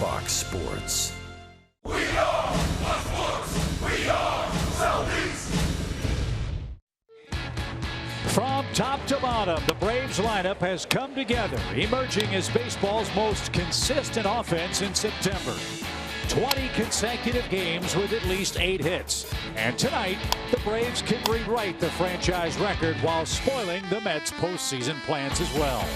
Fox Sports. We are sports. We are Southeast. From top to bottom, the Braves lineup has come together, emerging as baseball's most consistent offense in September. 20 consecutive games with at least 8 hits. And tonight, the Braves can rewrite the franchise record while spoiling the Mets' postseason plans as well.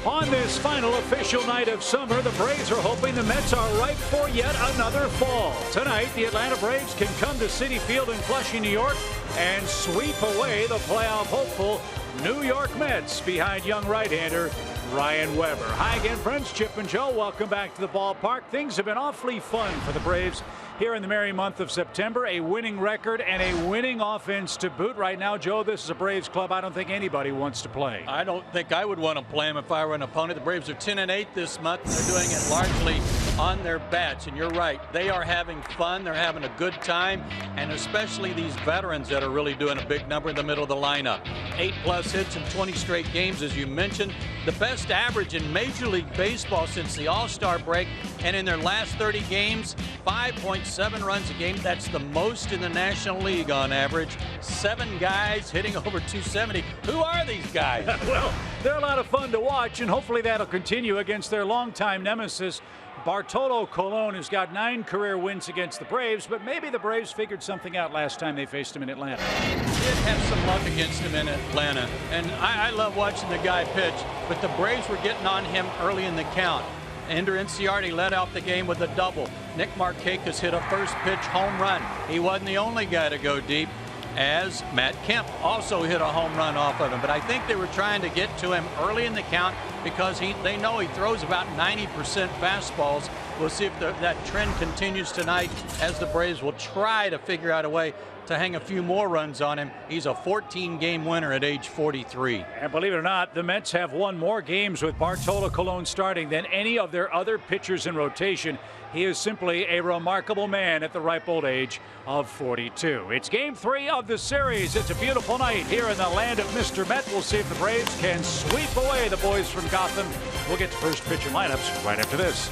On this final official night of summer, the Braves are hoping the Mets are ripe for yet another fall. Tonight, the Atlanta Braves can come to Citi Field in Flushing, New York, and sweep away the playoff hopeful New York Mets behind young right-hander Ryan Weber. Hi again, friends. Chip and Joe, welcome back to the ballpark. Things have been awfully fun for the Braves here in the merry month of September. A winning record and a winning offense to boot. Right now, Joe, this is a Braves club I don't think anybody wants to play. I don't think I would want to play them if I were an opponent. The Braves are 10-8 this month. They're doing it largely on their bats, and you're right. They are having fun. They're having a good time, and especially these veterans that are really doing a big number in the middle of the lineup. 8+ hits in 20 straight games, as you mentioned. The best average in Major League Baseball since the All-Star break, and in their last 30 games, 5.7 runs a game. That's the most in the National League on average. 7 guys hitting over 270. Who are these guys? Well, they're a lot of fun to watch, and hopefully that'll continue against their longtime nemesis, Bartolo Colon, who's got 9 career wins against the Braves, but maybe the Braves figured something out last time they faced him in Atlanta. Did have some luck against him in Atlanta, and I love watching the guy pitch, but the Braves were getting on him early in the count. Ender Inciardi led off the game with a double. Nick Markakis hit a first pitch home run. He wasn't the only guy to go deep, as Matt Kemp also hit a home run off of him. But I think they were trying to get to him early in the count because they know he throws about 90% fastballs. We'll see if that trend continues tonight as the Braves will try to figure out a way to hang a few more runs on him. He's a 14-game winner at age 43. And believe it or not, the Mets have won more games with Bartolo Colon starting than any of their other pitchers in rotation. He is simply a remarkable man at the ripe old age of 42. It's game 3 of the series. It's a beautiful night here in the land of Mr. Met. We'll see if the Braves can sweep away the boys from Gotham. We'll get to first pitch and lineups right after this.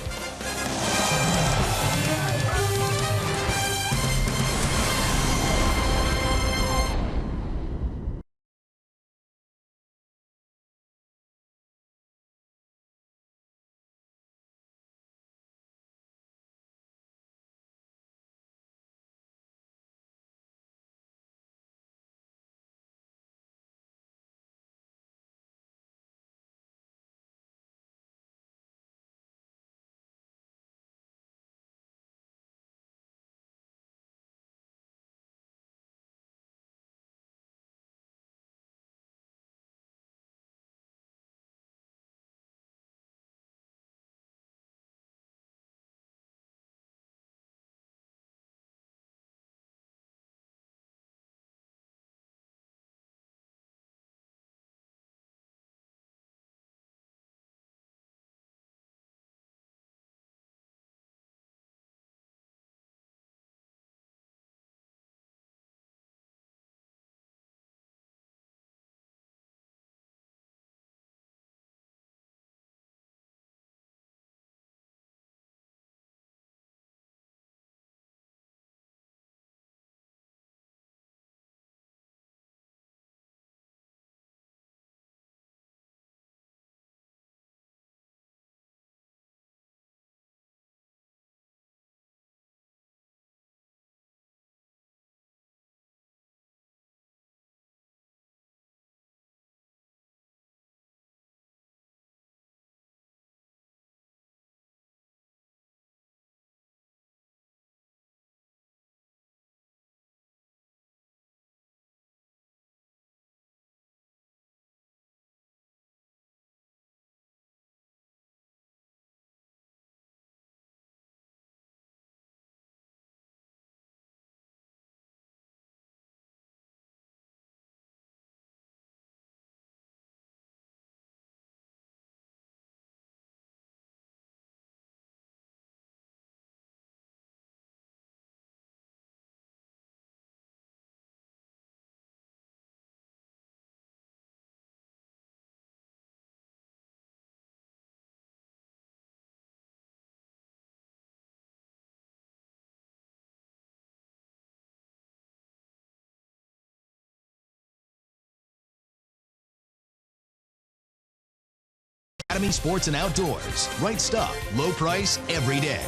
Academy Sports and Outdoors. Right stuff, low price, every day.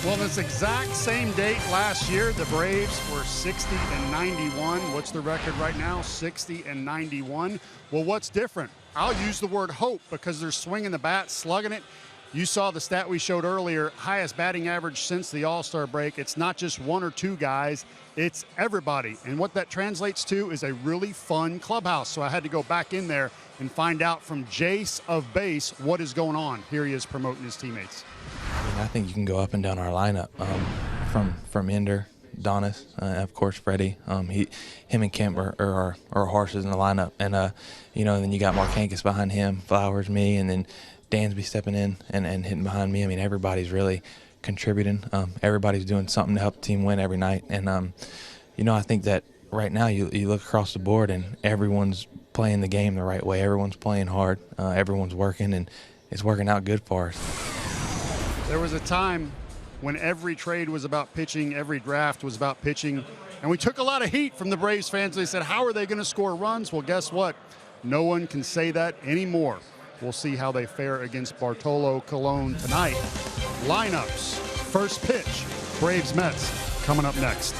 Well, this exact same date last year, the Braves were 60-91. What's the record right now? 60-91. Well, what's different? I'll use the word hope because they're swinging the bat, slugging it. You saw the stat we showed earlier, highest batting average since the All-Star break. It's not just one or two guys, it's everybody. And what that translates to is a really fun clubhouse. So I had to go back in there and find out from Jace of Base what is going on. Here he is promoting his teammates. I think you can go up and down our lineup from Ender, Adonis, of course Freddie. Him and Kemp are horses in the lineup, and then you got Markankis behind him, Flowers, me, and then Dansby stepping in and hitting behind me. I mean, everybody's really contributing. Everybody's doing something to help the team win every night, and I think that right now you look across the board and everyone's playing the game the right way. Everyone's playing hard. Everyone's working, and it's working out good for us. There was a time when every trade was about pitching, every draft was about pitching, and we took a lot of heat from the Braves fans. They said, how are they going to score runs? Well, guess what? No one can say that anymore. We'll see how they fare against Bartolo Colon tonight. Lineups, first pitch, Braves-Mets, coming up next.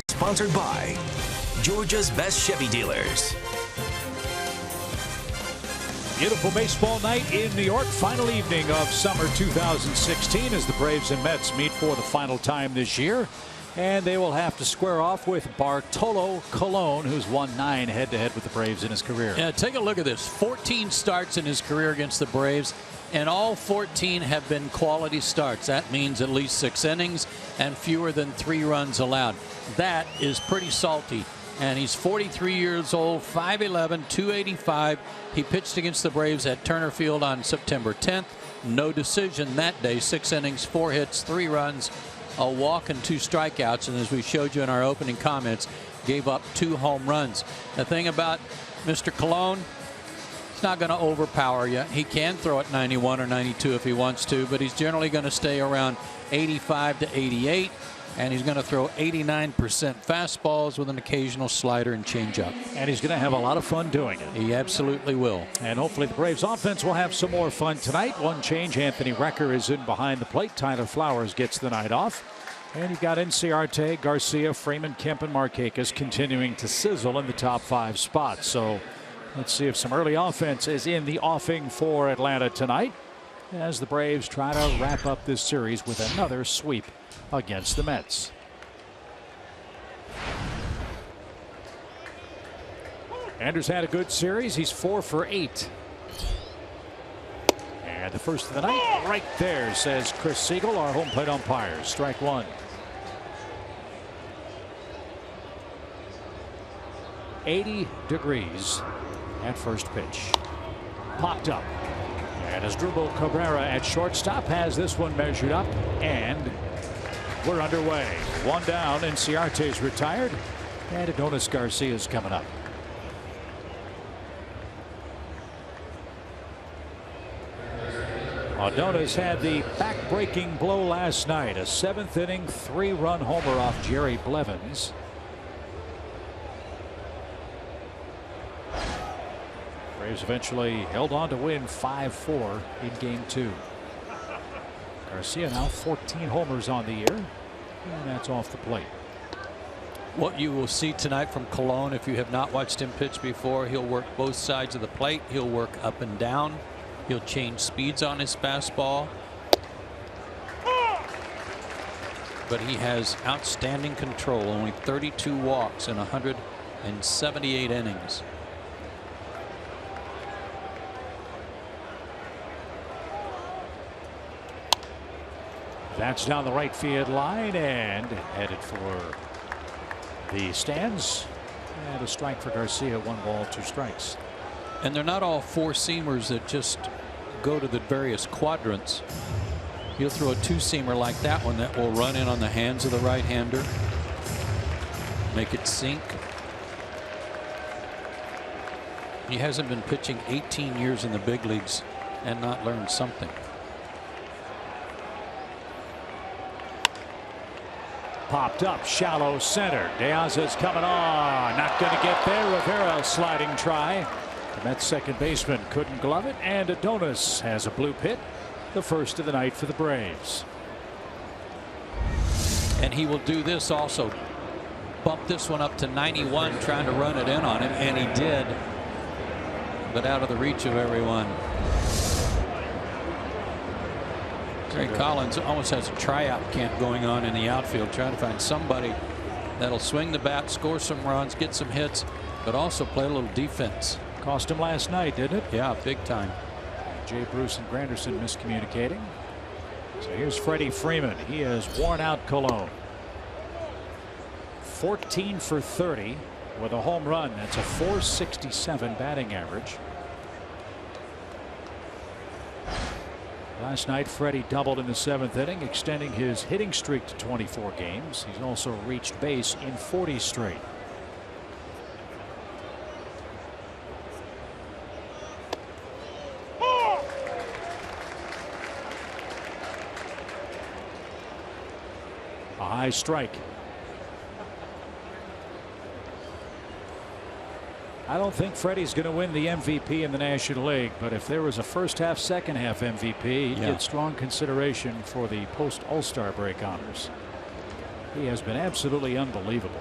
Sponsored by Georgia's best Chevy dealers. Beautiful baseball night in New York. Final evening of summer 2016 as the Braves and Mets meet for the final time this year. And they will have to square off with Bartolo Colon, who's won 9 head-to-head with the Braves in his career. Yeah, take a look at this. 14 starts in his career against the Braves, and all 14 have been quality starts. That means at least 6 innings and fewer than 3 runs allowed. That is pretty salty. And he's 43 years old, 5'11", 285. He pitched against the Braves at Turner Field on September 10th. No decision that day. 6 innings, 4 hits, 3 runs, a walk and 2 strikeouts, and as we showed you in our opening comments, gave up 2 home runs. The thing about Mr. Colon, he's not going to overpower you. He can throw at 91 or 92 if he wants to, but he's generally going to stay around 85 to 88, and he's going to throw 89% fastballs with an occasional slider and changeup. And he's going to have a lot of fun doing it. He absolutely will. And hopefully the Braves offense will have some more fun tonight. One change, Anthony Recker is in behind the plate. Tyler Flowers gets the night off. And you've got Inciarte, Garcia, Freeman, Kemp, and Markakis continuing to sizzle in the top 5 spots. So let's see if some early offense is in the offing for Atlanta tonight. as the Braves try to wrap up this series with another sweep against the Mets. Anders had a good series. He's 4 for 8. And the first of the night right there, says Chris Siegel, our home plate umpire. Strike one. 80 degrees at first pitch. Popped up. And Asdrubal Cabrera at shortstop has this one measured up, and we're underway. One down, and Ciarte's retired, and Adonis Garcia is coming up. Adonis had the back-breaking blow last night, a 7th inning 3-run homer off Jerry Blevins. Braves eventually held on to win 5-4 in game 2. Garcia now 14 homers on the year, and that's off the plate. What you will see tonight from Colon, if you have not watched him pitch before, he'll work both sides of the plate. He'll work up and down. He'll change speeds on his fastball. But he has outstanding control. Only 32 walks in 178 innings. That's down the right field line and headed for the stands. And a strike for Garcia. 1 ball, 2 strikes. And they're not all 4-seamers that just go to the various quadrants. He'll throw a 2-seamer like that one that will run in on the hands of the right-hander, make it sink. He hasn't been pitching 18 years in the big leagues and not learned something. Popped up, shallow center. Diaz is coming on. Not going to get there. Rivera sliding try. The Mets second baseman couldn't glove it, and Adonis has a bloop hit, the first of the night for the Braves. And he will do this also. Bump this one up to 91, trying to run it in on him, and he did, but out of the reach of everyone. Terry Collins almost has a tryout camp going on in the outfield, trying to find somebody that'll swing the bat, score some runs, get some hits, but also play a little defense. Cost him last night, didn't it? Yeah, big time. Jay Bruce and Granderson miscommunicating. So here's Freddie Freeman. He has worn out Colon. 14 for 30 with a home run. That's a .467 batting average. Last night, Freddie doubled in the 7th inning, extending his hitting streak to 24 games. He's also reached base in 40 straight. A high strike. I don't think Freddie's going to win the MVP in the National League, but if there was a first half, second half MVP, he'd get strong consideration for the post All-Star break honors. He has been absolutely unbelievable.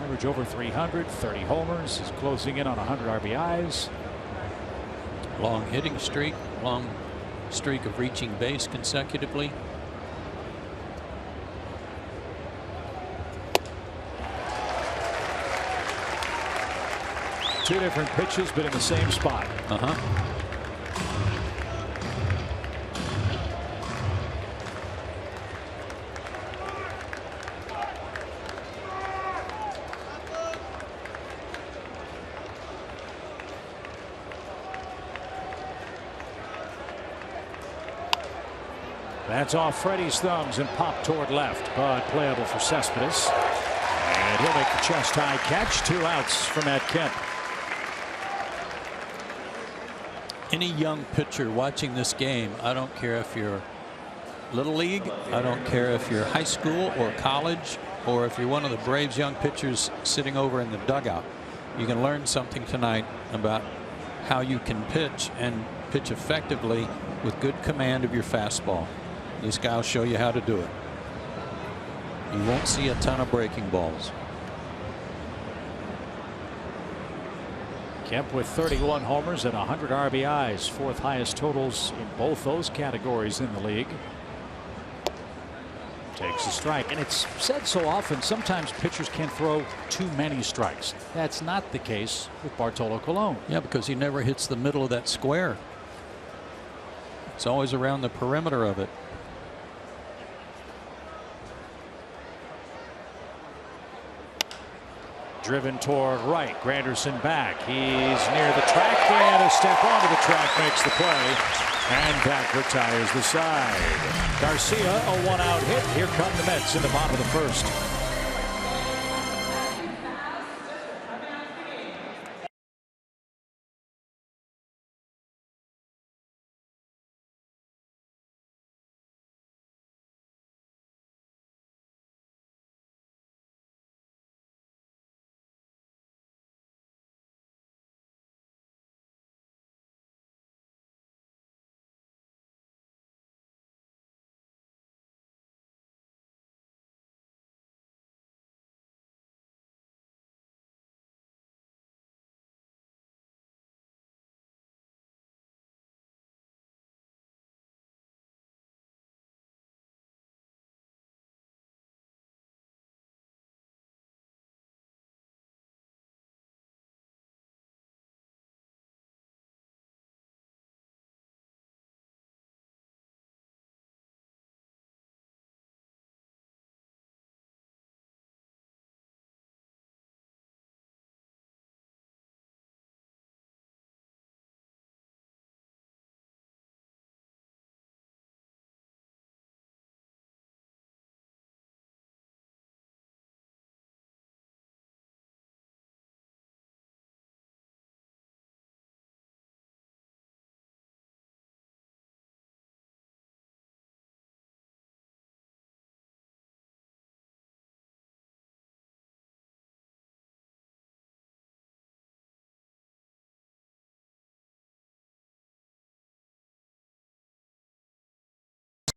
Average over 300, 30 homers. He's closing in on 100 RBIs. Long hitting streak, long streak of reaching base consecutively. Two different pitches, but in the same spot. That's off Freddie's thumbs and popped toward left, but playable for Cespedes. And he'll make the chest high catch. 2 outs for Matt Kemp. Any young pitcher watching this game, I don't care if you're little league, I don't care if you're high school or college, or if you're one of the Braves young pitchers sitting over in the dugout, you can learn something tonight about how you can pitch and pitch effectively with good command of your fastball. This guy will show you how to do it. You won't see a ton of breaking balls. Kemp with 31 homers and 100 RBIs, fourth highest totals in both those categories in the league. Takes a strike, and it's said so often sometimes pitchers can't throw too many strikes. That's not the case with Bartolo Colon. Yeah, because he never hits the middle of that square. It's always around the perimeter of it. Driven toward right. Granderson back. He's near the track, and a step onto the track makes the play, and back retires the side. Garcia, a one-out hit. Here come the Mets in the bottom of the first.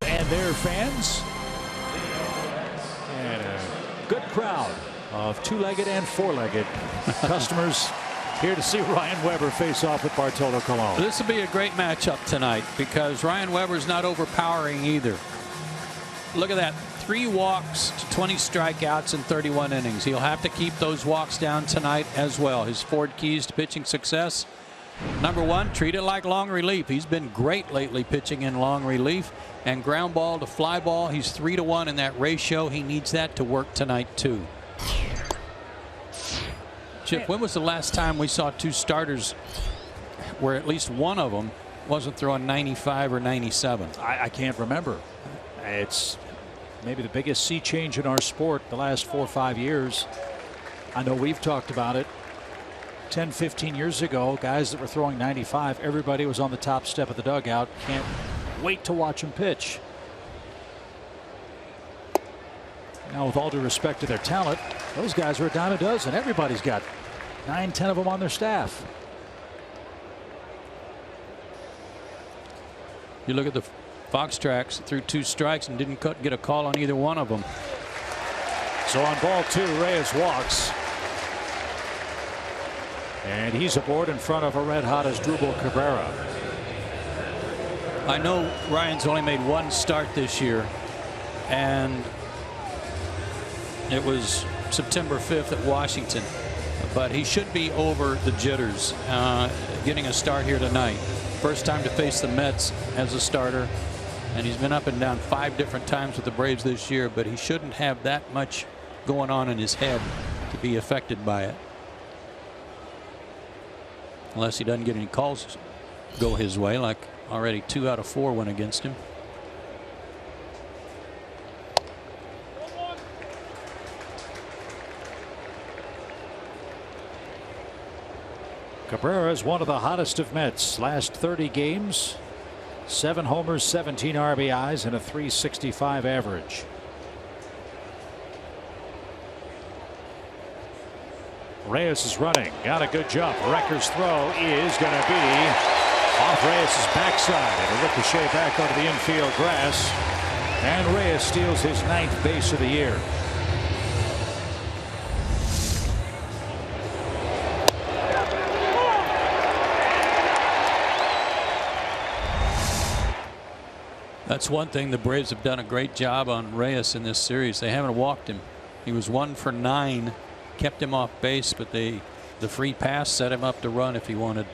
And their fans, and a good crowd of two-legged and four-legged customers here to see Ryan Weber face off with Bartolo Colon. This will be a great matchup tonight because Ryan Weber's not overpowering either. Look at that. 3 walks to 20 strikeouts in 31 innings. He'll have to keep those walks down tonight as well. His 4 keys to pitching success. Number 1, treat it like long relief. He's been great lately pitching in long relief. And ground ball to fly ball, he's 3-to-1 in that ratio. He needs that to work tonight too. Chip, when was the last time we saw 2 starters where at least one of them wasn't throwing 95 or 97? I can't remember. It's maybe the biggest sea change in our sport the last 4 or 5 years. I know we've talked about it. 10, 15 years ago, guys that were throwing 95, everybody was on the top step of the dugout. Can't wait to watch them pitch. Now, with all due respect to their talent, those guys are a dime a dozen. Everybody's got 9, 10 of them on their staff. You look at the Fox tracks, threw 2 strikes and didn't get a call on either one of them. So on ball 2, Reyes walks. And he's aboard in front of a red-hot Asdrubal Cabrera. I know Ryan's only made 1 start this year, and it was September 5th at Washington. But he should be over the jitters getting a start here tonight. First time to face the Mets as a starter, and he's been up and down 5 different times with the Braves this year, but he shouldn't have that much going on in his head to be affected by it. Unless he doesn't get any calls go his way, like already 2 out of 4 went against him. Cabrera is one of the hottest of Mets. Last 30 games, 7 homers, 17 RBIs, and a .365 average. Reyes is running. Got a good jump. Recker's throw is going to be off Reyes' backside. It'll ricochet back onto the infield grass. And Reyes steals his 9th base of the year. That's one thing the Braves have done a great job on Reyes in this series. They haven't walked him. He was 1 for 9, kept him off base, but the free pass set him up to run if he wanted.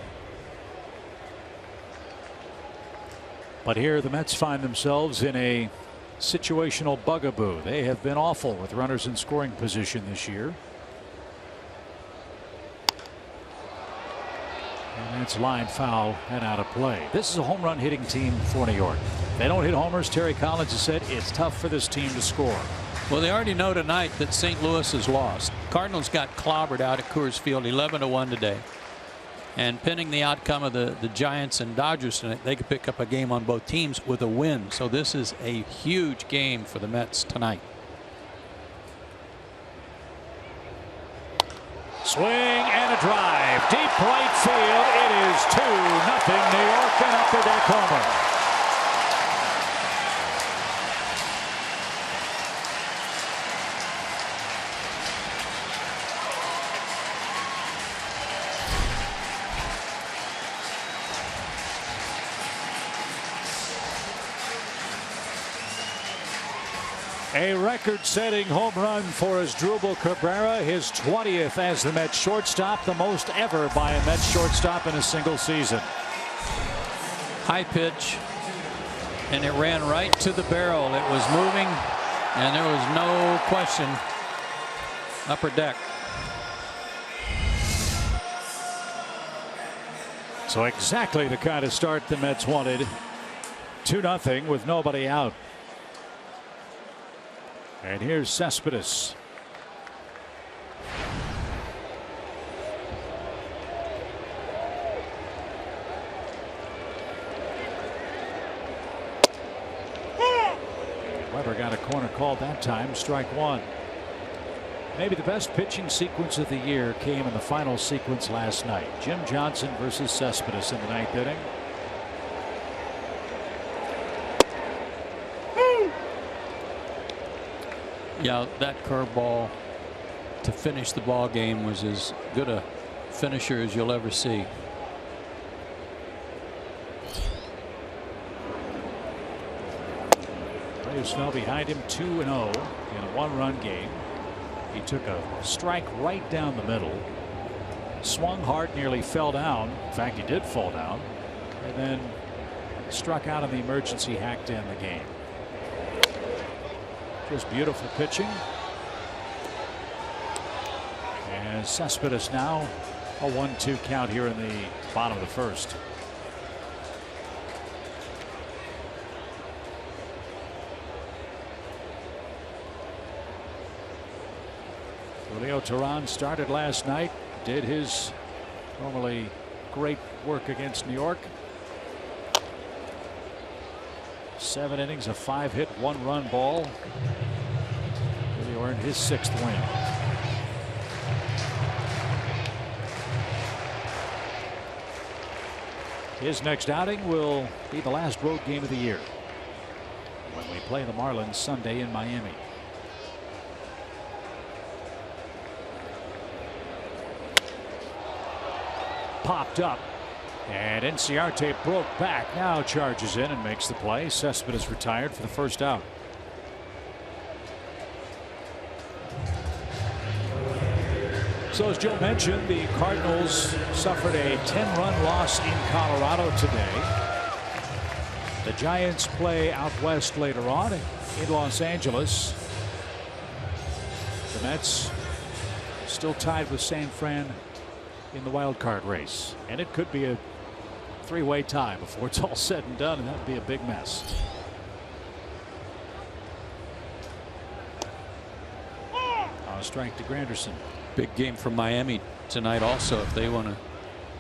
But here the Mets find themselves in a situational bugaboo. They have been awful with runners in scoring position this year. And that's line foul and out of play. This is a home run hitting team for New York. If they don't hit homers, Terry Collins has said it's tough for this team to score. Well, they already know tonight that St. Louis is lost. Cardinals got clobbered out at Coors Field 11-1 today. And pending the outcome of the Giants and Dodgers tonight, they could pick up a game on both teams with a win. So this is a huge game for the Mets tonight. Swing and a drive. Deep right field. It is 2-0 New York, and upper deck homer. A record-setting home run for Asdrubal Cabrera, his 20th as the Mets shortstop, the most ever by a Mets shortstop in a single season. High pitch, and it ran right to the barrel. It was moving, and there was no question. Upper deck. So exactly the kind of start the Mets wanted. 2-0 with nobody out. And here's Cespedes. Weber got a corner called that time, strike one. Maybe the best pitching sequence of the year came in the final sequence last night. Jim Johnson versus Cespedes in the 9th inning. Yeah, that curveball to finish the ball game was as good a finisher as you'll ever see. Braves fell behind him 2-0 in a 1-run game. He took a strike right down the middle, swung hard, nearly fell down. In fact, he did fall down, and then struck out on the emergency hack to end the game. Just beautiful pitching. And Cespedes now a 1-2 count here in the bottom of the first. Julio Teheran started last night, did his normally great work against New York. 7 innings, a 5-hit, 1-run ball. Really earned his 6th win. His next outing will be the last road game of the year when we play the Marlins Sunday in Miami. Popped up. And Inciarte broke back, now charges in and makes the play. Cespedes retired for the first out. So as Joe mentioned, the Cardinals suffered a 10-run loss in Colorado today. The Giants play out west later on in Los Angeles. The Mets still tied with San Fran in the wild card race, and it could be a 3-way tie before it's all said and done, and that would be a big mess. On a strike to Granderson. Big game for Miami tonight also if they want to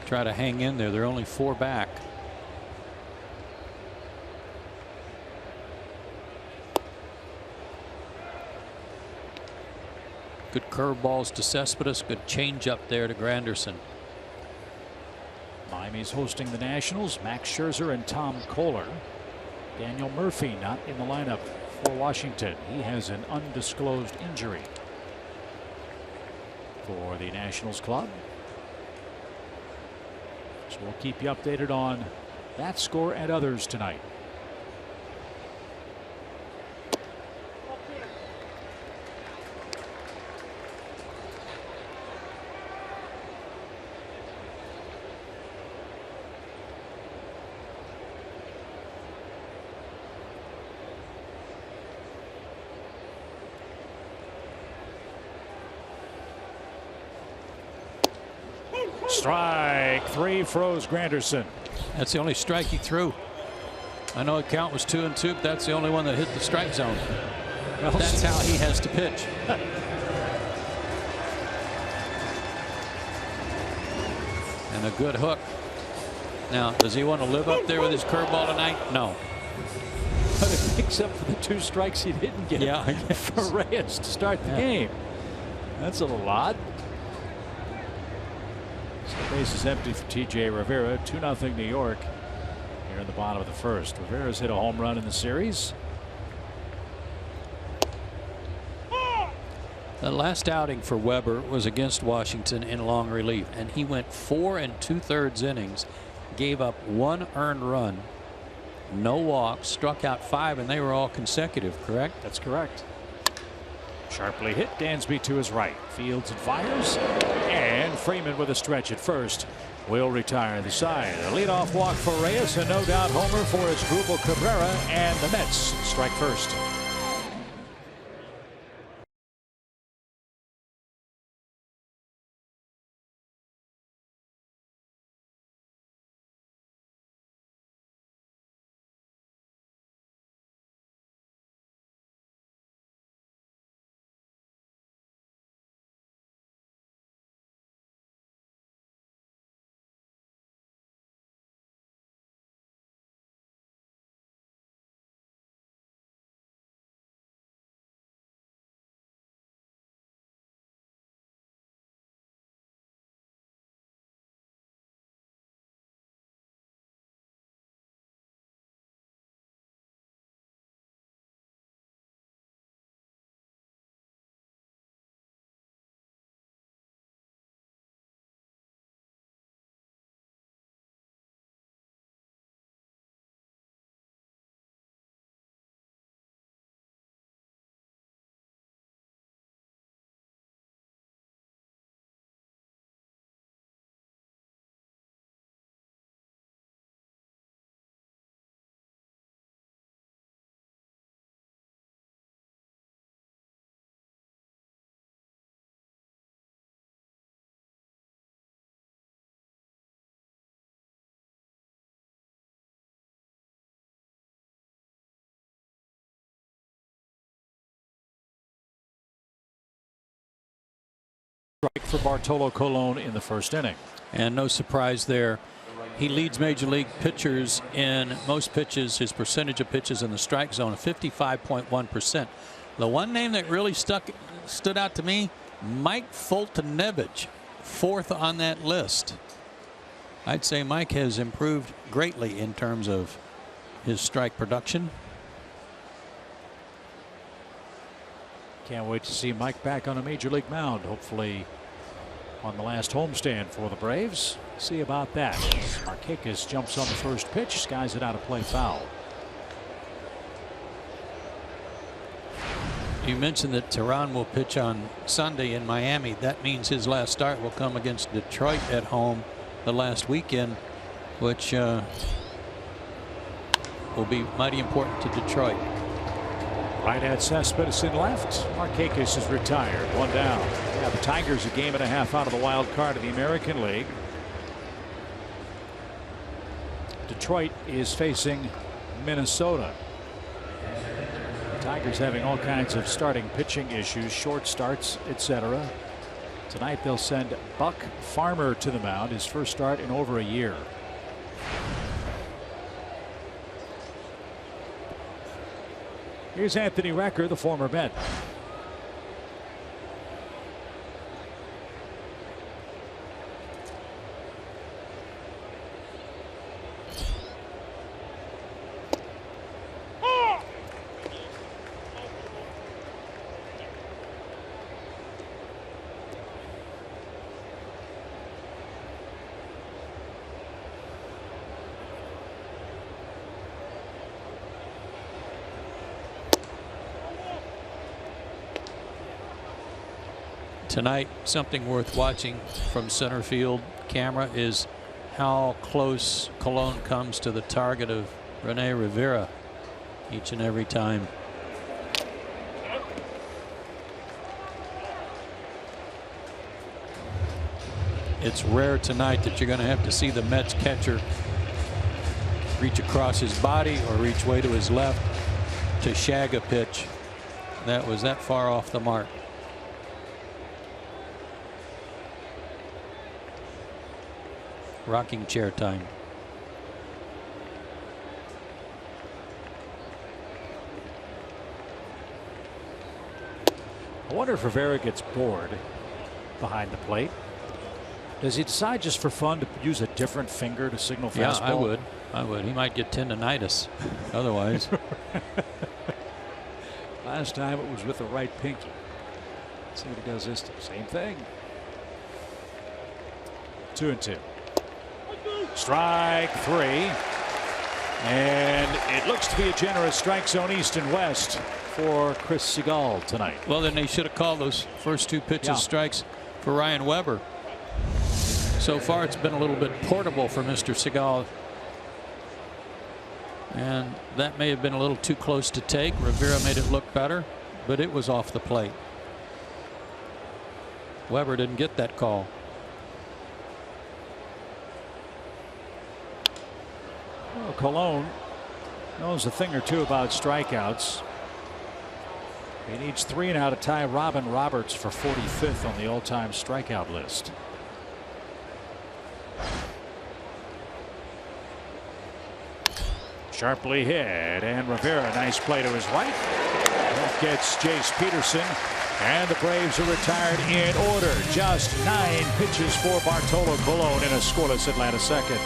try to hang in there. They're only 4 back. Good curveballs to Cespedes. Good changeup there to Granderson. Miami's hosting the Nationals. Max Scherzer and Tom Kohler. Daniel Murphy not in the lineup for Washington. He has an undisclosed injury for the Nationals club. So we'll keep you updated on that score and others tonight. Strike 3 froze Granderson. That's the only strike he threw. I know the count was 2-2, but that's the only one that hit the strike zone. Well, that's how he has to pitch. And a good hook. Now, does he want to live up there with his curveball tonight? No. But it picks up for the 2 strikes he didn't get for Reyes to start the game. That's a little odd. So the base is empty for T.J. Rivera. 2-0 New York here in the bottom of the first. Rivera's hit a home run in the series. The last outing for Weber was against Washington in long relief, and he went 4 2/3 innings, gave up 1 earned run, no walks, struck out 5, and they were all consecutive, correct? That's correct. Sharply hit. Dansby to his right. Fields and fires. And Freeman with a stretch at first will retire the side. A leadoff walk for Reyes, a no doubt homer for Asdrubal Cabrera, and the Mets strike first. Strike for Bartolo Colon in the first inning. And no surprise there. He leads major league pitchers in most pitches, his percentage of pitches in the strike zone, 55.1%. The one name that really stood out to me, Mike Foltynewicz, 4th on that list. I'd say Mike has improved greatly in terms of his strike production. Can't wait to see Mike back on a major league mound, hopefully on the last homestand for the Braves. See about that. Markakis jumps on the first pitch, skies it out of play foul. You mentioned that Tehran will pitch on Sunday in Miami. That means his last start will come against Detroit at home the last weekend, which will be mighty important to Detroit. Right at Cespedes in left. Markakis is retired. 1 down. Yeah, the Tigers a game and a half out of the wild card of the American League. Detroit is facing Minnesota. The Tigers having all kinds of starting pitching issues, short starts, etc. Tonight they'll send Buck Farmer to the mound, his first start in over a year. Here's Anthony Recker, the former Met. Tonight, something worth watching from center field camera is how close Colon comes to the target of Rene Rivera each and every time. It's rare tonight that you're going to have to see the Mets catcher reach across his body or reach way to his left to shag a pitch that was that far off the mark. Rocking chair time. I wonder if Rivera gets bored behind the plate. Does he decide just for fun to use a different finger to signal fastball? Yeah, I would. I would. He might get tendonitis otherwise. Last time it was with the right pinky. Let's see what he does this time. Same thing. 2-2. Strike 3. And it looks to be a generous strike zone east and west for Chris Segal tonight. Well, then they should have called those first 2 pitches strikes for Ryan Weber. So far, it's been a little bit portable for Mr. Segal. And that may have been a little too close to take. Rivera made it look better, but it was off the plate. Weber didn't get that call. Well, Colon knows a thing or two about strikeouts. He needs 3 now to tie Robin Roberts for 45th on the all-time strikeout list. Sharply hit, and Rivera, nice play to his right. That gets Jace Peterson, and the Braves are retired in order. Just 9 pitches for Bartolo Colon in a scoreless Atlanta second.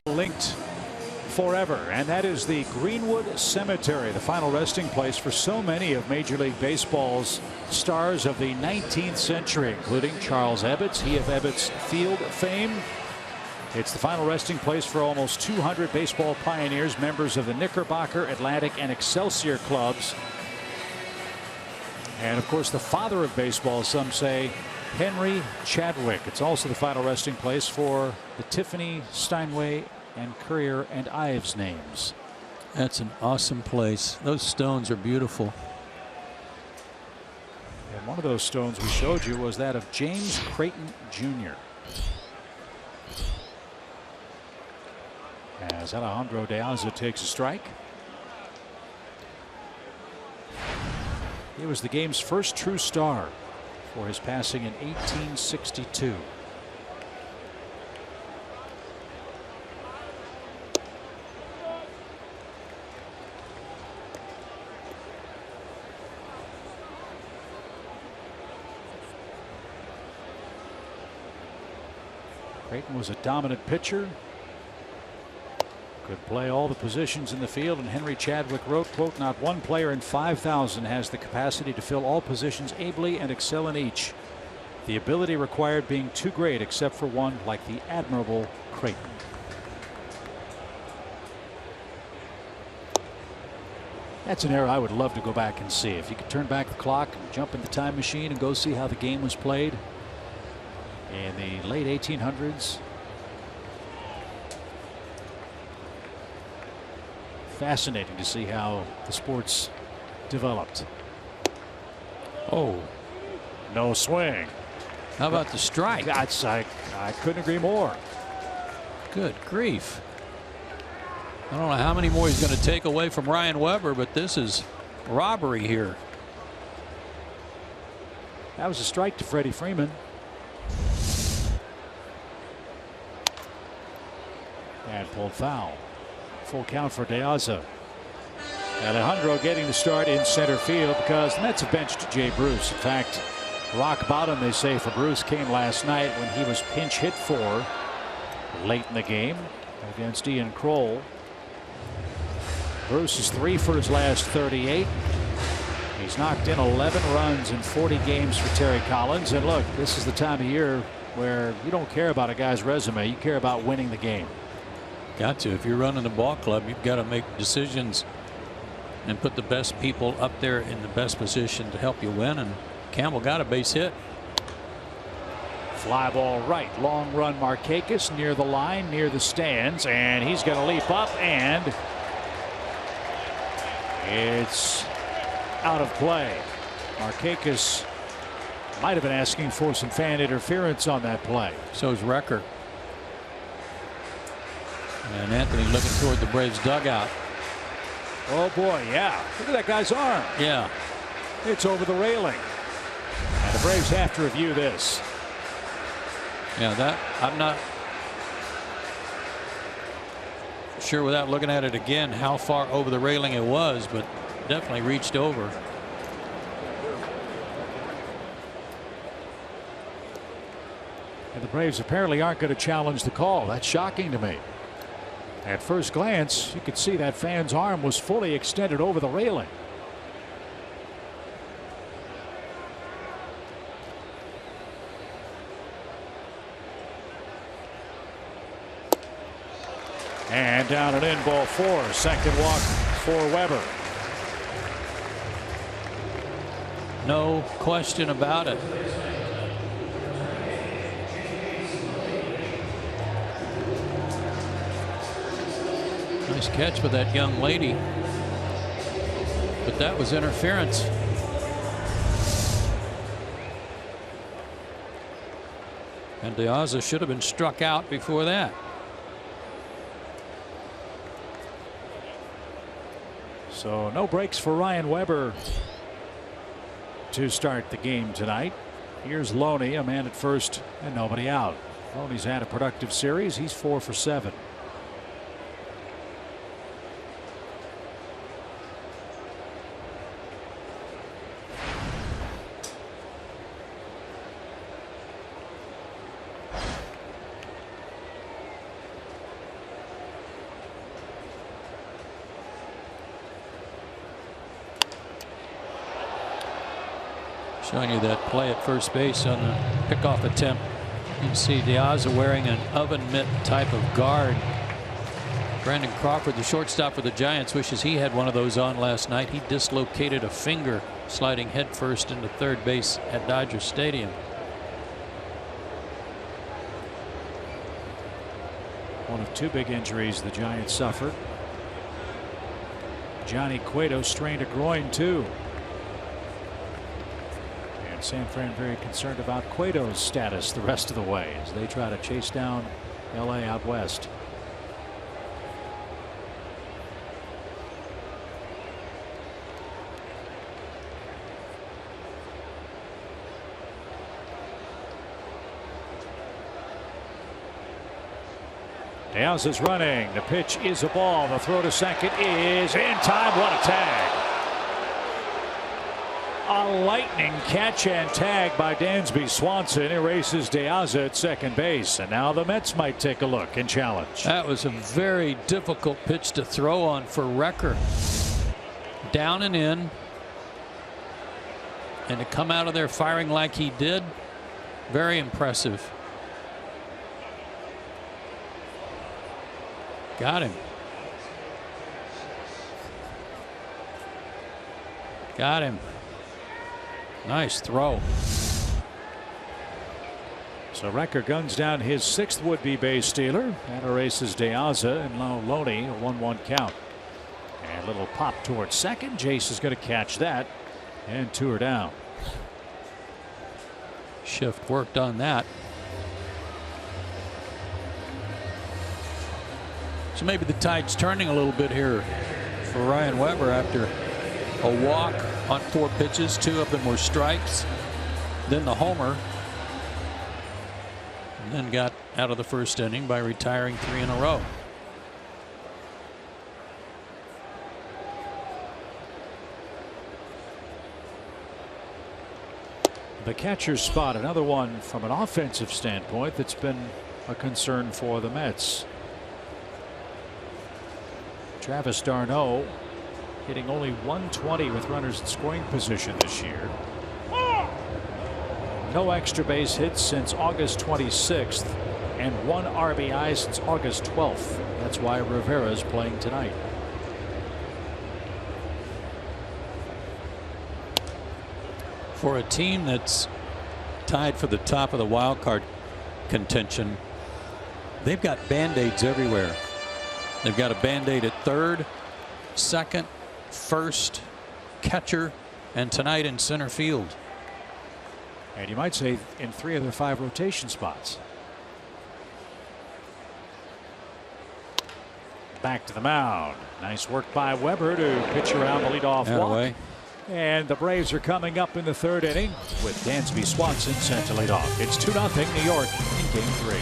Linked forever, and that is the Greenwood Cemetery, the final resting place for so many of Major League Baseball's stars of the 19th century, including Charles Ebbets, he of Ebbets Field fame. It's the final resting place for almost 200 baseball pioneers, members of the Knickerbocker, Atlantic, and Excelsior clubs. And of course, the father of baseball, some say, Henry Chadwick. It's also the final resting place for the Tiffany, Steinway, and Courier and Ives names. That's an awesome place. Those stones are beautiful. And one of those stones we showed you was that of James Creighton Jr. As Alejandro De Aza takes a strike. He was the game's first true star for his passing in 1862. Creighton was a dominant pitcher. Could play all the positions in the field, and Henry Chadwick wrote, quote, "Not one player in 5,000 has the capacity to fill all positions ably and excel in each. The ability required being too great except for one like the admirable Creighton." That's an era I would love to go back and see. If you could turn back the clock and jump in the time machine and go see how the game was played in the late 1800s. Fascinating to see how the sports developed. Oh, no swing. How about the strike? I couldn't agree more. Good grief. I don't know how many more he's going to take away from Ryan Weber, but this is robbery here. That was a strike to Freddie Freeman. And pulled foul. Full count for De Aza. Alejandro getting the start in center field because the Mets have benched Jay Bruce. In fact, rock bottom, they say, for Bruce came last night when he was pinch hit for late in the game against Ian Kroll. Bruce is 3 for his last 38. He's knocked in 11 runs in 40 games for Terry Collins. And look, this is the time of year where you don't care about a guy's resume. You care about winning the game. Got to. If you're running a ball club, you've got to make decisions and put the best people up there in the best position to help you win. And Campbell got a base hit. Fly ball right. Long run Markakis near the line, near the stands, and he's going to leap up, and it's out of play. Markakis might have been asking for some fan interference on that play. So is Recker. And Anthony looking toward the Braves dugout. Oh boy, yeah. Look at that guy's arm. Yeah. It's over the railing. And the Braves have to review this. Yeah, that I'm not sure without looking at it again how far over the railing it was, but definitely reached over. And the Braves apparently aren't going to challenge the call. That's shocking to me. At first glance, you could see that fan's arm was fully extended over the railing. And down and in, ball 4. Second walk for Weber. No question about it. Nice catch with that young lady. But that was interference. And De Aza should have been struck out before that. So no breaks for Ryan Weber to start the game tonight. Here's Loney, a man at first and nobody out. Loney's had a productive series. He's 4 for 7. Showing you that play at first base on the pickoff attempt. You can see De Aza wearing an oven mitt type of guard. Brandon Crawford, the shortstop for the Giants, wishes he had one of those on last night. He dislocated a finger sliding headfirst into third base at Dodger Stadium. One of 2 big injuries the Giants suffered. Johnny Cueto strained a groin too. San Fran very concerned about Cueto's status the rest of the way as they try to chase down LA out west. De Aza's running. The pitch is a ball. The throw to second is in time. What a tag. A lightning catch and tag by Dansby Swanson erases De Aza at second base, and now the Mets might take a look and challenge. That was a very difficult pitch to throw on for Recker. Down and in, and to come out of there firing like he did, very impressive. Got him. Got him. Nice throw. So Recker guns down his 6th would-be base stealer and erases De Aza and Loney, a 1-1 count. And a little pop towards second. Jace is going to catch that, and 2 are down. Shift worked on that. So maybe the tide's turning a little bit here for Ryan Weber after a walk on 4 pitches. 2 of them were strikes. Then the homer. And then got out of the first inning by retiring 3 in a row. The catcher's spot, another one from an offensive standpoint that's been a concern for the Mets. Travis d'Arnaud hitting only 120 with runners in scoring position this year. No extra base hits since August 26th and 1 RBI since August 12th. That's why Rivera's playing tonight. For a team that's tied for the top of the wild card contention, they've got band-aids everywhere. They've got a band-aid at third, second, first, catcher, and tonight in center field. And you might say in 3 of their 5 rotation spots. Back to the mound. Nice work by Weber to pitch around the leadoff walk. And the Braves are coming up in the 3rd inning with Dansby Swanson set to lead off. It's 2-0 New York in Game 3.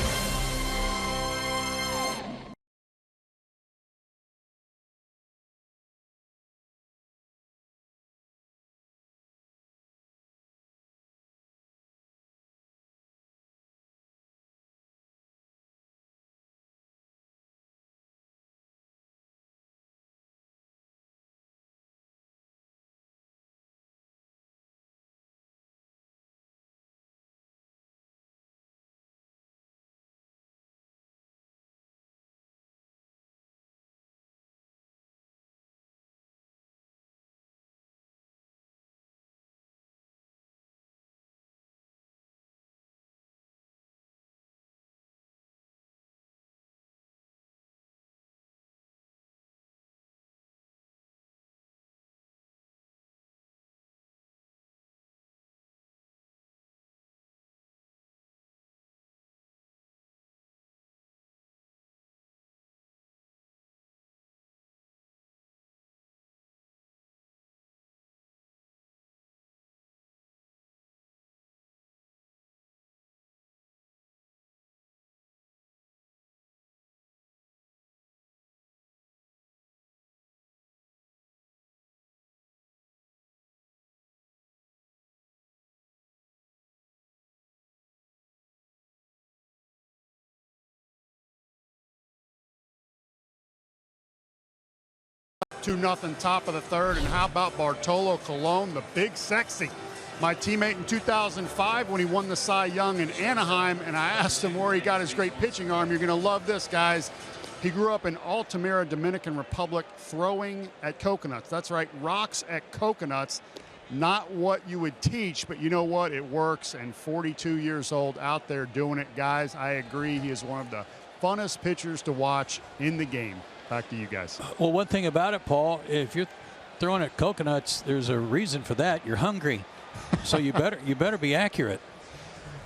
Two nothing top of the 3rd, and how about Bartolo Colon, the big sexy, my teammate in 2005 when he won the Cy Young in Anaheim, and I asked him where he got his great pitching arm. You're going to love this, guys. He grew up in Altamira, Dominican Republic, throwing at coconuts. That's right, rocks at coconuts. Not what you would teach, but you know what? It works, and 42 years old out there doing it. Guys, I agree. He is one of the funnest pitchers to watch in the game. Back to you guys. Well, one thing about it, Paul, if you're throwing at coconuts, there's a reason for that. You're hungry, so you better be accurate.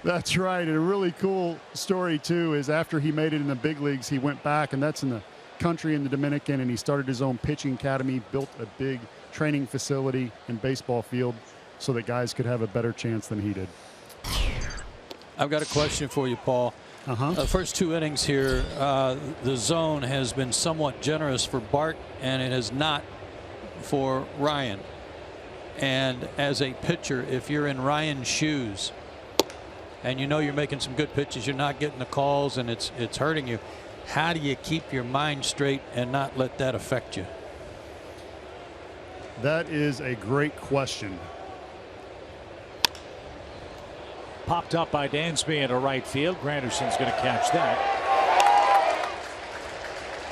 That's right. And a really cool story too is after he made it in the big leagues, he went back, and that's in the country in the Dominican, and he started his own pitching academy, built a big training facility and baseball field so that guys could have a better chance than he did. I've got a question for you, Paul. The first 2 innings here, the zone has been somewhat generous for Bart, and it has not for Ryan. And as a pitcher, if you're in Ryan's shoes and you know you're making some good pitches, you're not getting the calls, and it's hurting you, how do you keep your mind straight and not let that affect you? That is a great question. Popped up by Dansby into right field. Granderson's going to catch that.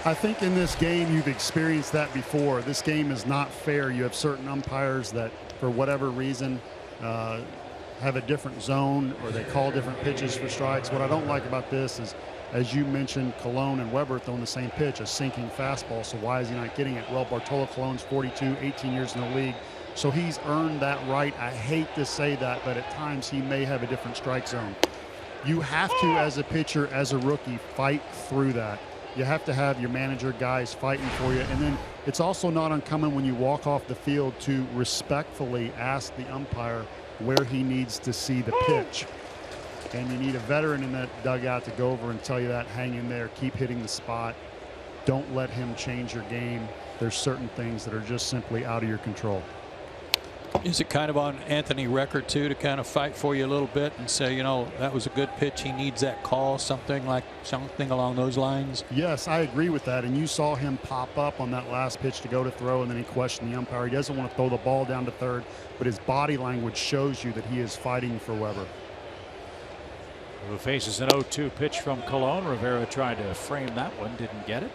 I think in this game you've experienced that before. This game is not fair. You have certain umpires that, for whatever reason, have a different zone or they call different pitches for strikes. What I don't like about this is, as you mentioned, Colon and Weber throwing the same pitch, a sinking fastball. So why is he not getting it? Well, Bartolo Colon's 42, 18 years in the league. So he's earned that right. I hate to say that, but at times he may have a different strike zone. You have to, as a pitcher, as a rookie, fight through that. You have to have your manager guys fighting for you. And then it's also not uncommon when you walk off the field to respectfully ask the umpire where he needs to see the pitch. And you need a veteran in that dugout to go over and tell you that, hang in there, keep hitting the spot. Don't let him change your game. There's certain things that are just simply out of your control. Is it kind of on Anthony Record too to kind of fight for you a little bit and say, you know, that was a good pitch, he needs that call, something along those lines? Yes, I agree with that. And you saw him pop up on that last pitch to go to throw, and then he questioned the umpire. He doesn't want to throw the ball down to third, but his body language shows you that he is fighting for Weber. Who faces an 0-2 pitch from Colon. Rivera tried to frame that one, didn't get it.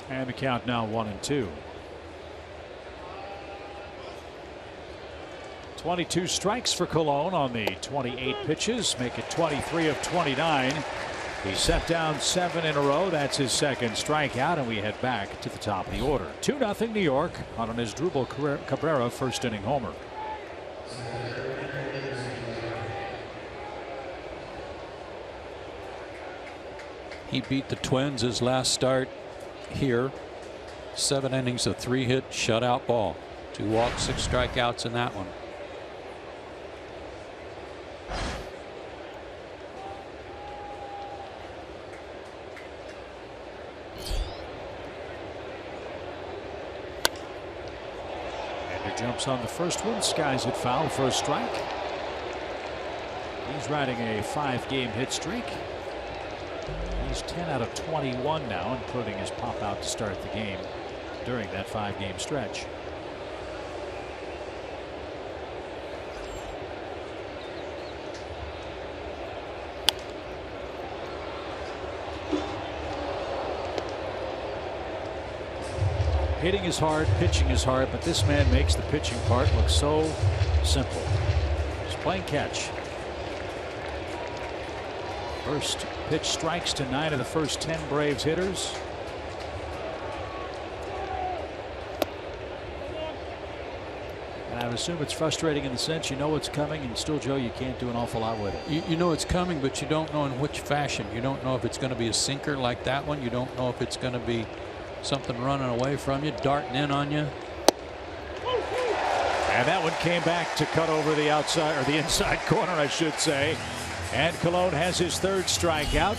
And the count now 1-2. 22 strikes for Colon on the 28 pitches, make it 23 of 29. He's set down 7 in a row. That's his second strikeout, and we head back to the top of the order. 2-0 New York on an Asdrubal Cabrera first inning homer. He beat the Twins his last start here. 7 innings of 3-hit shutout ball. 2 walks, 6 strikeouts in that one. Jumps on the first one, skies it foul for a strike. He's riding a 5-game hit streak. He's 10 out of 21 now, including his pop out to start the game during that 5-game stretch. Hitting is hard, pitching is hard, but this man makes the pitching part look so simple. Just playing catch. First pitch strikes to 9 of the first 10 Braves hitters. And I would assume it's frustrating in the sense you know what's coming, and still, Joe, you can't do an awful lot with it. You know it's coming, but you don't know in which fashion. You don't know if it's going to be a sinker like that one. You don't know if it's going to be something running away from you, darting in on you. And that one came back to cut over the outside, or the inside corner, I should say. And Colon has his 3rd strikeout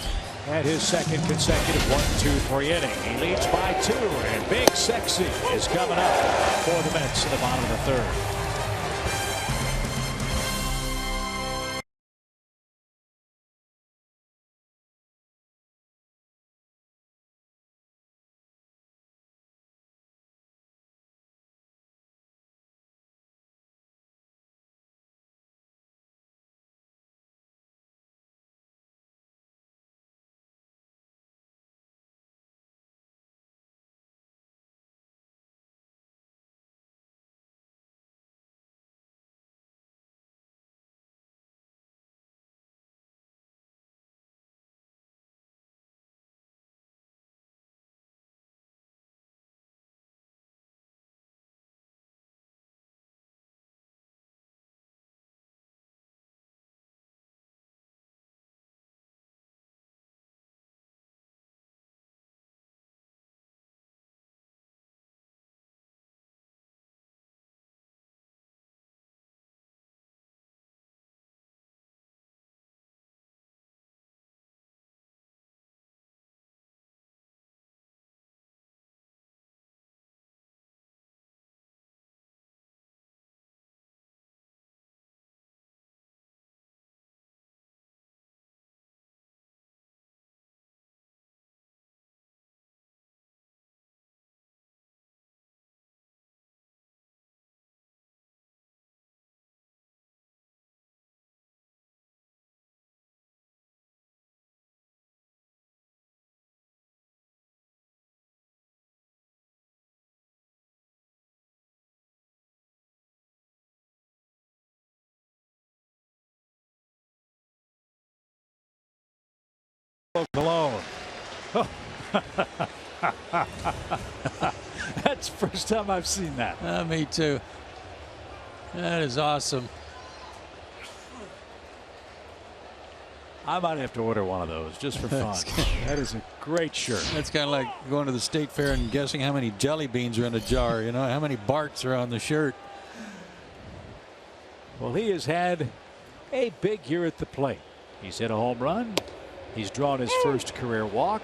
and his 2nd consecutive 1-2-3 inning. He leads by 2, and Big Sexy is coming up for the Mets in the bottom of the 3rd. alone. Oh. That's the first time I've seen that. Me too. That is awesome. I might have to order one of those just for fun. That is a great shirt. That's kind of like going to the state fair and guessing how many jelly beans are in a jar, you know, how many Barts are on the shirt. Well, he has had a big year at the plate. He's hit a home run. He's drawn his first career walk.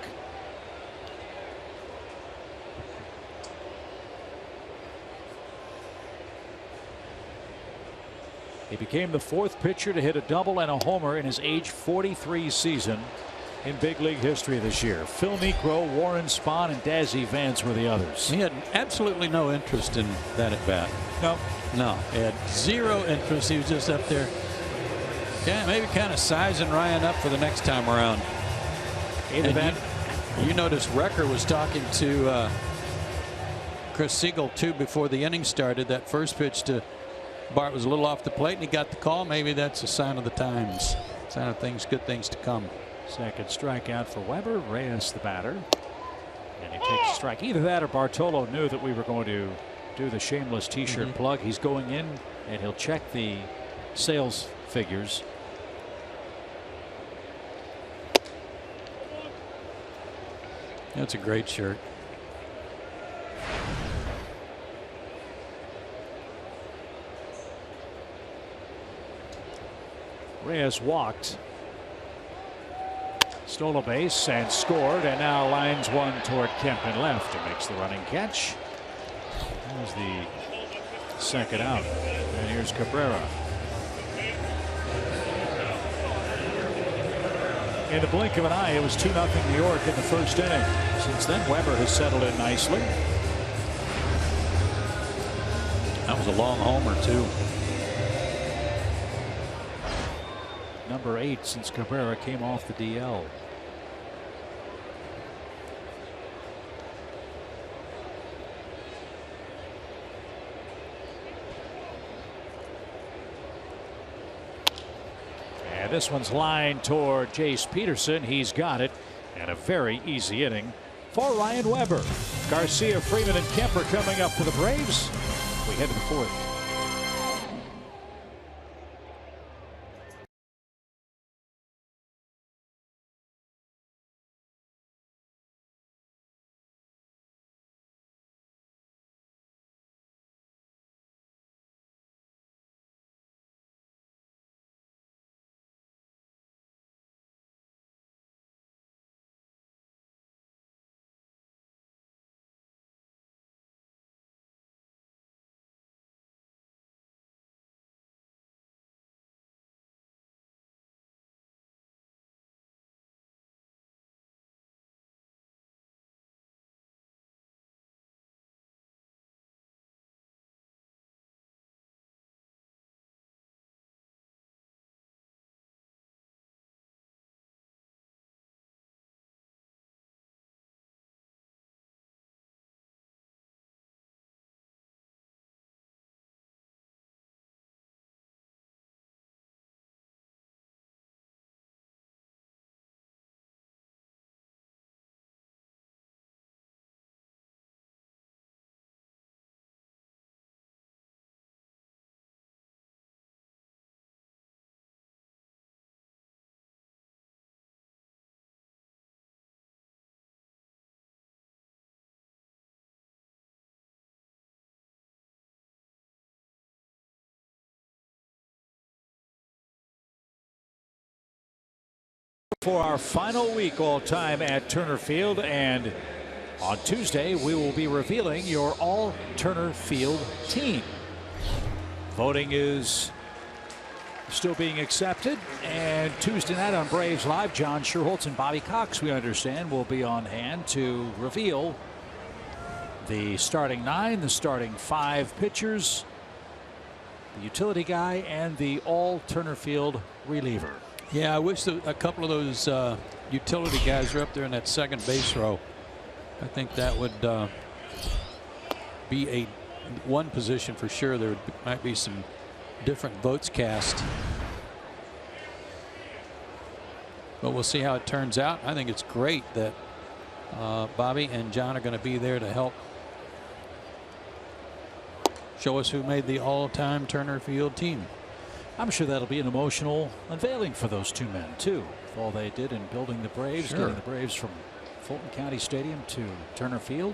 He became the 4th pitcher to hit a double and a homer in his age 43 season in big league history this year. Phil Niekro, Warren Spahn, and Dazzy Vance were the others. He had absolutely no interest in that at bat. No. No, he had zero interest. He was just up there, yeah, maybe kind of sizing Ryan up for the next time around. And you notice Recker was talking to Chris Siegel too before the inning started. That first pitch to Bart was a little off the plate, and he got the call. Maybe that's a sign of the times, sign of things, good things to come. Second strikeout for Weber. Reyes the batter, and he takes a strike. Either that or Bartolo knew that we were going to do the shameless T-shirt plug. He's going in, and he'll check the sales figures. That's a great shirt. Reyes walked, stole a base and scored, and now lines one toward Kemp in left and makes the running catch. There's the second out, and here's Cabrera. In the blink of an eye, it was 2-0 New York in the first inning. Since then, Weber has settled in nicely. That was a long homer too. Number 8 since Cabrera came off the DL. And this one's lined toward Jace Peterson. He's got it, and a very easy inning for Ryan Weber. Garcia, Freeman, and Kemp are coming up for the Braves. We head to the 4th. For our final week all time at Turner Field, and on Tuesday we will be revealing your all Turner Field team. Voting is still being accepted, and Tuesday night on Braves Live, John Sherholtz and Bobby Cox, we understand, will be on hand to reveal the starting 9, the starting 5 pitchers, the utility guy, and the all Turner Field reliever. Yeah, I wish a couple of those utility guys were up there in that second base row. I think that would be one position for sure. There might be some different votes cast. But we'll see how it turns out. I think it's great that Bobby and John are going to be there to help show us who made the all-time Turner Field team. I'm sure that'll be an emotional unveiling for those two men, too, with all they did in building the Braves, getting the Braves from Fulton County Stadium to Turner Field.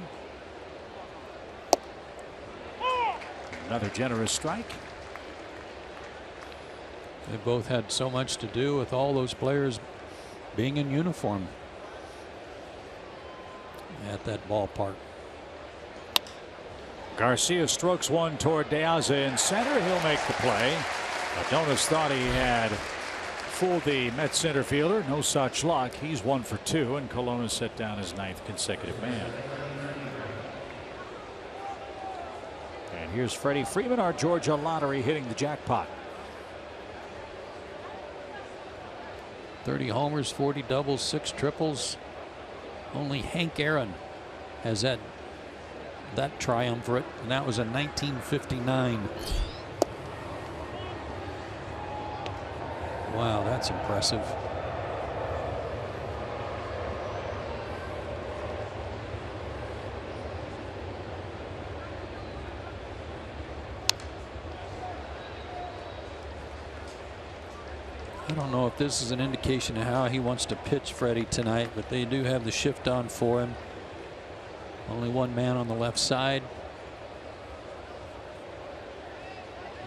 Another generous strike. They both had so much to do with all those players being in uniform at that ballpark. Garcia strokes one toward De Aza in center. He'll make the play. Adonis thought he had fooled the Mets center fielder. No such luck. He's 1 for 2, and Colon has set down his 9th consecutive man. And here's Freddie Freeman, our Georgia lottery, hitting the jackpot. 30 homers, 40 doubles, 6 triples. Only Hank Aaron has that triumvirate, and that was in 1959. Wow, that's impressive. I don't know if this is an indication of how he wants to pitch Freddie tonight, but they do have the shift on for him. Only one man on the left side.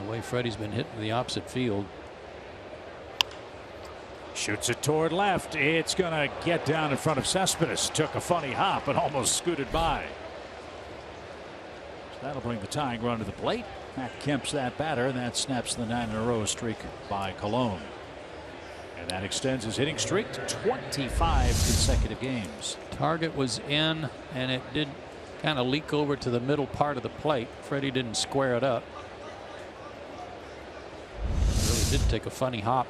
The way Freddie's been hitting the opposite field. Shoots it toward left. It's going to get down in front of Cespedes. Took a funny hop and almost scooted by. So that'll bring the tying run to the plate. Matt Kemp's that batter, and that snaps the 9-in-a-row streak by Colon. And that extends his hitting streak to 25 consecutive games. Target was in, and it did kind of leak over to the middle part of the plate. Freddie didn't square it up. Really did take a funny hop.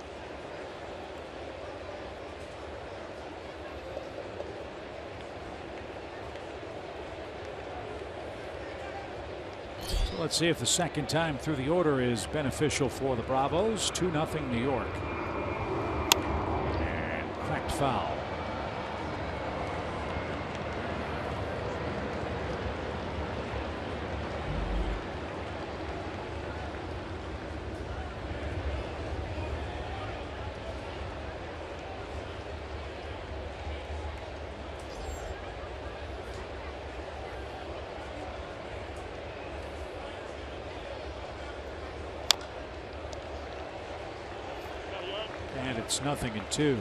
So let's see if the second time through the order is beneficial for the Bravos. 2-0 New York. And cracked foul. It's 0-2.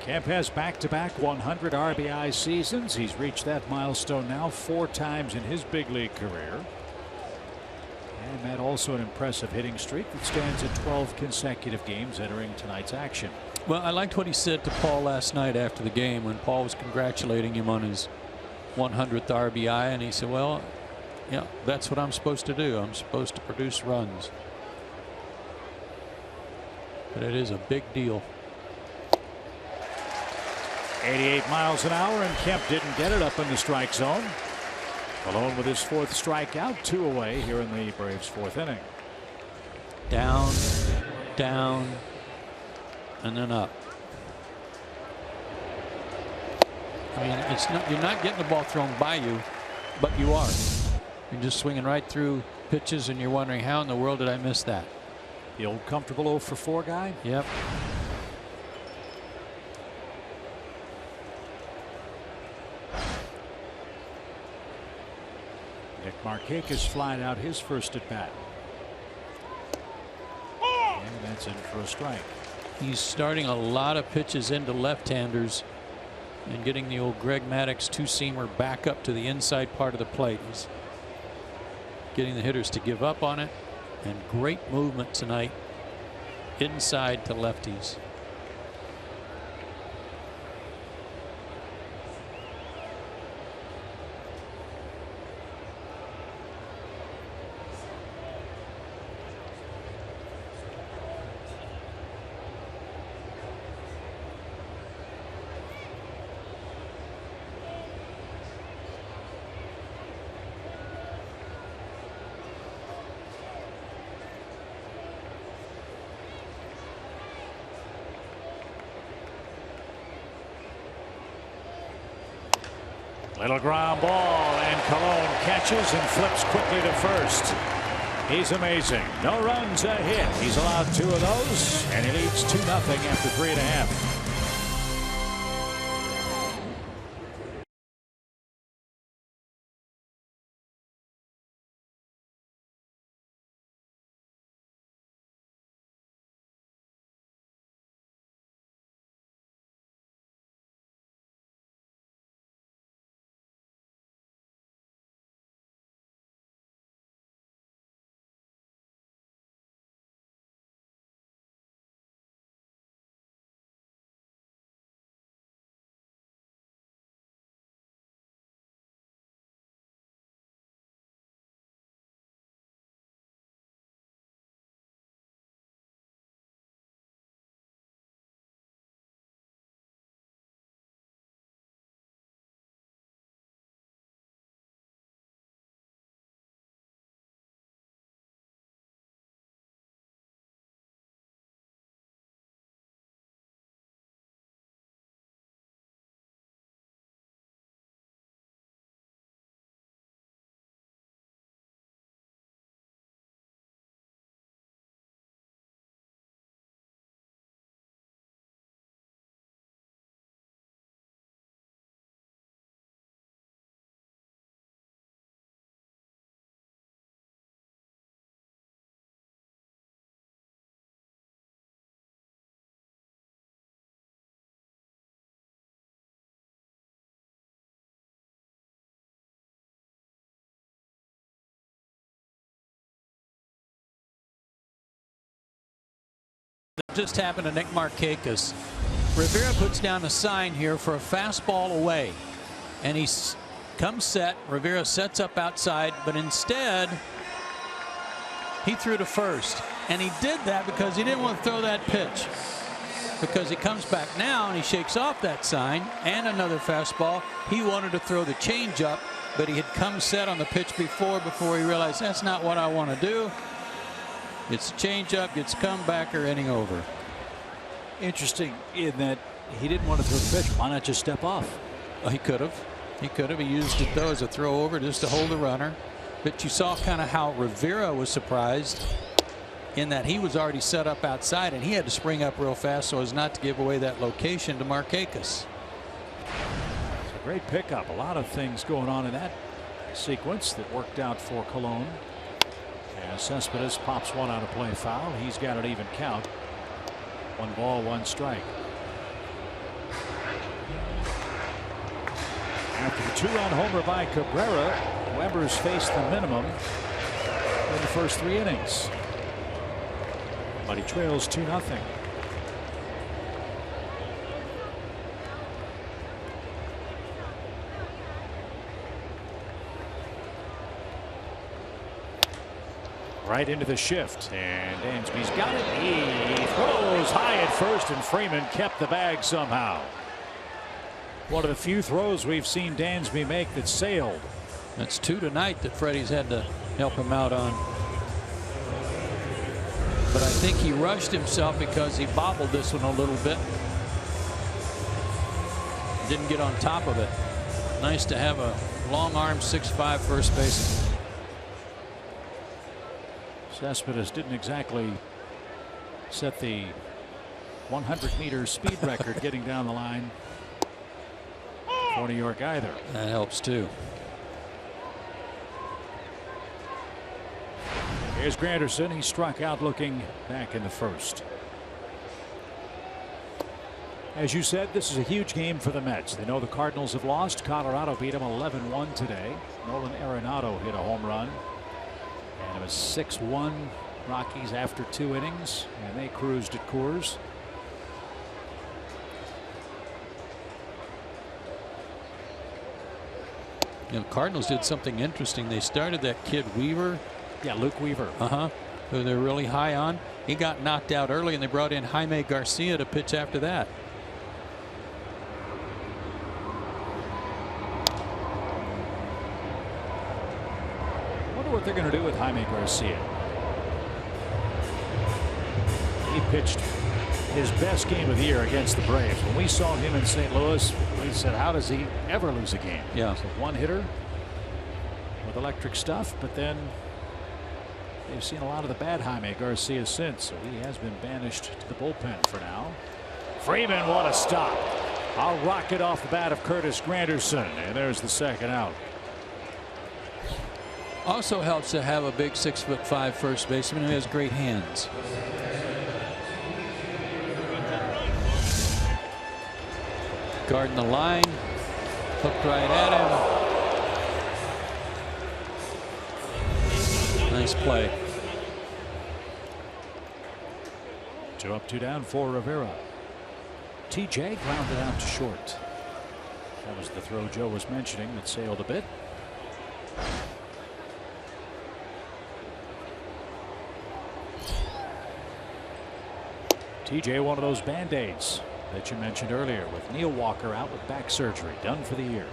Kemp has back-to-back 100 RBI seasons. He's reached that milestone now 4 times in his big league career. And that also an impressive hitting streak that stands at 12 consecutive games entering tonight's action. Well, I liked what he said to Paul last night after the game when Paul was congratulating him on his 100th RBI, and he said, well, yeah, that's what I'm supposed to do. I'm supposed to produce runs. But it is a big deal. 88 miles an hour, and Kemp didn't get it up in the strike zone. Alone with his 4th strikeout, 2 away here in the Braves' 4th inning. Down, down, and then up. I mean, it's not, you're not getting the ball thrown by you, but you are. You're just swinging right through pitches, and you're wondering how in the world did I miss that? The old comfortable 0 for 4 guy. Yep. Nick Markakis flying out his first at bat. And that's in for a strike. He's starting a lot of pitches into left-handers and getting the old Greg Maddux 2-seamer back up to the inside part of the plate. He's getting the hitters to give up on it. And great movement tonight inside to lefties. Little ground ball, and Colon catches and flips quickly to first. He's amazing. No runs, a hit. He's allowed 2 of those, and he leads 2-0 after 3.5. Just happened to Nick Markakis. Rivera puts down a sign here for a fastball away, and he comes set. Rivera sets up outside, but instead he threw to first, and he did that because he didn't want to throw that pitch, because he comes back now and he shakes off that sign and another fastball. He wanted to throw the changeup, but he had come set on the pitch before he realized that's not what I want to do. It's a changeup, gets comebacker, inning over. Interesting in that he didn't want to throw the pitch. Why not just step off? Well, he could have. He could have. He used it though as a throw over just to hold the runner. But you saw kind of how Rivera was surprised in that he was already set up outside and he had to spring up real fast so as not to give away that location to Markakis. It's a great pickup. A lot of things going on in that sequence that worked out for Colon. And Cespedes pops one on a play foul. He's got an even count. 1 ball, 1 strike. After the 2-run homer by Cabrera, Weber's faced the minimum in the first 3 innings. But he trails 2-0. Right into the shift, and Dansby's got it. He throws high at first, and Freeman kept the bag somehow. One of the few throws we've seen Dansby make that sailed. That's 2 tonight that Freddie's had to help him out on. But I think he rushed himself because he bobbled this one a little bit. Didn't get on top of it. Nice to have a long arm 6'5" first baseman. Cespedes didn't exactly set the 100-meter speed record getting down the line for New York either. That helps too. Here's Granderson. He struck out looking back in the first. As you said, this is a huge game for the Mets. They know the Cardinals have lost. Colorado beat them 11-1 today. Nolan Arenado hit a home run. And it was 6-1 Rockies after 2 innings, and they cruised at Coors. You know, the Cardinals did something interesting. They started that kid Weaver. Yeah, Luke Weaver. Who they're really high on. He got knocked out early, and they brought in Jaime Garcia to pitch after that. What they're going to do with Jaime Garcia. He pitched his best game of the year against the Braves. When we saw him in St. Louis, we said, how does he ever lose a game? Yeah. He's a one-hitter with electric stuff, but then they've seen a lot of the bad Jaime Garcia since, so he has been banished to the bullpen for now. Freeman, what a stop. I'll rock it off the bat of Curtis Granderson, and there's the second out. Also helps to have a big 6'5" first baseman who has great hands. Guarding the line, hooked right at him. Nice play. 2 up, 2 down for Rivera. TJ grounded out to short. That was the throw Joe was mentioning that sailed a bit. TJ, one of those band-aids that you mentioned earlier, with Neil Walker out with back surgery, done for the year.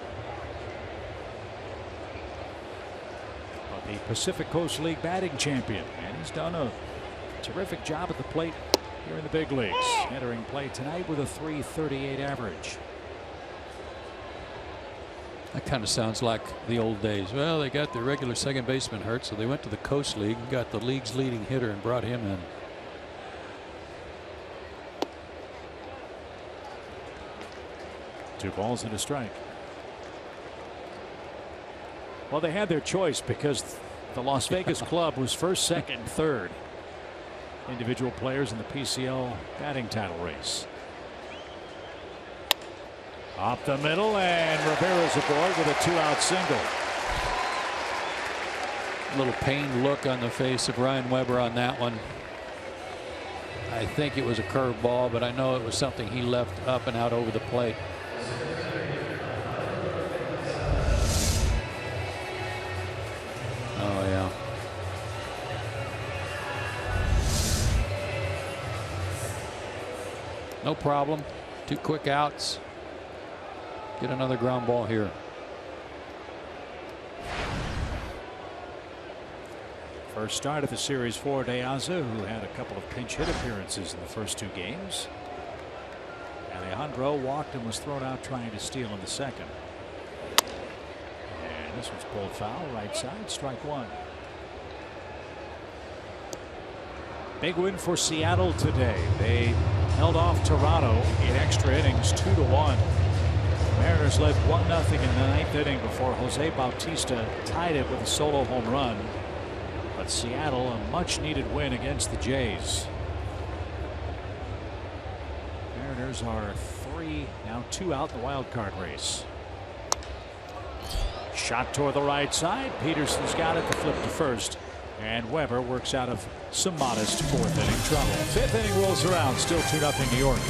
But the Pacific Coast League batting champion, and he's done a terrific job at the plate here in the big leagues. Entering play tonight with a .338 average. That kind of sounds like the old days. Well, they got their regular second baseman hurt, so they went to the Coast League and got the league's leading hitter and brought him in. Two balls and a strike. Well, they had their choice because the Las Vegas club was first, second, third individual players in the PCL batting title race. Up the middle, and Rivera's aboard with a 2-out single. A little pained look on the face of Ryan Weber on that one. I think it was a curve ball, but I know it was something he left up and out over the plate. Oh, yeah. No problem. 2 quick outs. Get another ground ball here. First start of the series for De Aza, who had a couple of pinch hit appearances in the first 2 games. Alejandro walked and was thrown out trying to steal in the second. And this one's pulled foul, right side, strike 1. Big win for Seattle today. They held off Toronto in extra innings, 2-1. Mariners led 1-0 in the 9th inning before Jose Bautista tied it with a solo home run. But Seattle, a much needed win against the Jays. Mariners are 3, now 2 out in the wild card race. Shot toward the right side. Peterson's got it to flip to first. And Weber works out of some modest 4th inning trouble. 5th inning rolls around, still 2-0 New York.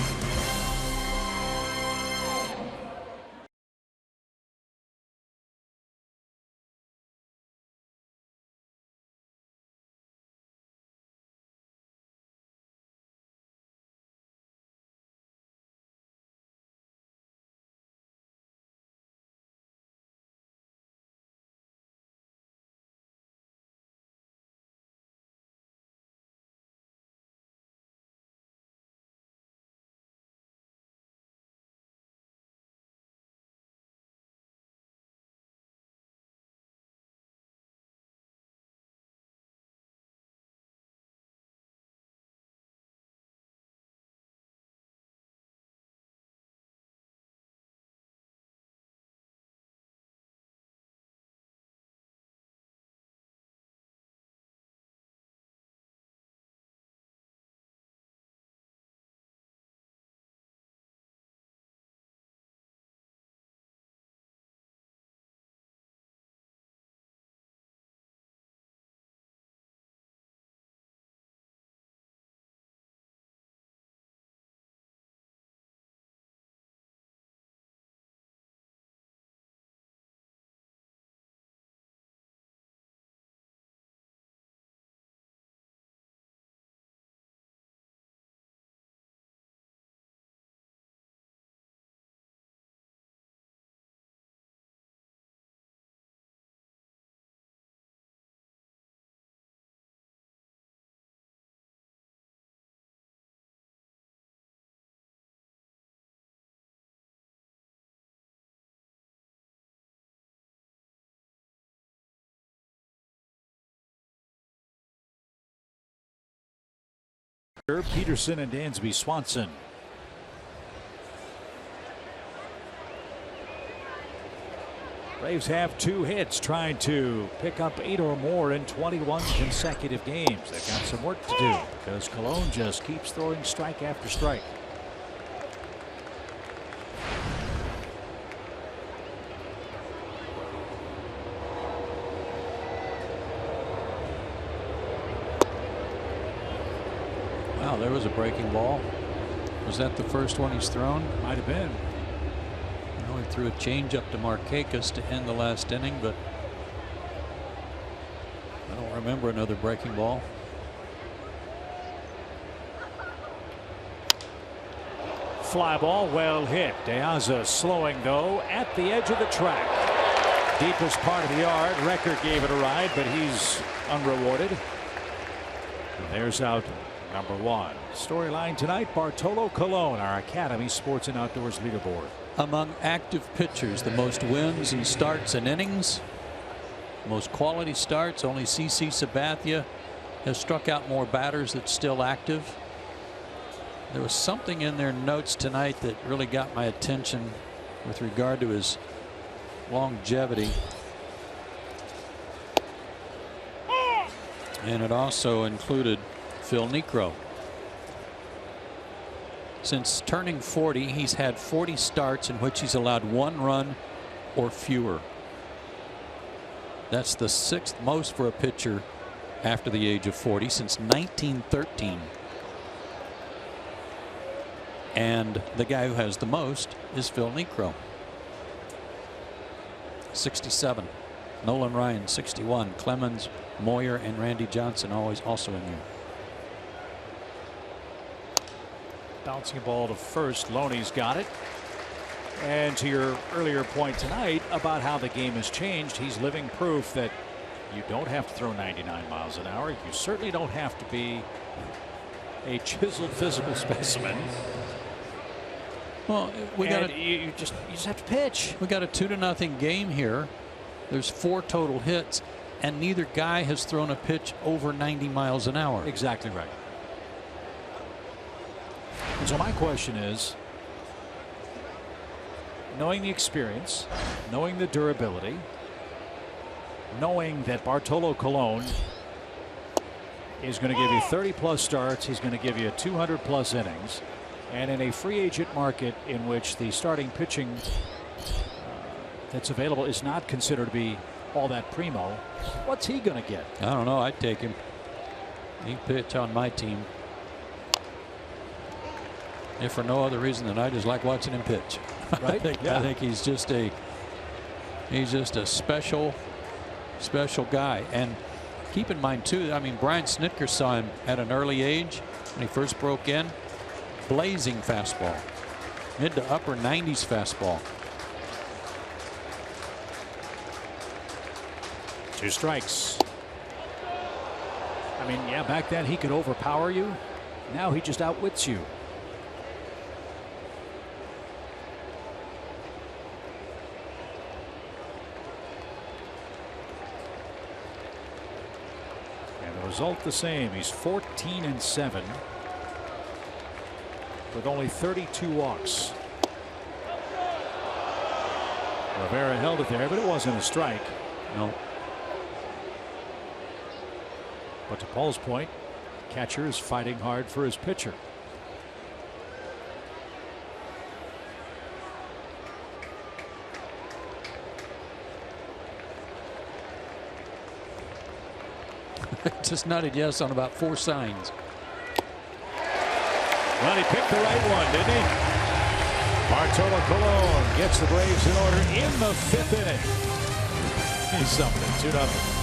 Peterson and Dansby Swanson. Braves have 2 hits, trying to pick up 8 or more in 21 consecutive games. They've got some work to do because Colon just keeps throwing strike after strike. Wow, there was a breaking ball. Was that the first one he's thrown? Might have been. He threw a changeup to Markakis to end the last inning, but I don't remember another breaking ball. Fly ball, well hit. De Aza slowing though at the edge of the track. Deepest part of the yard. Recker gave it a ride, but he's unrewarded. And there's out number 1. Storyline tonight, Bartolo Colon, our Academy Sports and Outdoors leaderboard. Among active pitchers, the most wins and starts and innings, most quality starts. Only CC Sabathia has struck out more batters that's still active. There was something in their notes tonight that really got my attention with regard to his longevity. And it also included Phil Niekro. Since turning 40, he's had 40 starts in which he's allowed 1 run or fewer. That's the 6th most for a pitcher after the age of 40 since 1913. And the guy who has the most is Phil Niekro, 67. Nolan Ryan, 61. Clemens, Moyer, and Randy Johnson always also in there. Bouncing ball to first. Loney's got it. And to your earlier point tonight about how the game has changed, he's living proof that you don't have to throw 99 miles an hour. You certainly don't have to be a chiseled physical specimen. Well, you just have to pitch. We got a 2-0 game here. There's 4 total hits, and neither guy has thrown a pitch over 90 miles an hour. Exactly right. And so my question is, knowing the experience, knowing the durability, knowing that Bartolo Colon is going to give you 30+ starts, he's going to give you 200+ innings, and in a free agent market in which the starting pitching that's available is not considered to be all that primo, what's he going to get? I don't know. I'd take him. He'd pitch on my team. If for no other reason than I just like watching him pitch. Right? I think he's just a special guy. And keep in mind too, I mean, Brian Snitker saw him at an early age when he first broke in. Blazing fastball, mid to upper 90s fastball. 2 strikes. I mean, yeah, back then he could overpower you. Now he just outwits you. And the result the same. He's 14-7 with only 32 walks. Rivera held it there, but it wasn't a strike. No. But to Paul's point, catcher is fighting hard for his pitcher. Just nodded yes on about 4 signs. Well, he picked the right one, didn't he? Bartolo Colon gets the Braves in order in the 5th inning. He's something. 2-0.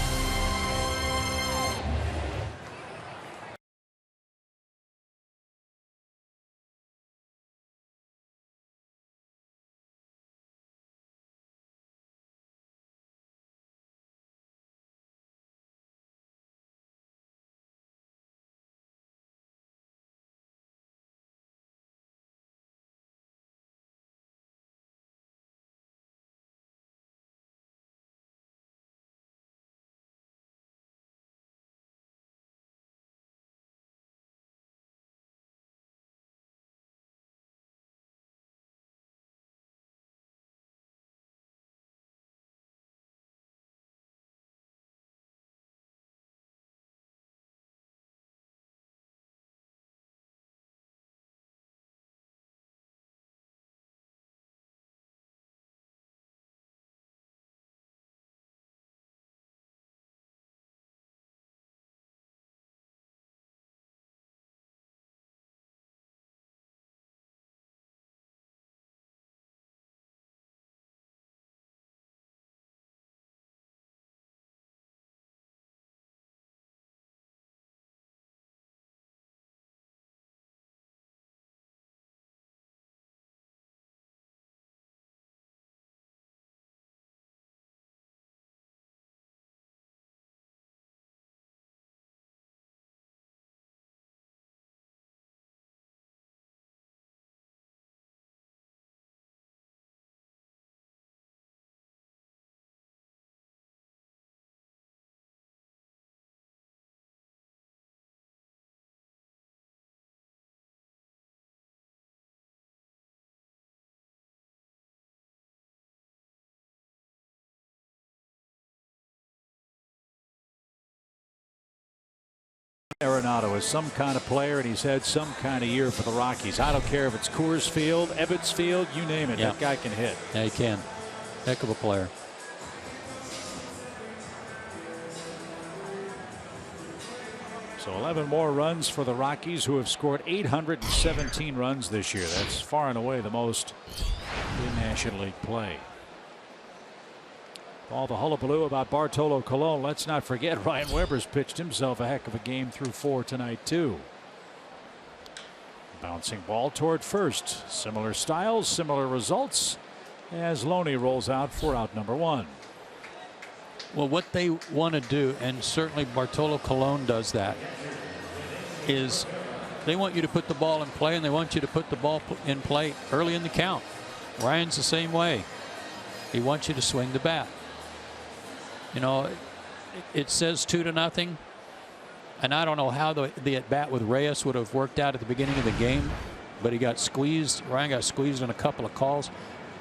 Arenado is some kind of player, and he's had some kind of year for the Rockies. I don't care if it's Coors Field, Ebbets Field, you name it. Yeah. That guy can hit. Yeah, he can. Heck of a player. So 11 more runs for the Rockies, who have scored 817 runs this year. That's far and away the most in National League play. All the hullabaloo about Bartolo Colon. Let's not forget Ryan Weber's pitched himself a heck of a game through 4 tonight too. Bouncing ball toward first. Similar styles, similar results as Loney rolls out for out number 1. Well, what they want to do, and certainly Bartolo Colon does that, is they want you to put the ball in play, and they want you to put the ball in play early in the count. Ryan's the same way. He wants you to swing the bat. You know, it says 2-0, and I don't know how the at bat with Reyes would have worked out at the beginning of the game, but he got squeezed. Ryan got squeezed in a couple of calls.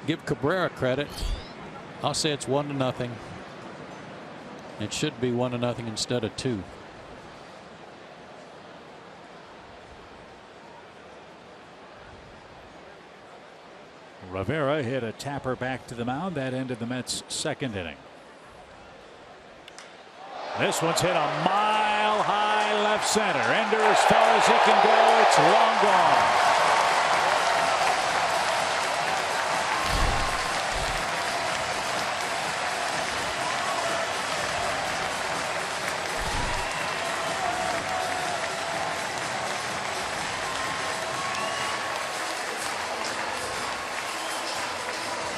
Give Cabrera credit. I'll say it's 1-0. It should be 1-0 instead of 2. Rivera hit a tapper back to the mound. That ended the Mets' 2nd inning. This one's hit a mile high left center. Ender as far as he can go. It's long gone.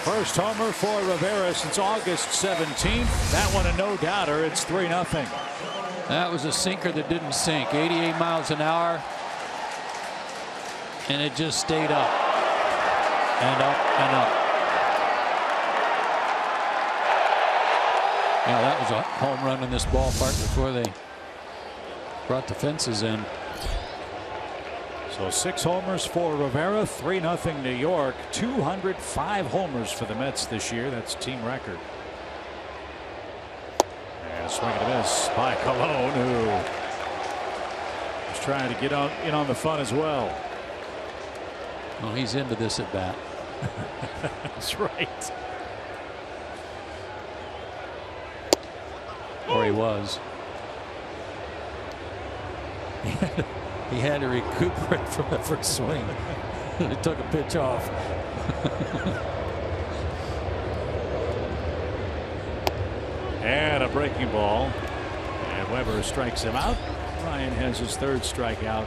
First homer for Rivera since August 17th. That one a no-doubter. It's 3-0. That was a sinker that didn't sink. 88 miles an hour. And it just stayed up. And up and up. Yeah, that was a home run in this ballpark before they brought the fences in. So 6 homers for Rivera, 3-0 New York. 205 homers for the Mets this year. That's team record. And a swing and a miss by Colon, who was trying to get in on the fun as well. Well, he's into this at bat. That's right. Or he was. He had to recuperate from the first swing. He took a pitch off. And a breaking ball. And Weber strikes him out. Ryan has his 3rd strikeout,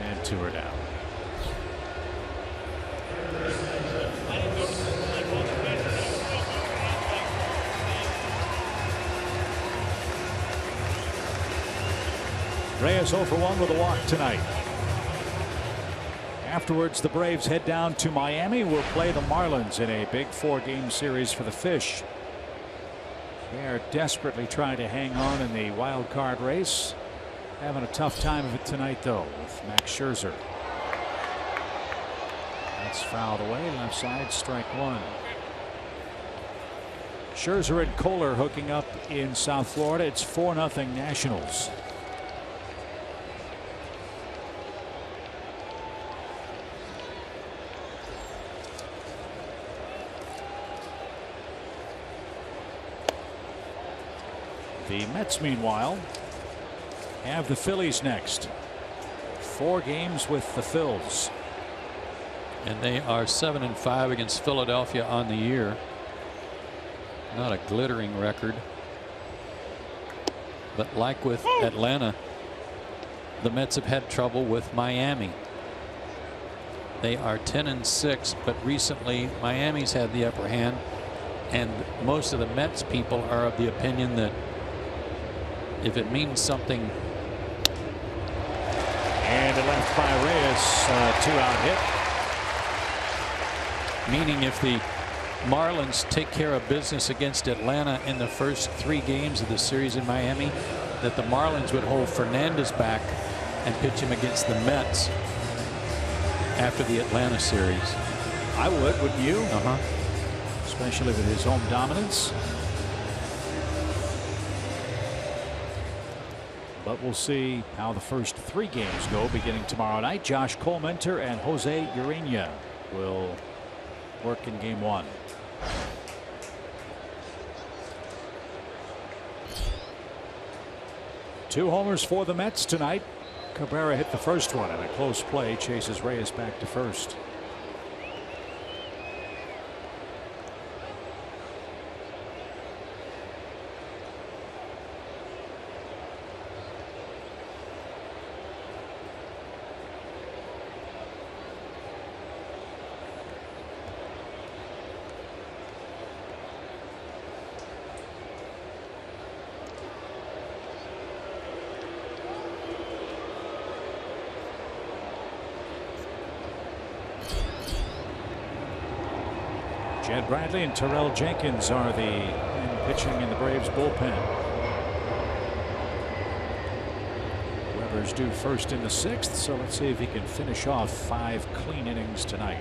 and 2 are down. Reyes 0 for 1 with a walk tonight. Afterwards, the Braves head down to Miami. Will play the Marlins in a big 4-game series for the Fish. They are desperately trying to hang on in the wild card race. Having a tough time of it tonight, though, with Max Scherzer. That's fouled away. Left side, strike 1. Scherzer and Kohler hooking up in South Florida. It's 4-0 Nationals. The Mets, meanwhile, have the Phillies next. 4 games with the Phils. And they are 7-5 against Philadelphia on the year. Not a glittering record. But like with Atlanta, the Mets have had trouble with Miami. They are 10-6, but recently Miami's had the upper hand. And most of the Mets people are of the opinion that if it means something. And a left by Reyes, 2-out hit. Meaning if the Marlins take care of business against Atlanta in the first 3 games of the series in Miami, that the Marlins would hold Fernandez back and pitch him against the Mets after the Atlanta series. I would, wouldn't you? Especially with his home dominance. But we'll see how the first 3 games go beginning tomorrow night. Josh Colmenter and Jose Urena will work in game 1. Two homers for the Mets tonight. Cabrera hit the first one, and a close play chases Reyes back to first. Jed Bradley and Terrell Jenkins are the men pitching in the Braves bullpen. Weber's due first in the 6th, so let's see if he can finish off 5 clean innings tonight.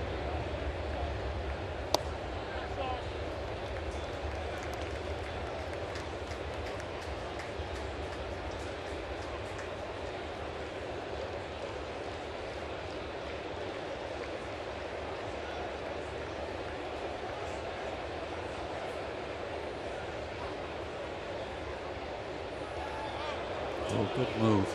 Oh, good move.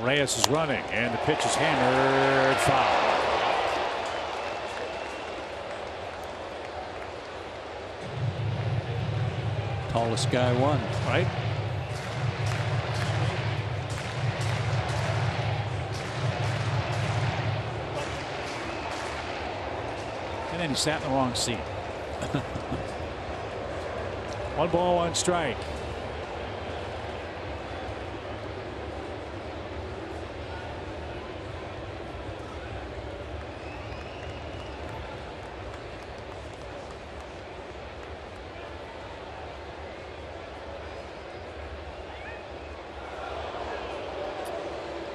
Reyes is running, and the pitch is hammered foul. Tallest guy won. Right. And then he sat in the wrong seat. 1 ball, 1 strike.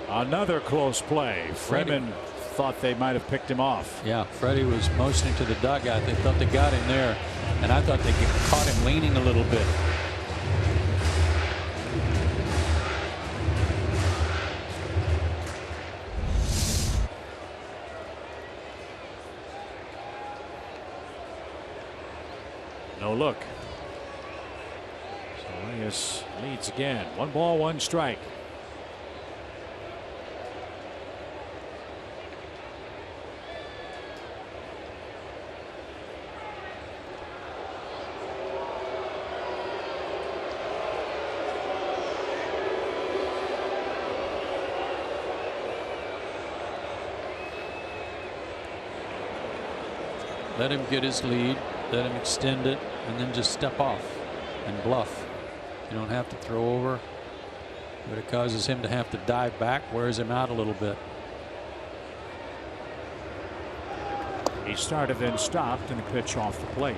Another close play. Freeman thought they might have picked him off. Yeah, Freddie was motioning to the dugout. They thought they got him there, and I thought they caught him leaning a little bit. No look. So Reyes leads again. 1 ball, 1 strike. Let him get his lead, let him extend it, and then just step off and bluff. You don't have to throw over, but it causes him to have to dive back, wears him out a little bit. He started, then stopped, and the pitch off the plate.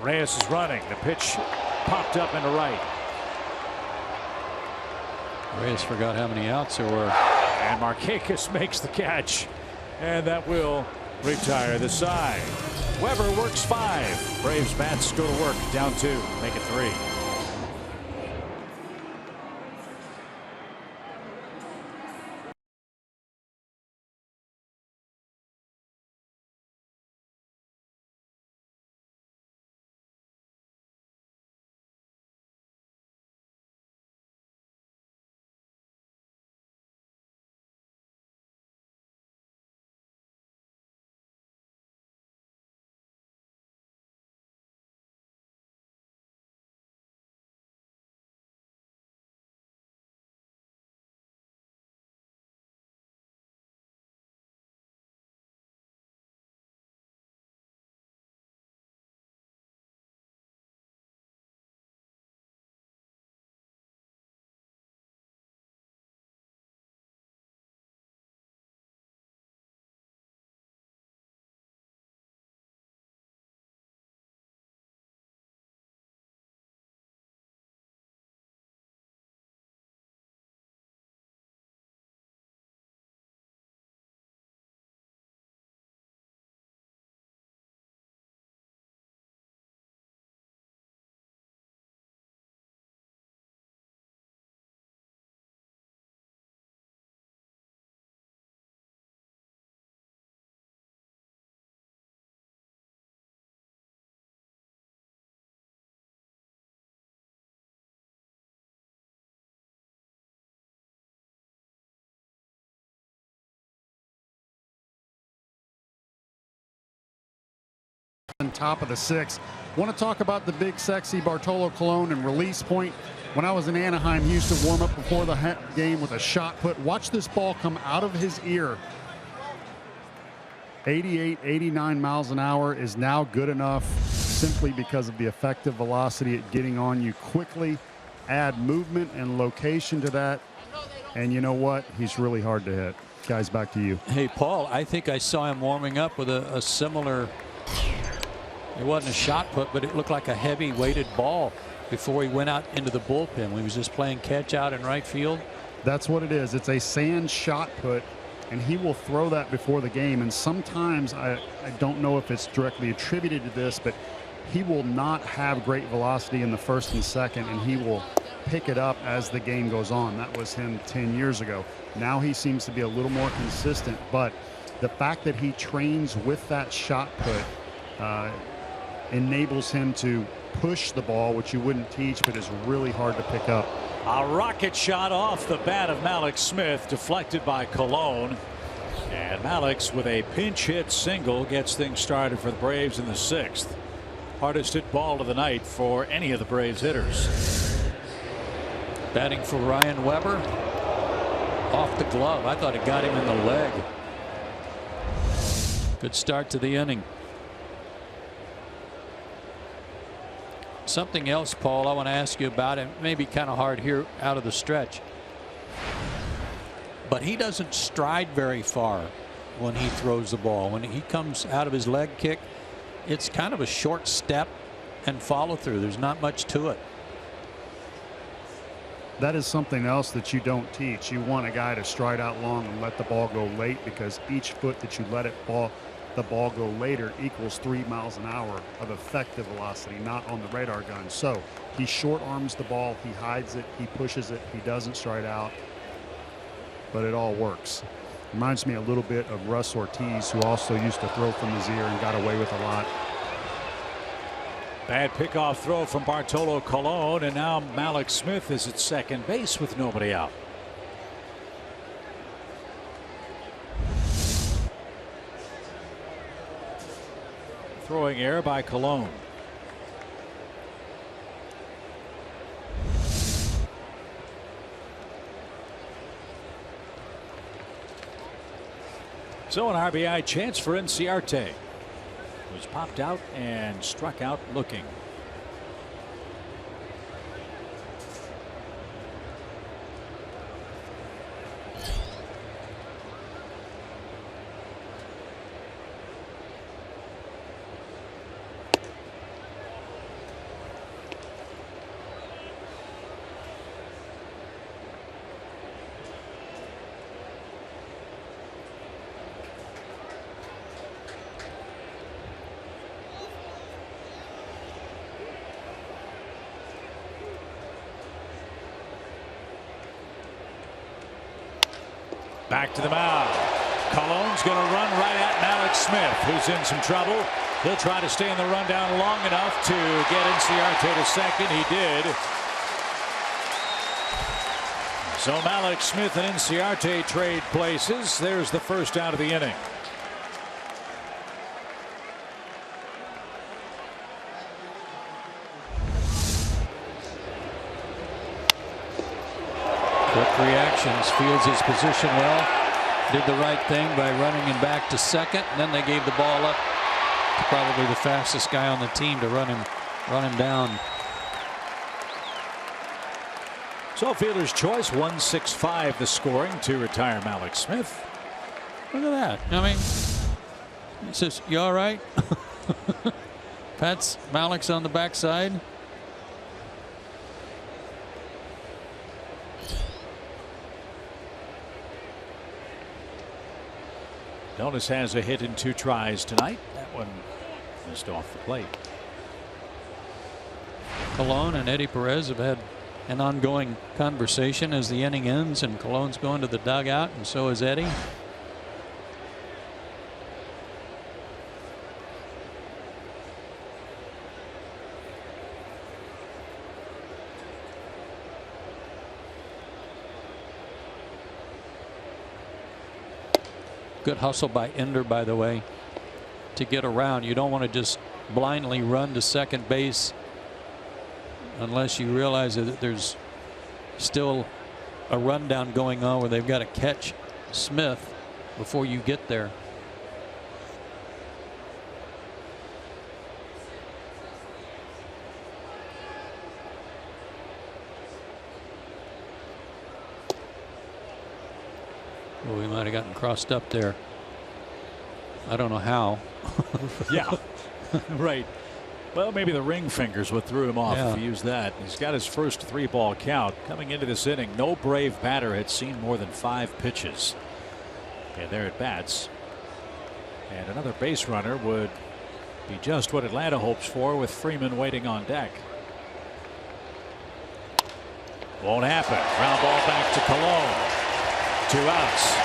Reyes is running. The pitch popped up into right. Reyes forgot how many outs there were. And Markakis makes the catch. And that will retire the side. Weber works 5. Braves bats go to work. Down 2. Make it 3. Top of the 6th. Want to talk about the big sexy Bartolo Colon and release point. When I was in Anaheim, he used to warm up before the game with a shot put. Watch this ball come out of his ear. 88, 89 miles an hour is now good enough simply because of the effective velocity at getting on you quickly. Add movement and location to that, and you know what? He's really hard to hit. Guys, back to you. Hey, Paul, I think I saw him warming up with a similar, it wasn't a shot put, but it looked like a heavy weighted ball before he went out into the bullpen. He was just playing catch out in right field. That's what it is. It's a sand shot put, and he will throw that before the game. And sometimes I don't know if it's directly attributed to this, but he will not have great velocity in the first and second, and he will pick it up as the game goes on. That was him 10 years ago. Now he seems to be a little more consistent, but the fact that he trains with that shot put enables him to push the ball, which you wouldn't teach, but is really hard to pick up. A rocket shot off the bat of Malik Smith, deflected by Colon. And Malik's with a pinch hit single gets things started for the Braves in the 6th. Hardest hit ball of the night for any of the Braves hitters. Batting for Ryan Weber. Off the glove. I thought it got him in the leg. Good start to the inning. Something else, Paul, I want to ask you about. It may be kind of hard here out of the stretch, but he doesn't stride very far when he throws the ball. When he comes out of his leg kick, it's kind of a short step and follow through. There's not much to it. That is something else that you don't teach. You want a guy to stride out long and let the ball go late, because each foot that you let the ball go later equals 3 miles an hour of effective velocity, not on the radar gun. So he short arms the ball, he hides it, he pushes it, he doesn't stride out, but it all works. Reminds me a little bit of Russ Ortiz, who also used to throw from his ear and got away with a lot. Bad pickoff throw from Bartolo Colon, and now Malik Smith is at second base with nobody out. Throwing error by Colon. So an RBI chance for Inciarte, who's popped out and struck out looking. Back to the mound. Colon's going to run right at Malik Smith, who's in some trouble. He'll try to stay in the rundown long enough to get Inciarte to second. He did. So Malik Smith and Inciarte trade places. There's the first out of the inning. Quick reactions. Fields his position well. Did the right thing by running him back to second. And then they gave the ball up to probably the fastest guy on the team to run him down. So fielder's choice, 165 the scoring to retire Malik Smith. Look at that. I mean, he says, "You all right?" Pats Malik's on the backside. Adonis has a hit in 2 tries tonight. That one missed off the plate. Colon and Eddie Perez have had an ongoing conversation as the inning ends, and Colon's going to the dugout, and so is Eddie. Good hustle by Ender, by the way, to get around. You don't want to just blindly run to second base unless you realize that there's still a rundown going on where they've got to catch Smith before you get there. Well, we might have gotten crossed up there. I don't know how. Yeah, right. Well, maybe the ring fingers what threw him off if he used that. He's got his first 3-ball count coming into this inning. No Brave batter had seen more than 5 pitches. And there at bats. And another base runner would be just what Atlanta hopes for with Freeman waiting on deck. Won't happen. Ground ball back to Colon. 2 outs.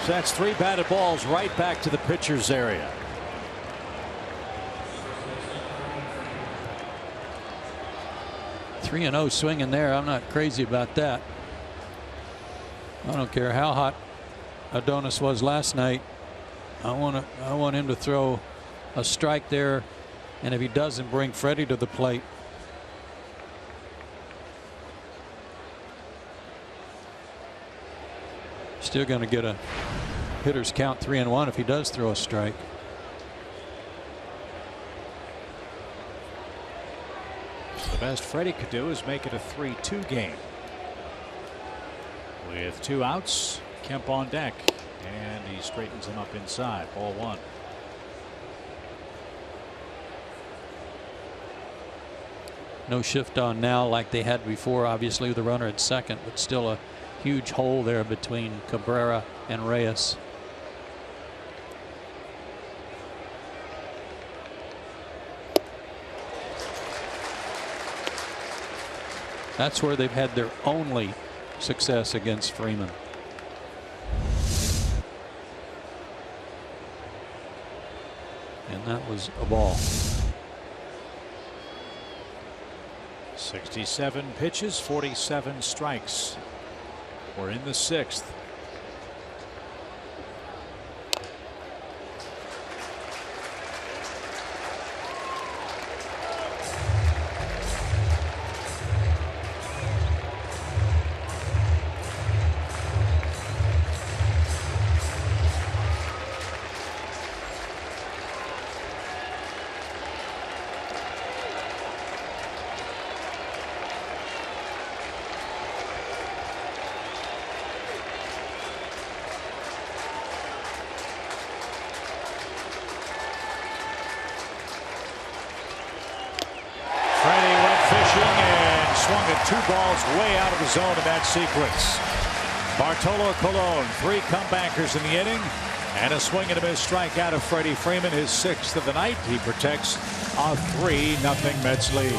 So that's 3 batted balls right back to the pitcher's area. .3-0 swinging there. I'm not crazy about that. I don't care how hot Adonis was last night. I want him to throw a strike there, and if he doesn't, bring Freddie to the plate. Still going to get a hitter's count 3-1 if he does throw a strike. The best Freddie could do is make it a 3-2 game. With 2 outs, Kemp on deck, and he straightens him up inside. Ball 1. No shift on now like they had before, obviously with the runner at second, but still a huge hole there between Cabrera and Reyes. That's where they've had their only success against Freeman. And that was a ball. 67 pitches, 47 strikes. We're in the 6th. Swung at 2 balls way out of the zone in that sequence. Bartolo Colon, 3 comebackers in the inning, and a swing and a miss strikeout of Freddie Freeman, his 6th of the night. He protects a 3-0 Mets lead.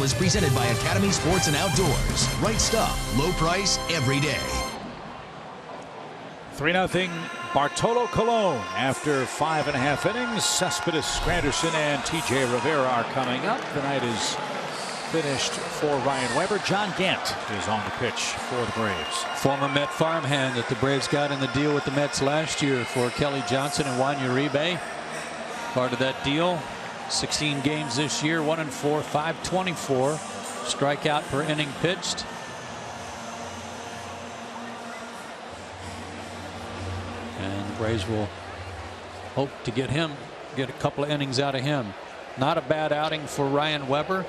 Baseball is presented by Academy Sports and Outdoors. Right stuff, low price, every day. 3-0 Bartolo Colon after 5.5 innings. Cespedes, Granderson, and T.J. Rivera are coming up. The night is finished for Ryan Weber. John Gant is on the pitch for the Braves. Former Met farmhand that the Braves got in the deal with the Mets last year for Kelly Johnson and Juan Uribe. Part of that deal. 16 games this year, 1-4, 524 strikeout per inning pitched. And the Braves will hope to get a couple of innings out of him. Not a bad outing for Ryan Weber.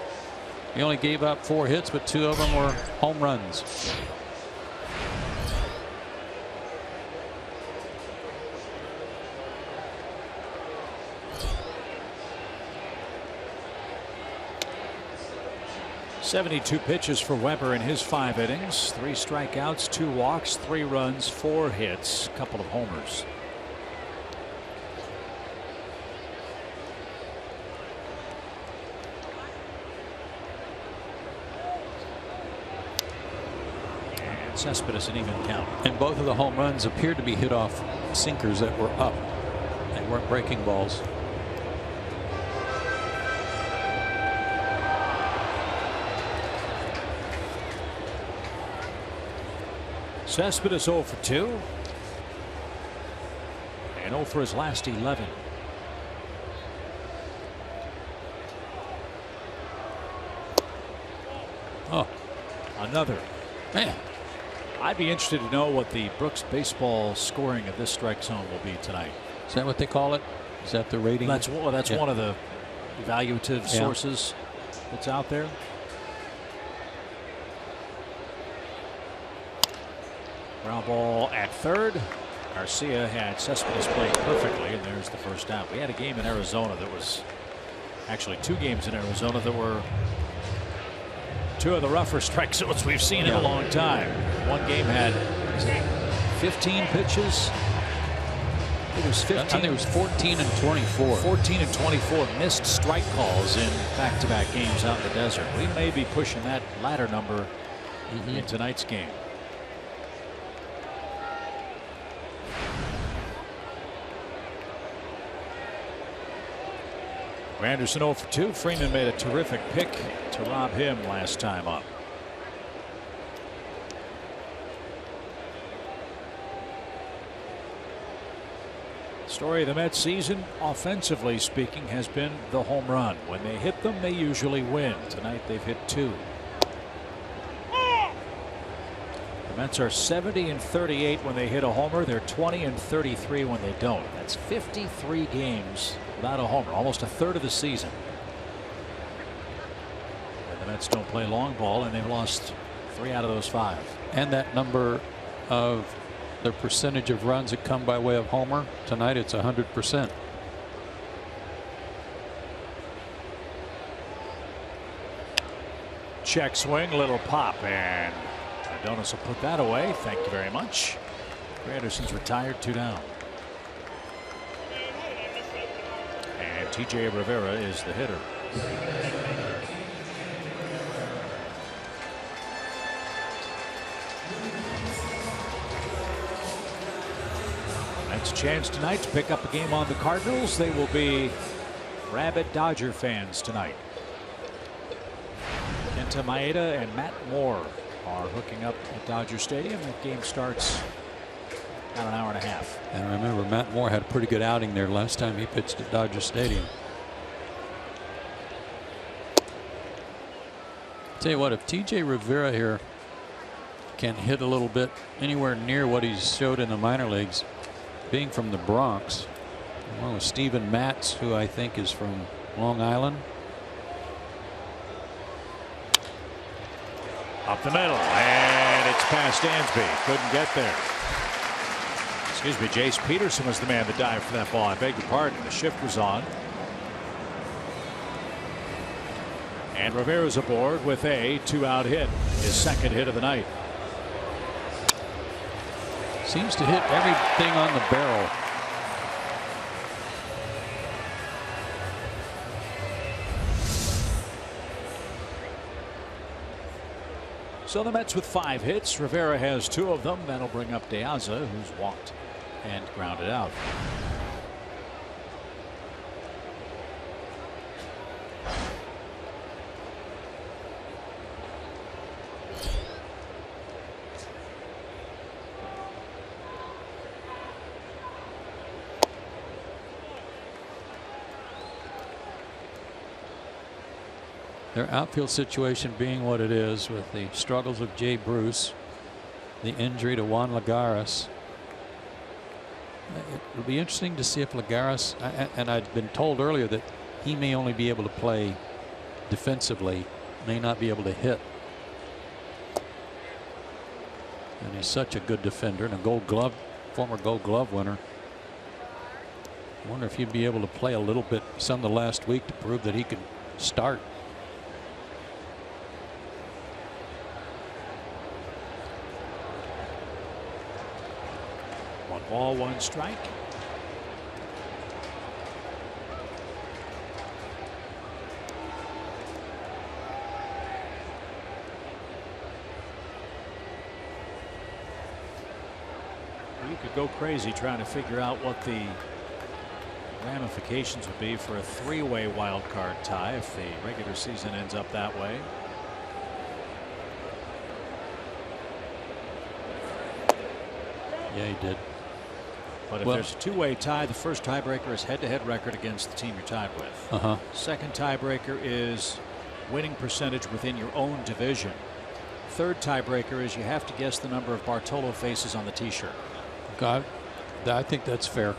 He only gave up 4 hits, but 2 of them were home runs. .72 pitches for Weber in his 5 innings. 3 strikeouts, 2 walks, 3 runs, 4 hits, a couple of homers. And Cespedes an even count. And both of the home runs appeared to be hit off sinkers that were up. They weren't breaking balls. Cespedes 0 for 2. And 0 for his last 11. Oh, another. Man. I'd be interested to know what the Brooks baseball scoring of this strike zone will be tonight. Is that what they call it? Is that the rating? That's one of the evaluative sources that's out there. Ground ball at third. Garcia had Cespedes playing perfectly, and there's the first out. We had a game in Arizona that was actually 2 games in Arizona that were 2 of the rougher strike zones we've seen in a long time. One game had 15 pitches. It was 15. I think it was 14 and 24. 14 and 24 missed strike calls in back-to-back games out in the desert. We may be pushing that latter number in tonight's game. Granderson 0 for 2. Freeman made a terrific pick to rob him last time up. Story of the Mets season, offensively speaking, has been the home run. When they hit them, they usually win. Tonight they've hit 2. The Mets are 70 and 38 when they hit a homer. They're 20 and 33 when they don't. That's 53 games without a homer, almost a third of the season. And the Mets don't play long ball, and they've lost 3 out of those 5. And that number of the percentage of runs that come by way of homer, tonight it's 100%. Check swing, little pop, and ADONIS will put that away. Thank you very much. Granderson's retired, 2 down. And T.J. Rivera is the hitter. Mets chance tonight to pick up a game on the Cardinals. They will be rabid Dodger fans tonight. Kenta Maeda and Matt Moore are hooking up at Dodger Stadium. That game starts about an hour and a half. And remember, Matt Moore had a pretty good outing there last time he pitched at Dodger Stadium. Tell you what, if T.J. Rivera here can hit a little bit anywhere near what he's showed in the minor leagues, being from the Bronx, along with Steven Matz, who I think is from Long Island. Up the middle, and it's past Dansby. Couldn't get there. Excuse me, Jace Peterson was the man that dived for that ball. I beg your pardon. The shift was on. And Rivera's aboard with a 2-out hit, his second hit of the night. Seems to hit everything on the barrel. So the Mets with 5 hits. Rivera has 2 of them. That'll bring up De Aza, who's walked and grounded out. Their outfield situation being what it is, with the struggles of Jay Bruce, the injury to Juan Lagares. It'll be interesting to see if Lagares, and I'd been told earlier that he may only be able to play defensively, may not be able to hit. And he's such a good defender and a Gold Glove, former Gold Glove winner. I wonder if he'd be able to play a little bit some the last week to prove that he could start. 1 ball, 1 strike. You could go crazy trying to figure out what the ramifications would be for a 3-way wild card tie if the regular season ends up that way. Yeah, he did. But if there's a 2-way tie, the first tiebreaker is head-to-head record against the team you're tied with. Second tiebreaker is winning percentage within your own division. Third tiebreaker is you have to guess the number of Bartolo faces on the T-shirt. God, I think that's fair.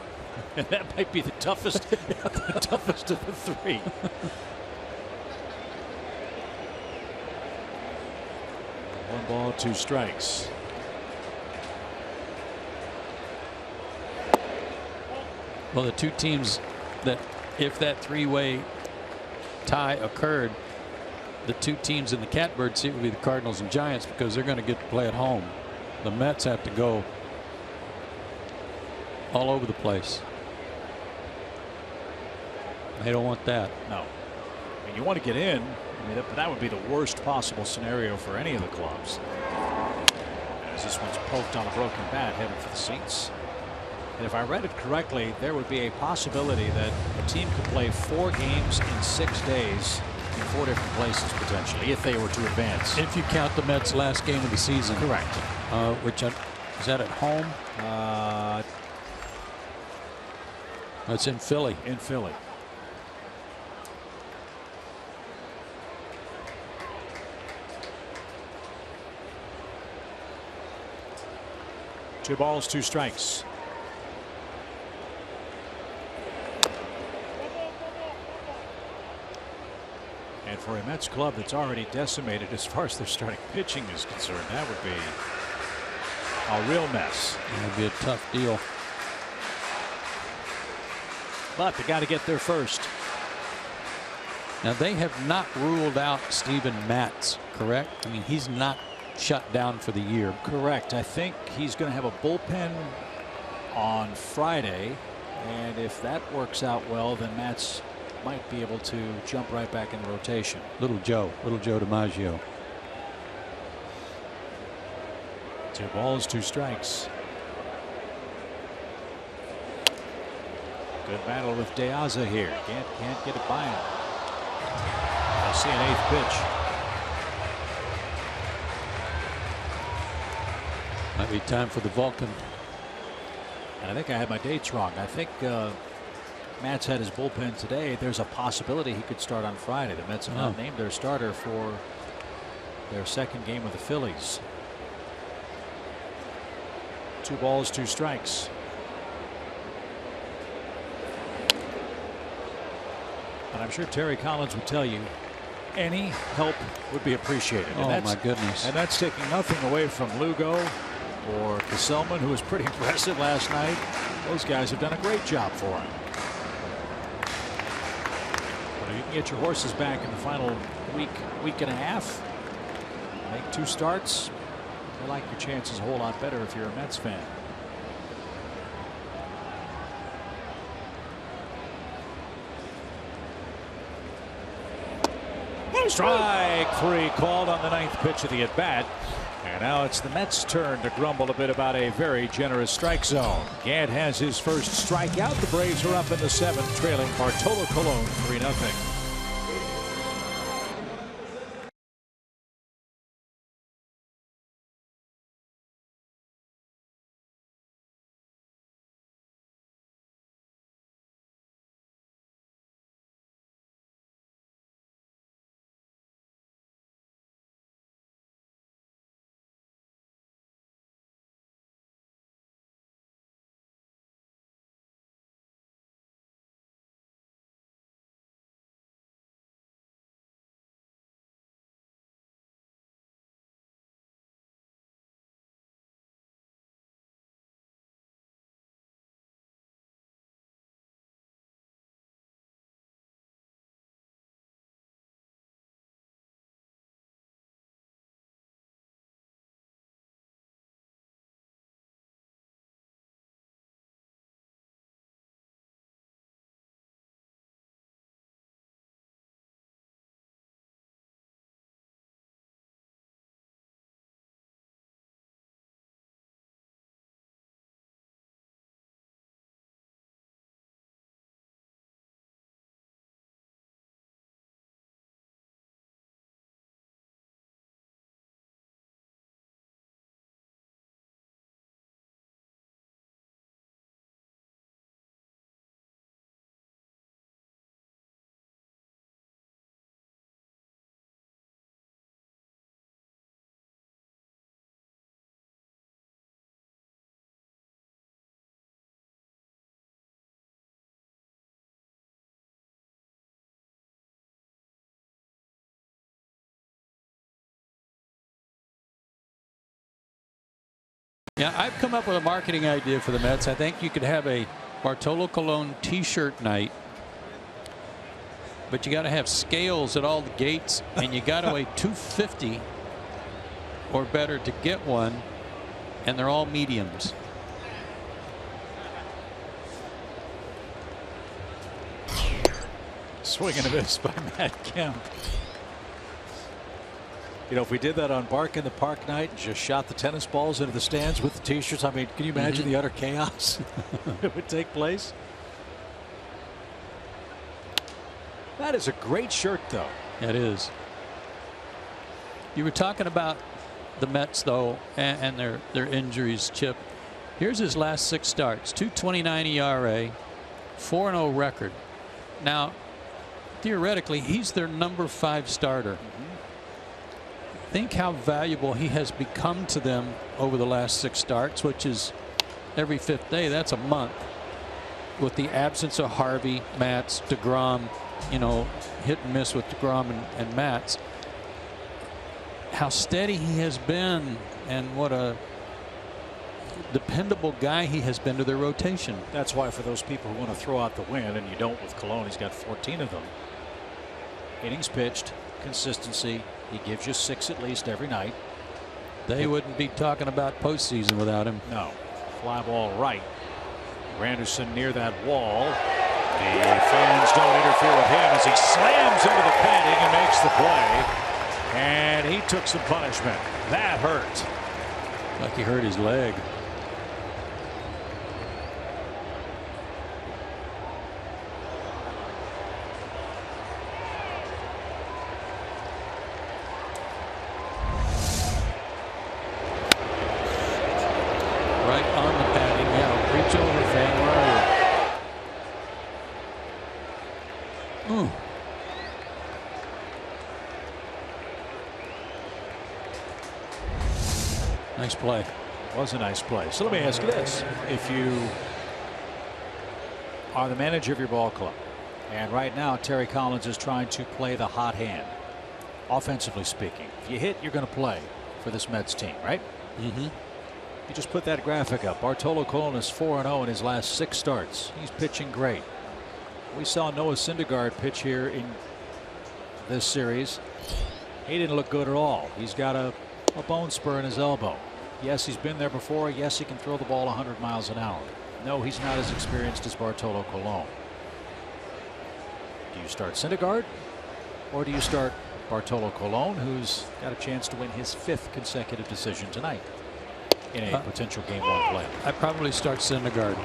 And that might be the toughest, the toughest of the 3. One ball, 2 strikes. Well, the 2 teams that, if that 3-way tie occurred, the 2 teams in the catbird seat would be the Cardinals and Giants, because they're going to get to play at home. The Mets have to go all over the place. They don't want that. No. I mean, you want to get in. I mean, that would be the worst possible scenario for any of the clubs. As this one's poked on a broken bat, headed for the seats. And if I read it correctly, there would be a possibility that a team could play 4 games in 6 days in 4 different places potentially, if they were to advance. If you count the Mets' last game of the season. Correct. Which is that at home? That's in Philly. In Philly. Two balls, 2 strikes. And for a Mets club that's already decimated as far as their starting pitching is concerned, that would be a real mess. It would be a tough deal. But they got to get there first. Now, they have not ruled out Steven Matz, correct? I mean, he's not shut down for the year. Correct. I think he's going to have a bullpen on Friday, and if that works out well, then Matz might be able to jump right back in the rotation. Little Joe DiMaggio. 2 balls, 2 strikes. Good battle with De Aza here. Can't get it by him. I see an 8th pitch. Might be time for the Vulcan. And I think I had my dates wrong. I think Matt's had his bullpen today. There's a possibility he could start on Friday. The Mets have not named their starter for their second game with the Phillies. 2 balls, 2 strikes. And I'm sure Terry Collins would tell you any help would be appreciated. Oh, my goodness. And that's taking nothing away from Lugo or Kesselman, who was pretty impressive last night. Those guys have done a great job for him. But if you can get your horses back in the final week and a half, make 2 starts, I like your chances a whole lot better if you're a Mets fan. Strike 3 called on the 9th pitch of the at-bat. And now it's the Mets' turn to grumble a bit about a very generous strike zone. Gant has his first strikeout. The Braves are up in the 7th, trailing Bartolo Colon 3-0. Yeah, I've come up with a marketing idea for the Mets. I think you could have a Bartolo Colon T-shirt night, but you got to have scales at all the gates, and you got to weigh 250 or better to get one, and they're all mediums. Swing and a miss by Matt Kemp. You know, if we did that on Bark in the Park night and just shot the tennis balls into the stands with the T-shirts, I mean, can you imagine the utter chaos that would take place? That is a great shirt, though. It is. You were talking about the Mets, though, and their injuries, Chip. Here's his last 6 starts: 2.29 ERA, 4-0 record. Now, theoretically, he's their number 5 starter. Think how valuable he has become to them over the last 6 starts, which is every 5th day. That's a month. With the absence of Harvey, Matz, DeGrom, you know, hit and miss with DeGrom and Matz. How steady he has been, and what a dependable guy he has been to their rotation. That's why, for those people who want to throw out the win, and you don't with Colon, he's got 14 of them. Innings pitched, consistency. He gives you 6 at least every night. They wouldn't be talking about postseason without him. No. Fly ball right. Granderson near that wall. The fans don't interfere with him as he slams into the padding and makes the play. And he took some punishment. That hurt. Like he hurt his leg. Nice play. It was a nice play. So let me ask you this. If you are the manager of your ball club, and right now Terry Collins is trying to play the hot hand, offensively speaking, if you hit, you're going to play for this Mets team, right? You just put that graphic up. Bartolo Colon is 4-0 in his last 6 starts. He's pitching great. We saw Noah Syndergaard pitch here in this series. He didn't look good at all. He's got a bone spur in his elbow. Yes, he's been there before. Yes, he can throw the ball 100 miles an hour. No, he's not as experienced as Bartolo Colon. Do you start Syndergaard, or do you start Bartolo Colon, who's got a chance to win his 5th consecutive decision tonight in a potential Game 1 play. I'd probably start Syndergaard,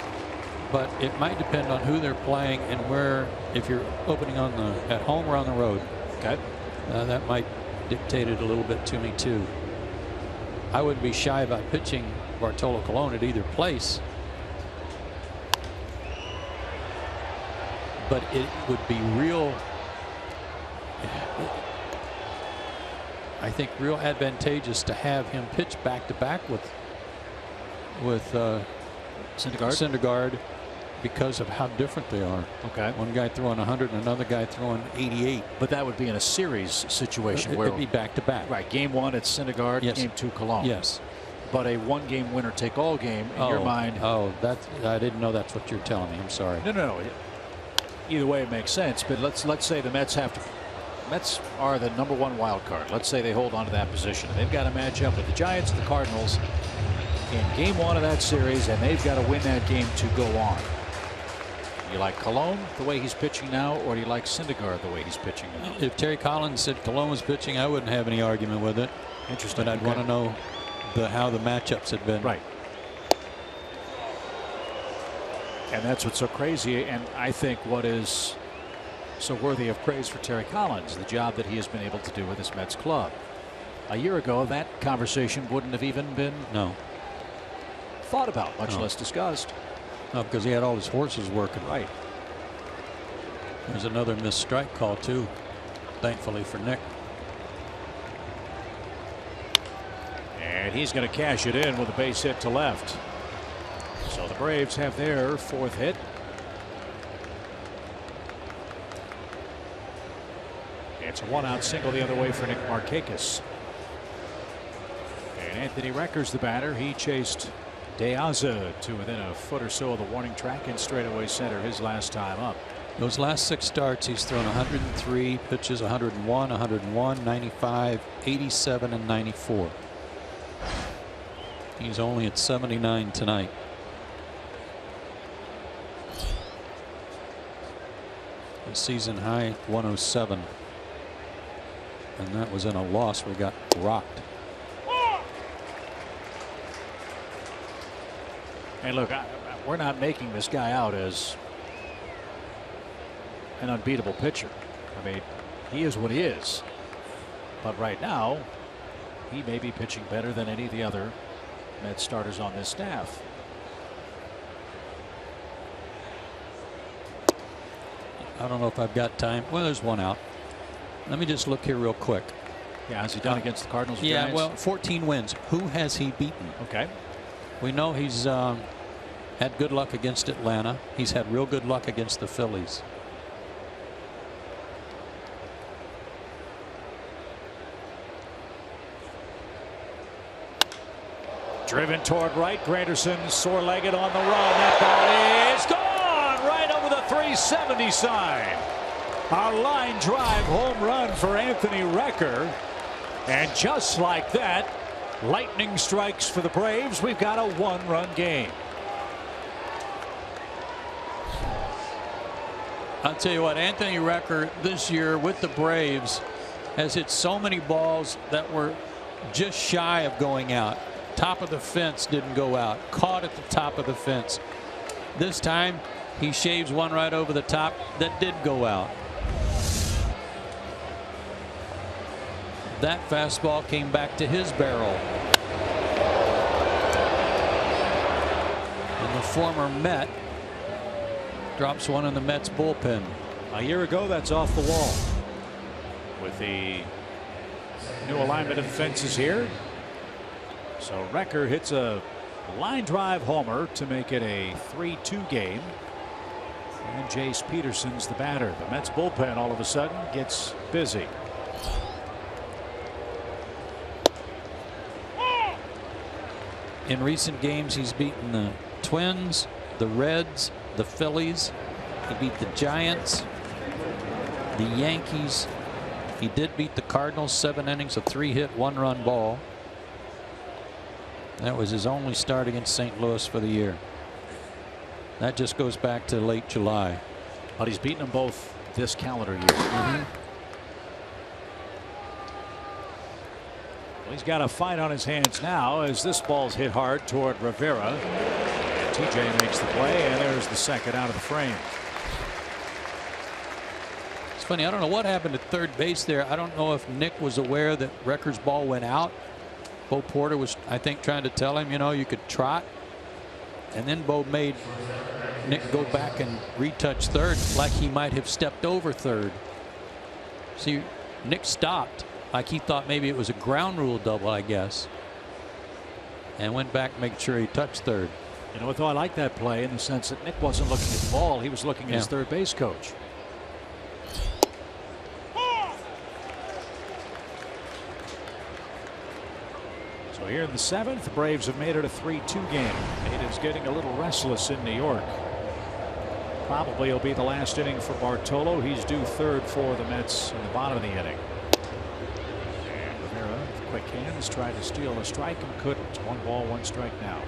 but it might depend on who they're playing and where. If you're opening on at home or on the road, okay, that might dictate it a little bit to me too. I wouldn't be shy about pitching Bartolo Colon at either place, but it would be real. I think real advantageous to have him pitch back to back with Syndergaard because of how different they are. Okay. One guy throwing 100 and another guy throwing 88. But that would be in a series situation where it'd be back to back. Right. Game 1 it's Syndergaard. Yes. Game 2 Colon. Yes. But a 1-game winner take all game in your mind. Oh, I didn't know that's what you're telling me. I'm sorry. No. Either way it makes sense. But let's say the Mets have to. Mets are the #1 wild card. Let's say they hold on to that position. They've got to match up with the Giants and the Cardinals in Game 1 of that series, and they've got to win that game to go on. Do you like Colon the way he's pitching now, or do you like Syndergaard the way he's pitching now? If Terry Collins said Colon was pitching, I wouldn't have any argument with it. Interesting. But I'd want to know how the matchups had been. Right. And that's what's so crazy, and I think what is so worthy of praise for Terry Collins, the job that he has been able to do with this Mets club. A year ago, that conversation wouldn't have even been thought about, much less discussed. No, because he had all his horses working. Right. There's another missed strike call too, thankfully for Nick. And he's going to cash it in with a base hit to left. So the Braves have their 4th hit. It's a 1-out single the other way for Nick Markakis. And Anthony Recker's the batter. He chased De Aza to within a foot or so of the warning track in straightaway center his last time up. Those last 6 starts, he's thrown 103 pitches, 101, 101, 95, 87, and 94. He's only at 79 tonight. The season high 107. And that was in a loss where he got rocked. And look, we're not making this guy out as an unbeatable pitcher. I mean, he is what he is. But right now, he may be pitching better than any of the other Mets starters on this staff. I don't know if I've got time. Well, there's 1 out. Let me just look here real quick. Yeah, has he done against the Cardinals? Yeah, Giants? well, 14 wins. Who has he beaten? Okay. We know he's had good luck against Atlanta. He's had real good luck against the Phillies. Driven toward right. Granderson sore-legged on the run. That ball is gone right over the 370 sign. A line drive home run for Anthony Recker. And just like that, lightning strikes for the Braves. We've got a 1-run game. I'll tell you what, Anthony Recker this year with the Braves has hit so many balls that were just shy of going out. Top of the fence didn't go out. Caught at the top of the fence. This time he shaves one right over the top that did go out. That fastball came back to his barrel. And the former Met drops one in the Mets bullpen. A year ago, that's off the wall. With the new alignment of the fences here. So Recker hits a line drive homer to make it a 3-2 game. And Jace Peterson's the batter. The Mets bullpen all of a sudden gets busy. In recent games, he's beaten the Twins, the Reds, the Phillies. He beat the Giants, the Yankees. He did beat the Cardinals, 7 innings, a 3-hit, 1-run ball. That was his only start against St. Louis for the year. That just goes back to late July. But he's beaten them both this calendar year. He's got a fight on his hands now as this ball's hit hard toward Rivera. TJ makes the play, and there's the second out of the frame. It's funny, I don't know what happened at third base there. I don't know if Nick was aware that Recker's ball went out. Bo Porter was, I think, trying to tell him, you know, you could trot. And then Bo made Nick go back and retouch third, like he might have stepped over third. See, Nick stopped like he thought maybe it was a ground rule double, I guess, and went back making sure he touched third. You know, though, I like that play in the sense that Nick wasn't looking at the ball, he was looking at his third base coach. So here in the seventh, the Braves have made it a 3-2 game. It is getting a little restless in New York. Probably will be the last inning for Bartolo. He's due third for the Mets in the bottom of the inning. And Rivera, with quick hands, tried to steal a strike and couldn't. 1 ball, 1 strike now.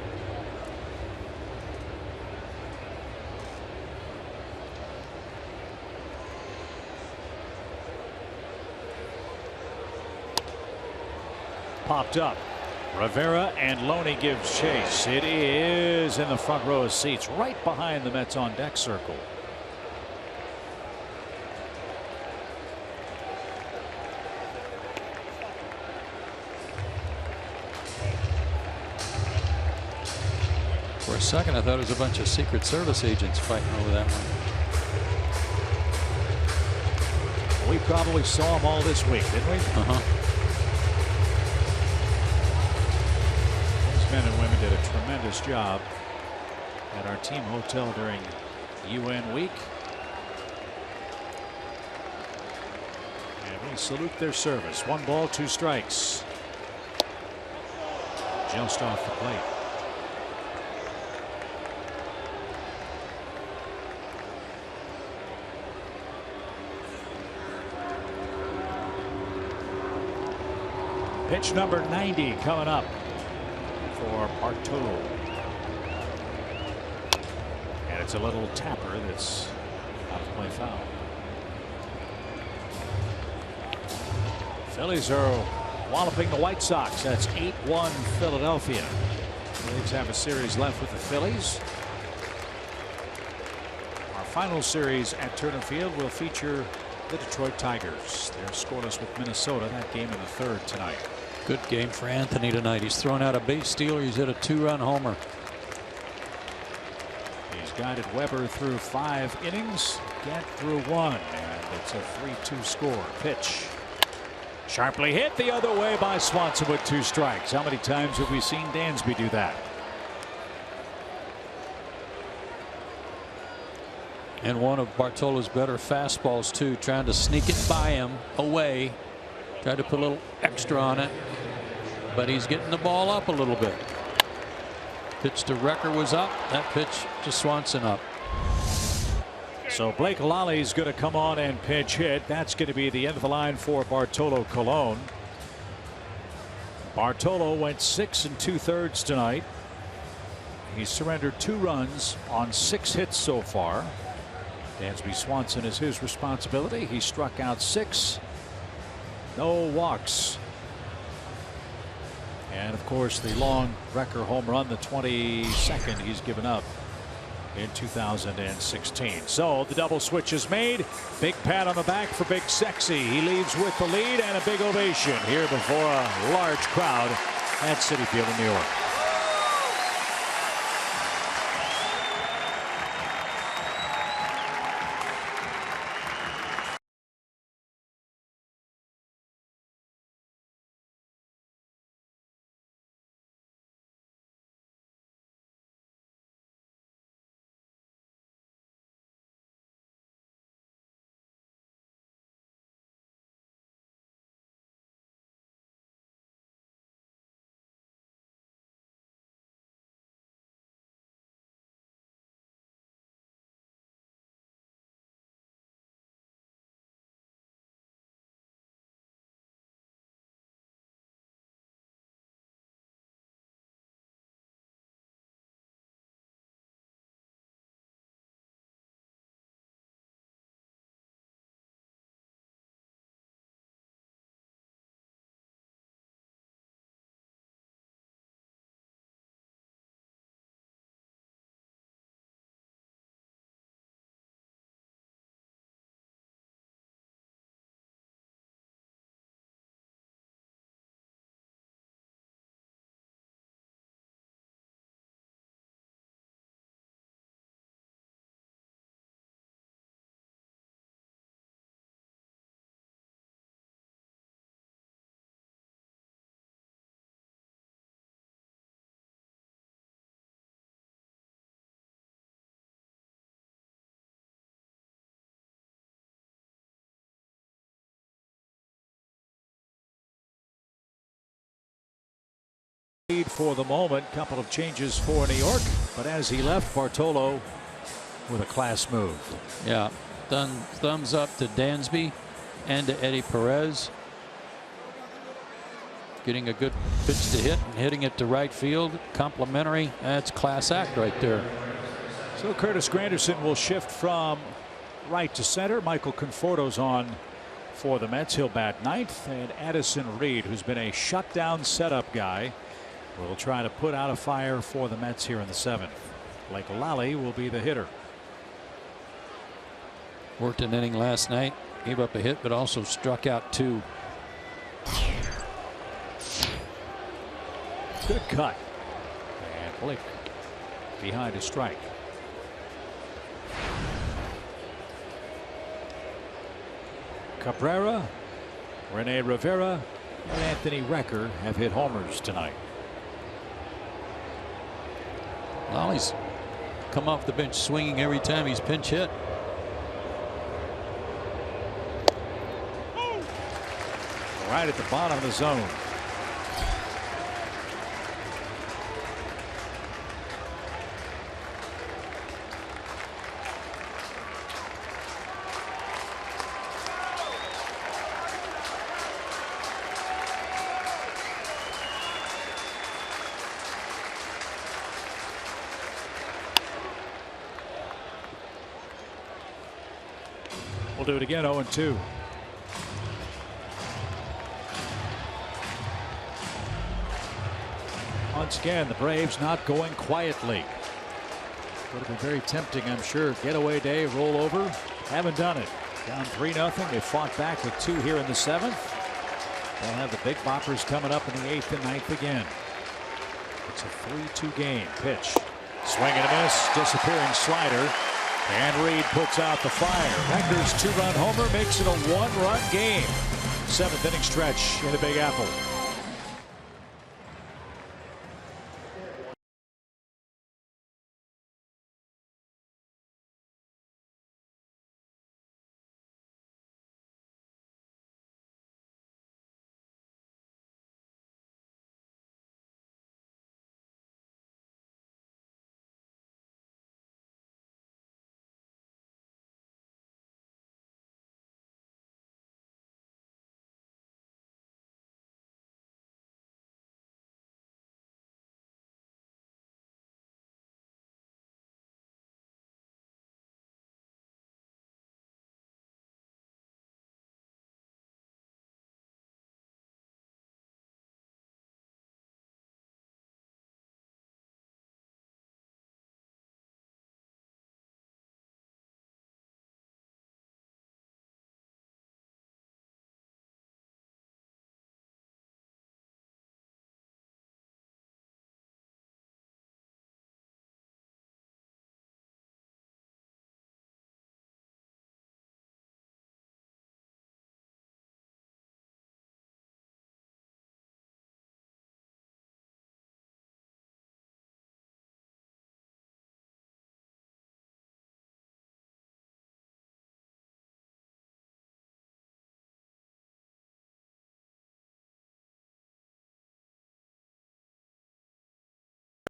Popped up. Rivera and Loney gives chase. It is in the front row of seats right behind the Mets on deck circle. For a second, I thought it was a bunch of Secret Service agents fighting over that one. We probably saw them all this week, didn't we? Men and women did a tremendous job at our team hotel during UN week. And we salute their service. 1 ball, 2 strikes. Just off the plate. Pitch number 90 coming up for Bartolo. And it's a little tapper that's out of play foul. Phillies are walloping the White Sox. That's 8-1 Philadelphia. Braves have a series left with the Phillies. Our final series at Turner Field will feature the Detroit Tigers. They're scoreless with Minnesota. That game in the third tonight. Good game for Anthony tonight. He's thrown out a base stealer. He's hit a 2-run homer. He's guided Weber through 5 innings. Gant through 1. And it's a 3-2 score. Pitch. Sharply hit the other way by Swanson with 2 strikes. How many times have we seen Dansby do that? And one of Bartolo's better fastballs, too, trying to sneak it by him away. Tried to put a little extra on it, but he's getting the ball up a little bit. Pitch to Recker was up. That pitch to Swanson up. So Blake Lolly's going to come on and pinch hit. That's going to be the end of the line for Bartolo Colon. Bartolo went 6 2/3 tonight. He surrendered 2 runs on 6 hits so far. Dansby Swanson is his responsibility. He struck out 6. No walks. And of course the long Recker home run, the 22nd he's given up in 2016. So the double switch is made. Big pat on the back for Big Sexy. He leaves with the lead and a big ovation here before a large crowd at Citi Field in New York. lead for the moment. Couple of changes for New York, but as he left, Bartolo with a class move. Yeah, thumbs up to Dansby and to Eddie Perez. Getting a good pitch to hit and hitting it to right field. Complimentary. That's class act right there. So Curtis Granderson will shift from right to center. Michael Conforto's on for the Mets. He'll bat ninth, and Addison Reed, who's been a shutdown setup guy, will try to put out a fire for the Mets here in the seventh. Blake Lally will be the hitter. Worked an inning last night, gave up a hit, but also struck out 2. Good cut. And Blake behind a strike. Cabrera, Rene Rivera, and Anthony Recker have hit homers tonight. Lolly's come off the bench swinging every time he's pinch hit. Right at the bottom of the zone. We'll do it again. 0-2. Once again, the Braves not going quietly. Would have been very tempting, I'm sure. Getaway day, roll over. Haven't done it. Down 3-0. They fought back with 2 here in the 7th. They'll have the big boppers coming up in the 8th and 9th again. It's a 3-2 game. Pitch. Swing and a miss. Disappearing slider. And Reed puts out the fire. Recker's 2-run homer makes it a 1-run game. 7th inning stretch in the Big Apple.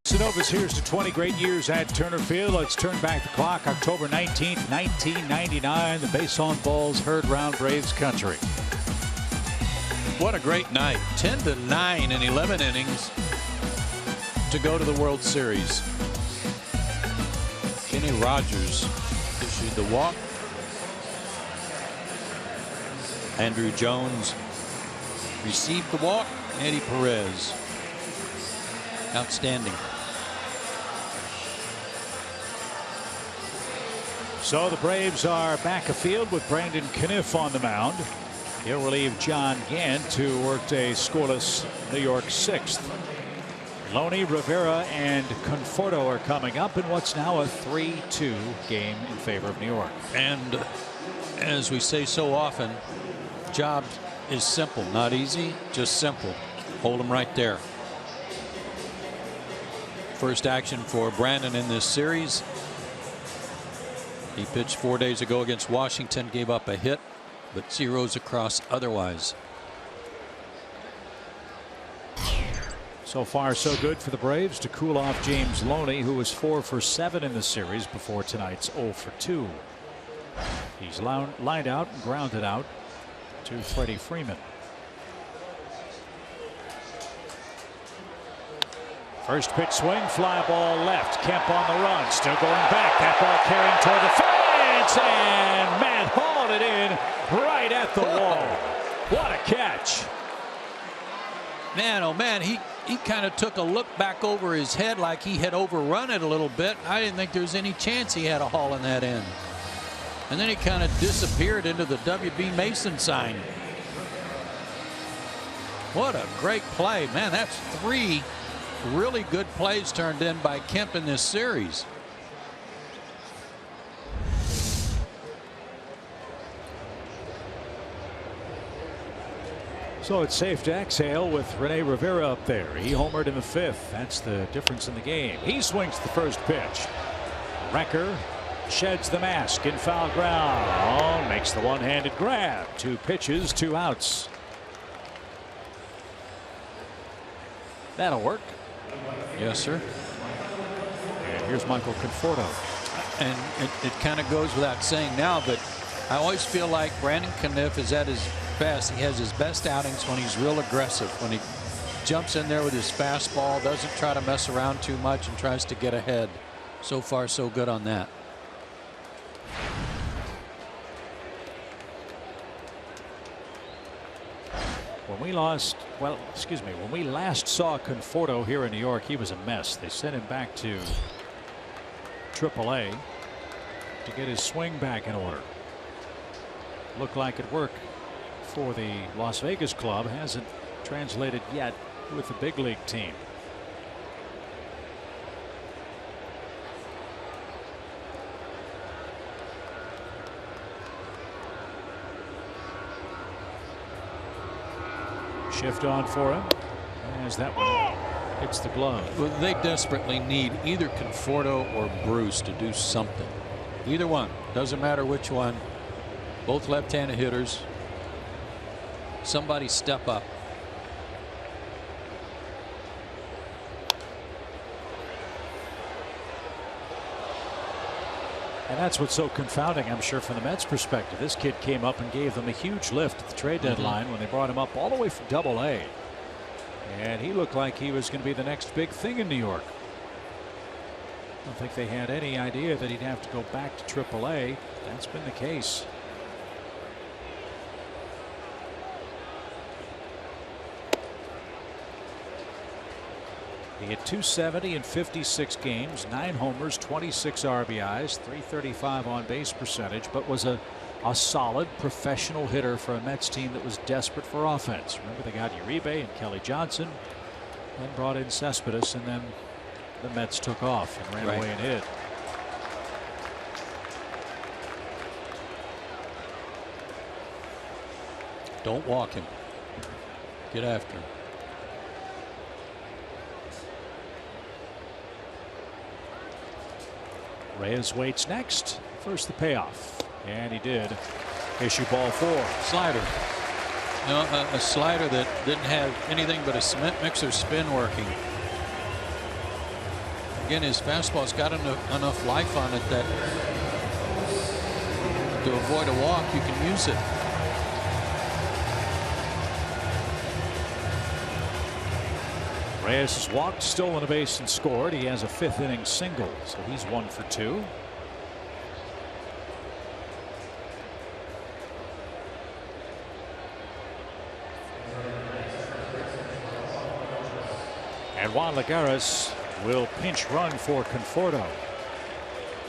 Casanovas, here's to 20 great years at Turner Field. Let's turn back the clock. October 19th, 1999. The base on balls heard round Braves country. What a great night. 10-9 in 11 innings to go to the World Series. Kenny Rogers issued the walk. Andrew Jones received the walk. Eddie Perez. Outstanding. So the Braves are back afield with Brandon Caniff on the mound. He'll relieve John Gant, who worked a scoreless New York 6th. Loney, Rivera, and Conforto are coming up in what's now a 3-2 game in favor of New York. And as we say so often, job is simple, not easy, just simple. Hold them right there. First action for Brandon in this series. He pitched 4 days ago against Washington, gave up a hit, but zeros across otherwise. So far, so good for the Braves to cool off James Loney, who was 4 for 7 in the series before tonight's 0 for 2. He's lined out and grounded out to Freddie Freeman. First pitch swing, fly ball left. Kemp on the run, still going back. That ball carrying toward the fence, and Matt hauled it in right at the wall. What a catch. Man, oh man, he kind of took a look back over his head like he had overrun it a little bit. I didn't think there was any chance he had a haul in that in. And then he kind of disappeared into the WB Mason sign. What a great play. Man, that's 3 really good plays turned in by Kemp in this series. So it's safe to exhale with Rene Rivera up there. He homered in the 5th. That's the difference in the game. He swings the first pitch. Wrecker sheds the mask in foul ground. Makes the one-handed grab. 2 pitches, 2 outs. That'll work. Yes, sir. And here's Michael Conforto. And it kind of goes without saying now, but I always feel like Brandon Caniff is at his best. He has his best outings when he's real aggressive, when he jumps in there with his fastball, doesn't try to mess around too much, and tries to get ahead. So far, so good on that. When we last saw Conforto here in New York, he was a mess. They sent him back to AAA to get his swing back in order. Looked like it worked for the Las Vegas club. Hasn't translated yet with the big league team. Shift on for him as that one hits the glove. Well, they desperately need either Conforto or Bruce to do something. Either one, doesn't matter which one. Both left-handed hitters. Somebody step up. And that's what's so confounding, I'm sure, from the Mets' perspective. This kid came up and gave them a huge lift at the trade deadline when they brought him up all the way from AA. And he looked like he was going to be the next big thing in New York. I don't think they had any idea that he'd have to go back to AAA. That's been the case. He hit .270 in 56 games, 9 homers, 26 RBIs, .335 on base percentage, but was a solid professional hitter for a Mets team that was desperate for offense. Remember, they got Uribe and Kelly Johnson, then brought in Cespedes, and then the Mets took off and ran away and hit. Don't walk him. Get after him. Reyes waits next. First the payoff. And he did. Issue ball 4. Slider. No, a slider that didn't have anything but a cement mixer spin working. Again, his fastball's got enough life on it that to avoid a walk, you can use it. Reyes has walked, stolen a base, and scored. He has a 5th inning single, so he's 1 for 2. And Juan Lagares will pinch run for Conforto.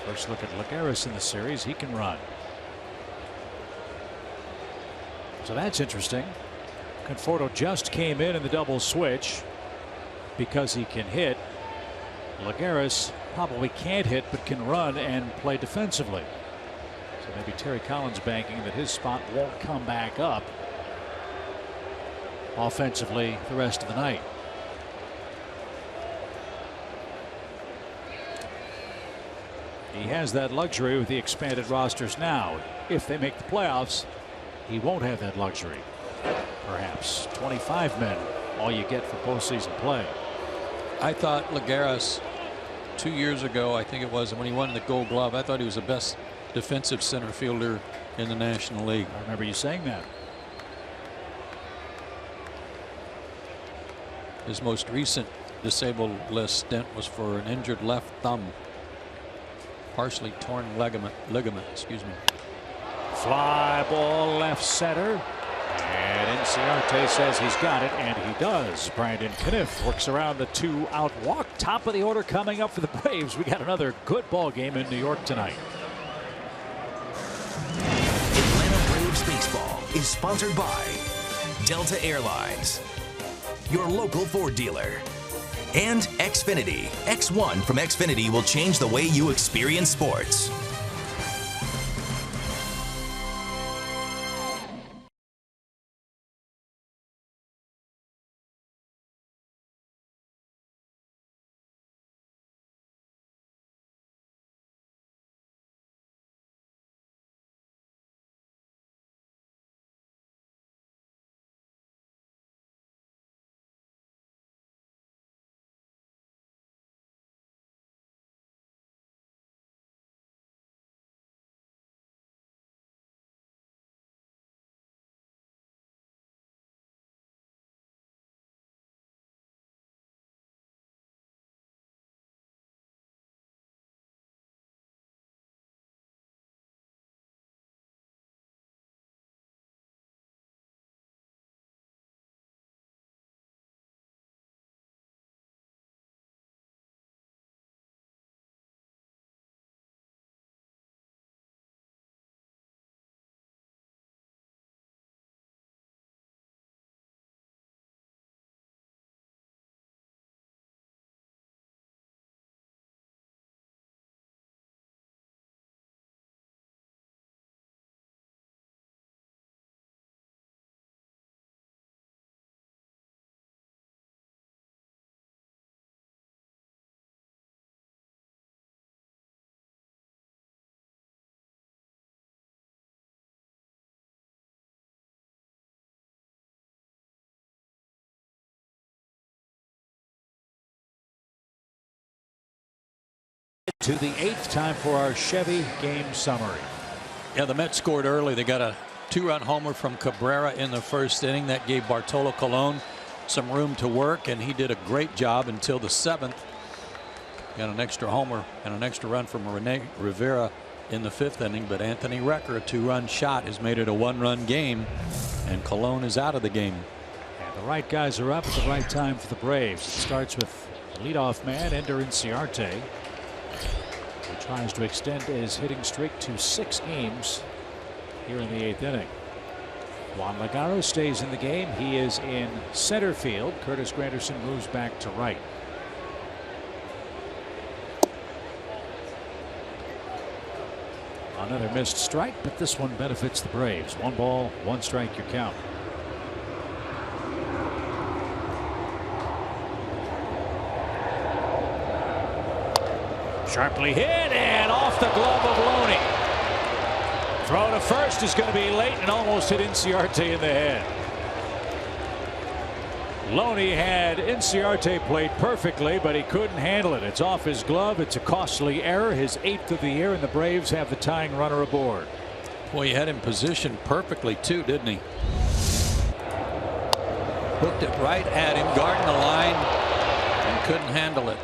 First look at Lagares in the series. He can run. So that's interesting. Conforto just came in the double switch because he can hit. Lagares probably can't hit but can run and play defensively. So maybe Terry Collins banking that his spot won't come back up offensively the rest of the night. He has that luxury with the expanded rosters now. If they make the playoffs, he won't have that luxury. Perhaps 25 men, all you get for postseason play. I thought Lagares 2 years ago, I think it was, when he won the Gold Glove, I thought he was the best defensive center fielder in the National League. I remember you saying that. His most recent disabled list stint was for an injured left thumb, partially torn ligament, excuse me. Fly ball left center. And Inciarte says he's got it, and he does. Brandon Kniff works around the 2-out walk. Top of the order coming up for the Braves. We got another good ball game in New York tonight. Atlanta Braves baseball is sponsored by Delta Airlines, your local Ford dealer, and Xfinity. X1 from Xfinity will change the way you experience sports. To the 8th, time for our Chevy game summary. Yeah, the Mets scored early. They got a 2-run homer from Cabrera in the first inning. That gave Bartolo Colon some room to work, and he did a great job until the 7th. Got an extra homer and an extra run from Rene Rivera in the 5th inning, but Anthony Recker, a 2-run shot, has made it a 1-run game, and Colon is out of the game. And the right guys are up at the right time for the Braves. It starts with the leadoff man, Ender Inciarte. He tries to extend his hitting streak to 6 games here in the 8th inning. Juan Lagares stays in the game. He is in center field. Curtis Granderson moves back to right. Another missed strike, but this one benefits the Braves. 1 ball, 1 strike, your count. Sharply hit and off the glove of Loney. Throw to first is going to be late and almost hit Inciarte in the head. Loney had Inciarte played perfectly, but he couldn't handle it. It's off his glove. It's a costly error, his 8th of the year, and the Braves have the tying runner aboard. Boy, he had him positioned perfectly too, didn't he? Hooked it right at him, guarding the line, and couldn't handle it.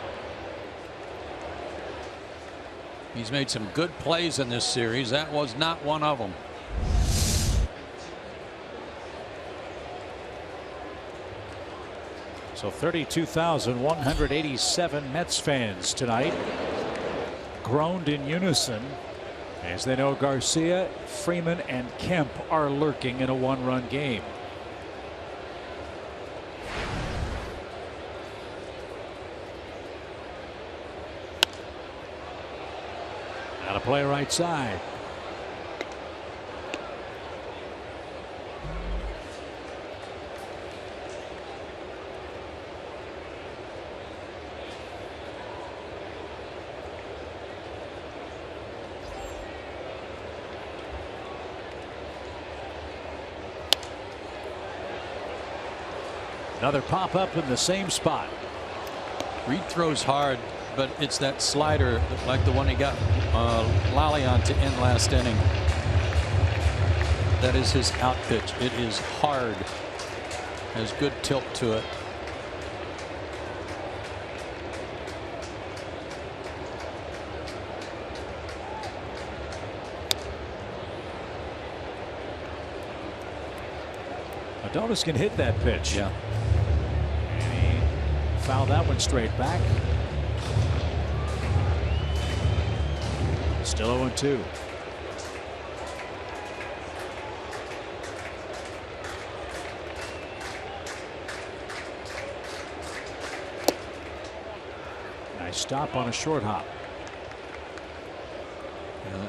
He's made some good plays in this series. That was not one of them. So 32,187 Mets fans tonight groaned in unison as they know Garcia, Freeman, and Kemp are lurking in a 1-run game. Now to play right side. Another pop up in the same spot. Reed throws hard, but it's that slider like the one he got Lally on to end last inning. That is his out pitch. It is hard. Has good tilt to it. Adonis can hit that pitch. Yeah. And he fouled that one straight back. Still 0-2. Nice stop on a short hop. Yeah,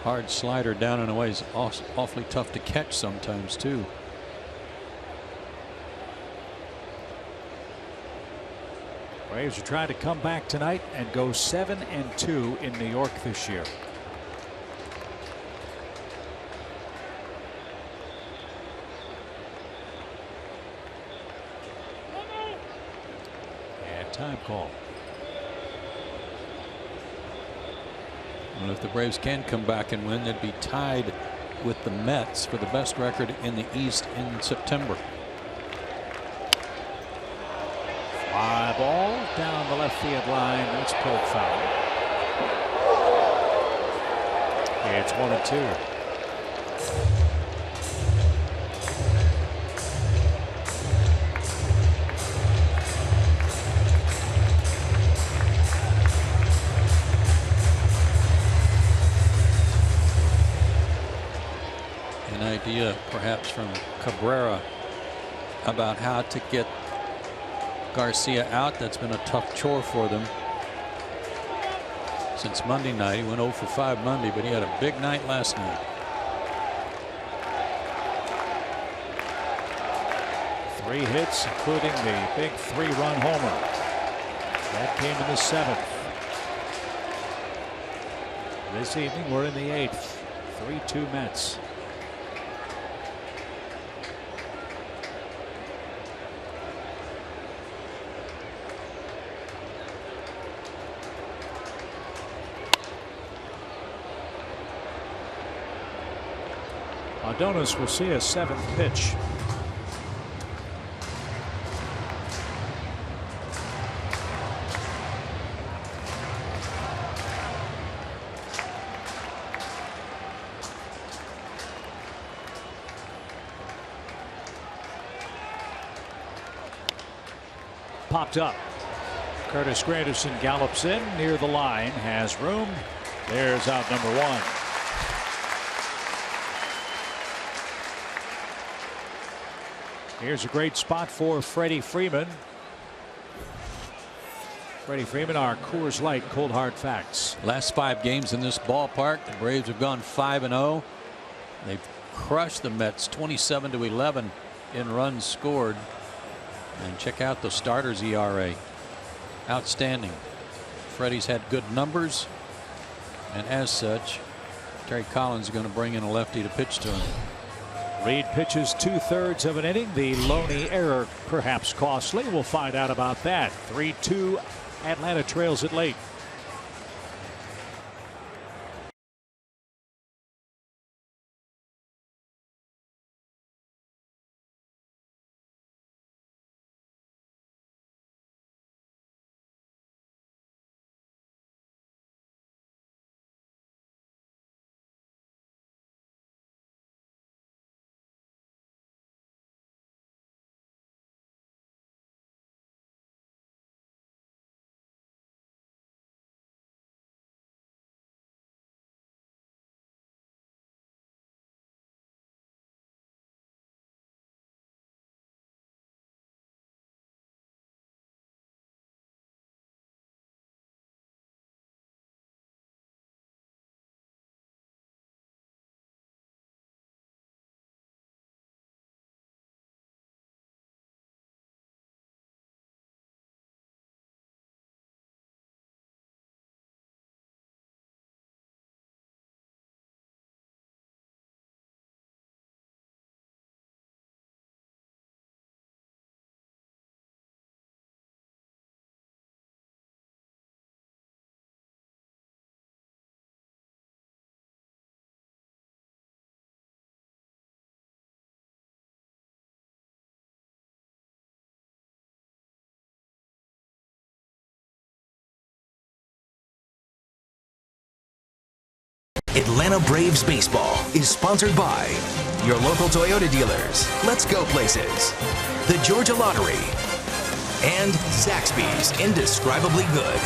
hard slider down and away is awfully tough to catch sometimes too. Braves are trying to come back tonight and go 7-2 in New York this year. And time call. Well, if the Braves can come back and win, they'd be tied with the Mets for the best record in the East in September. Fly ball down the left field line. That's pulled foul. It's 1-2. An idea perhaps from Cabrera about how to get Garcia out. That's been a tough chore for them since Monday night. He went 0 for 5 Monday, but he had a big night last night. Three hits, including the big 3-run homer. That came in the 7th. This evening we're in the 8th. 3-2 Mets. Adonis will see a 7th pitch. Popped up. Curtis Granderson gallops in near the line, has room. There's out number 1. Here's a great spot for Freddie Freeman. Freddie Freeman, our Coors Light cold hard facts. Last 5 games in this ballpark, the Braves have gone 5-0. They've crushed the Mets 27-11 in runs scored. And check out the starters ERA. Outstanding. Freddie's had good numbers, and as such, Terry Collins is going to bring in a lefty to pitch to him. Reed pitches 2/3 of an inning. The Loney error perhaps costly. We'll find out about that. 3-2 Atlanta trails it late. Atlanta Braves baseball is sponsored by your local Toyota dealers, Let's Go Places, the Georgia Lottery, and Zaxby's Indescribably Good.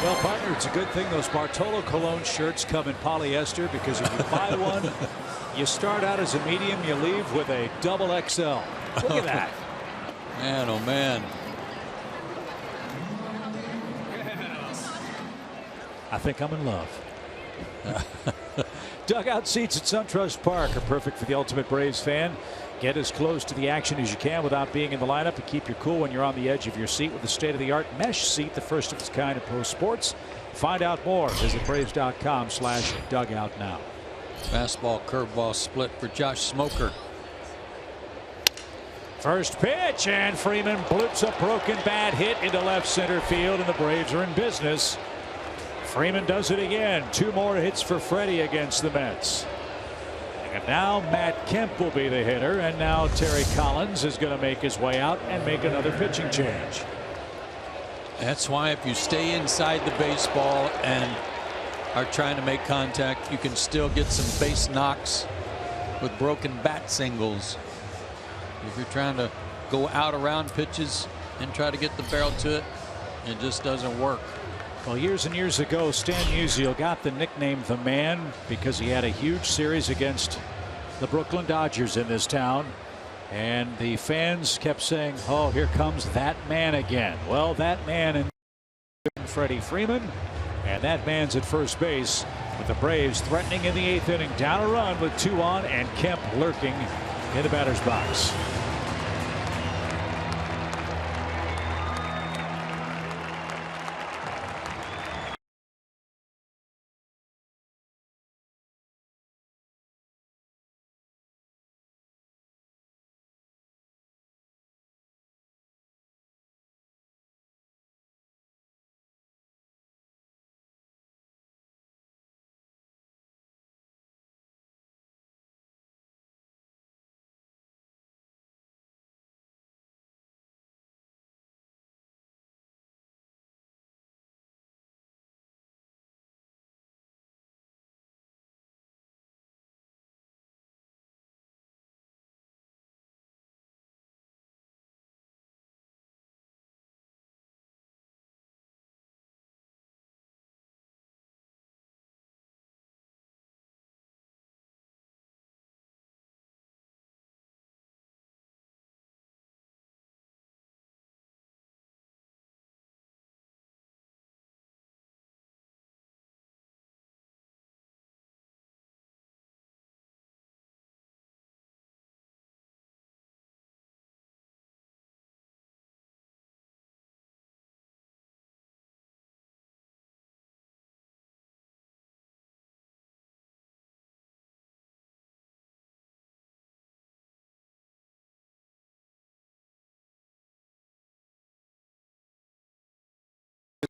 Well, partner, it's a good thing those Bartolo Colon shirts come in polyester, because if you buy one, you start out as a medium, you leave with a double XL. Look at that. Man, oh man. I think I'm in love. Dugout seats at SunTrust Park are perfect for the ultimate Braves fan. Get as close to the action as you can without being in the lineup, and keep your cool when you're on the edge of your seat with the state-of-the-art mesh seat, the first of its kind in pro sports. Find out more. Visit Braves.com/dugout now. Fastball curveball split for Josh Smoker. First pitch, and Freeman blips a broken bat hit into left center field, and the Braves are in business. Freeman does it again. 2 more hits for Freddie against the Mets. And now Matt Kemp will be the hitter, and now Terry Collins is going to make his way out and make another pitching change. That's why if you stay inside the baseball and are trying to make contact, you can still get some base knocks with broken bat singles. If you're trying to go out around pitches and try to get the barrel to it, it just doesn't work. Well, years and years ago, Stan Musial got the nickname The Man because he had a huge series against the Brooklyn Dodgers in this town. And the fans kept saying, oh, here comes that man again. Well, that man and Freddie Freeman. And that man's at first base, with the Braves threatening in the 8th inning. Down a run with 2 on, and Kemp lurking in the batter's box.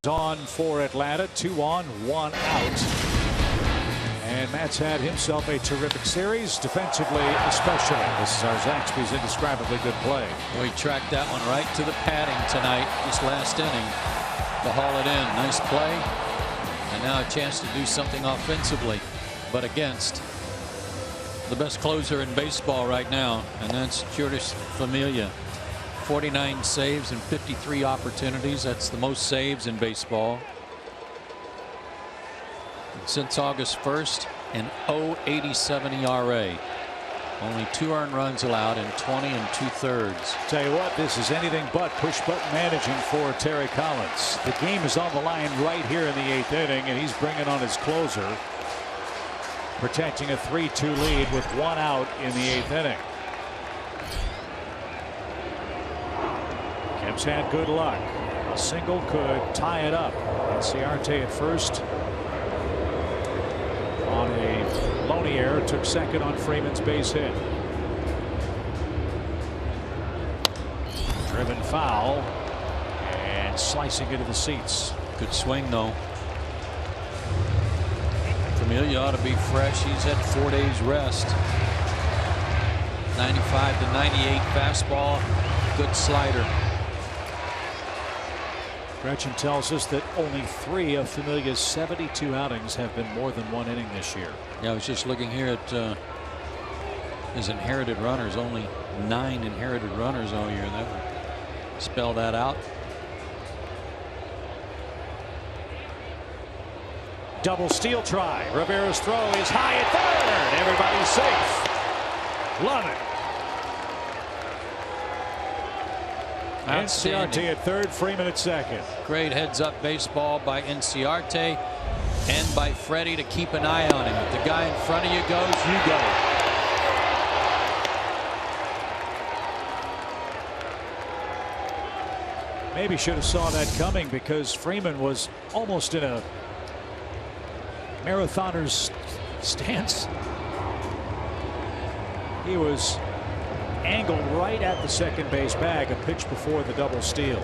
On for Atlanta, 2 on, 1 out. And Matt's had himself a terrific series, defensively especially. This is our Zaxby's Indescribably Good play. We tracked that one right to the padding tonight, this last inning, to haul it in. Nice play, and now a chance to do something offensively, but against the best closer in baseball right now, and that's Jurtis Familia. 49 saves and 53 opportunities. That's the most saves in baseball since August 1st, an 0.87 ERA. Only 2 earned runs allowed in 20 2/3. Tell you what, this is anything but push button managing for Terry Collins. The game is on the line right here in the 8th inning, and he's bringing on his closer, protecting a 3-2 lead with 1 out in the 8th inning. Kemp's had good luck. A single could tie it up. Ciarte at first on a Loney error, took second on Freeman's base hit. Driven foul and slicing into the seats. Good swing though. Familia ought to be fresh. He's had 4 days rest. 95 to 98 fastball. Good slider. Gretchen tells us that only 3 of Familia's 72 outings have been more than 1 inning this year. Yeah, I was just looking here at his inherited runners. Only 9 inherited runners all year. That would spell that out. Double steal try. Rivera's throw is high at third. Everybody's safe. Love it. Inciarte at third, Freeman at second. Great heads-up baseball by Inciarte and by Freddie to keep an eye on him. If the guy in front of you goes, you go. Maybe should have saw that coming because Freeman was almost in a marathoner's stance. He was angled right at the second base bag a pitch before the double steal.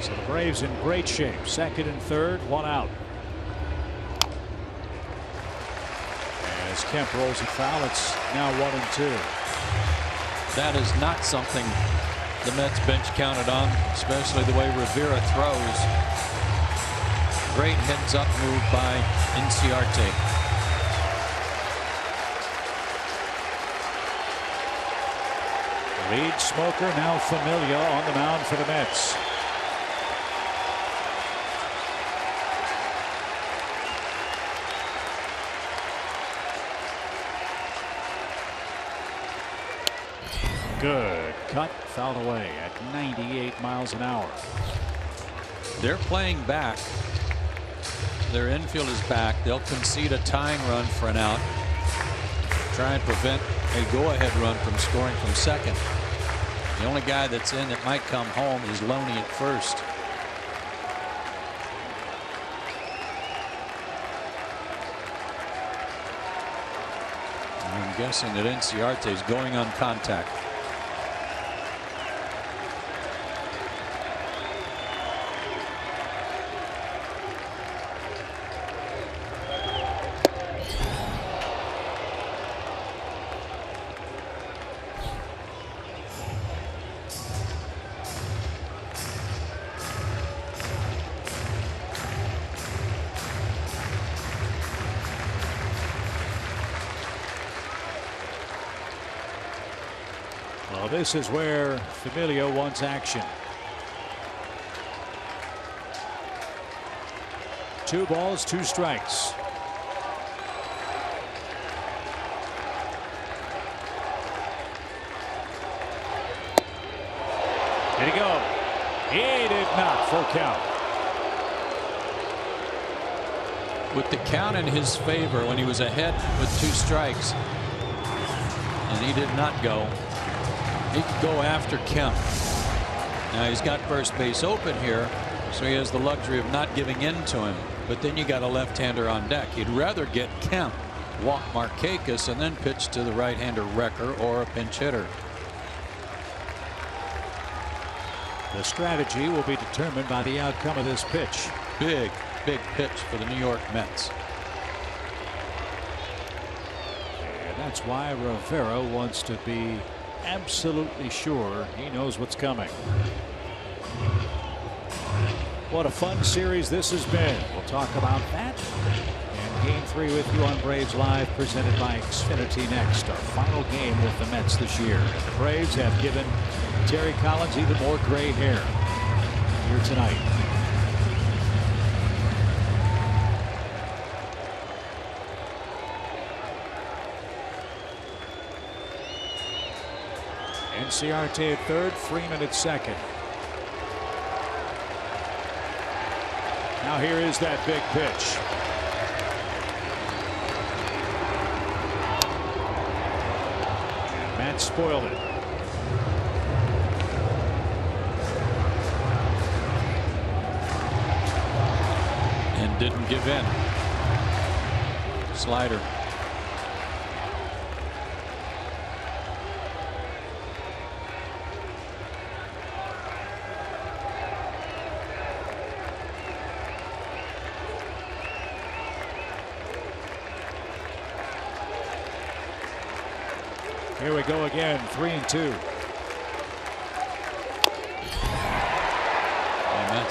So the Braves in great shape. Second and third, 1 out. As Kemp rolls a foul, it's now 1-2. That is not something the Mets bench counted on, especially the way Rivera throws. Great heads-up move by Inciarte. Lead smoker now Familia on the mound for the Mets. Good cut, fouled away at 98 miles an hour. They're playing back. Their infield is back. They'll concede a tying run for an out. Try and prevent a go-ahead run from scoring from second. The only guy that's in that might come home is Loney at first. I'm guessing that Inciarte is going on contact. Well, this is where Familia wants action. 2 balls, 2 strikes. Did he go? He did not. Full count. With the count in his favor when he was ahead with 2 strikes, and he did not go. He could go after Kemp. Now he's got first base open here, so he has the luxury of not giving in to him. But then you got a left-hander on deck. He'd rather get Kemp, walk Markakis, and then pitch to the right-hander Wrecker or a pinch hitter. The strategy will be determined by the outcome of this pitch. Big pitch for the New York Mets. And that's why Rivera wants to be absolutely sure he knows what's coming. What a fun series this has been. We'll talk about that and Game 3 with you on Braves Live, presented by Xfinity next. Our final game with the Mets this year. And the Braves have given Terry Collins even more gray hair here tonight. Inciarte at third, Freeman at second. Now here is that big pitch. And Matt spoiled it. And didn't give in. Slider. Here we go again, 3-2.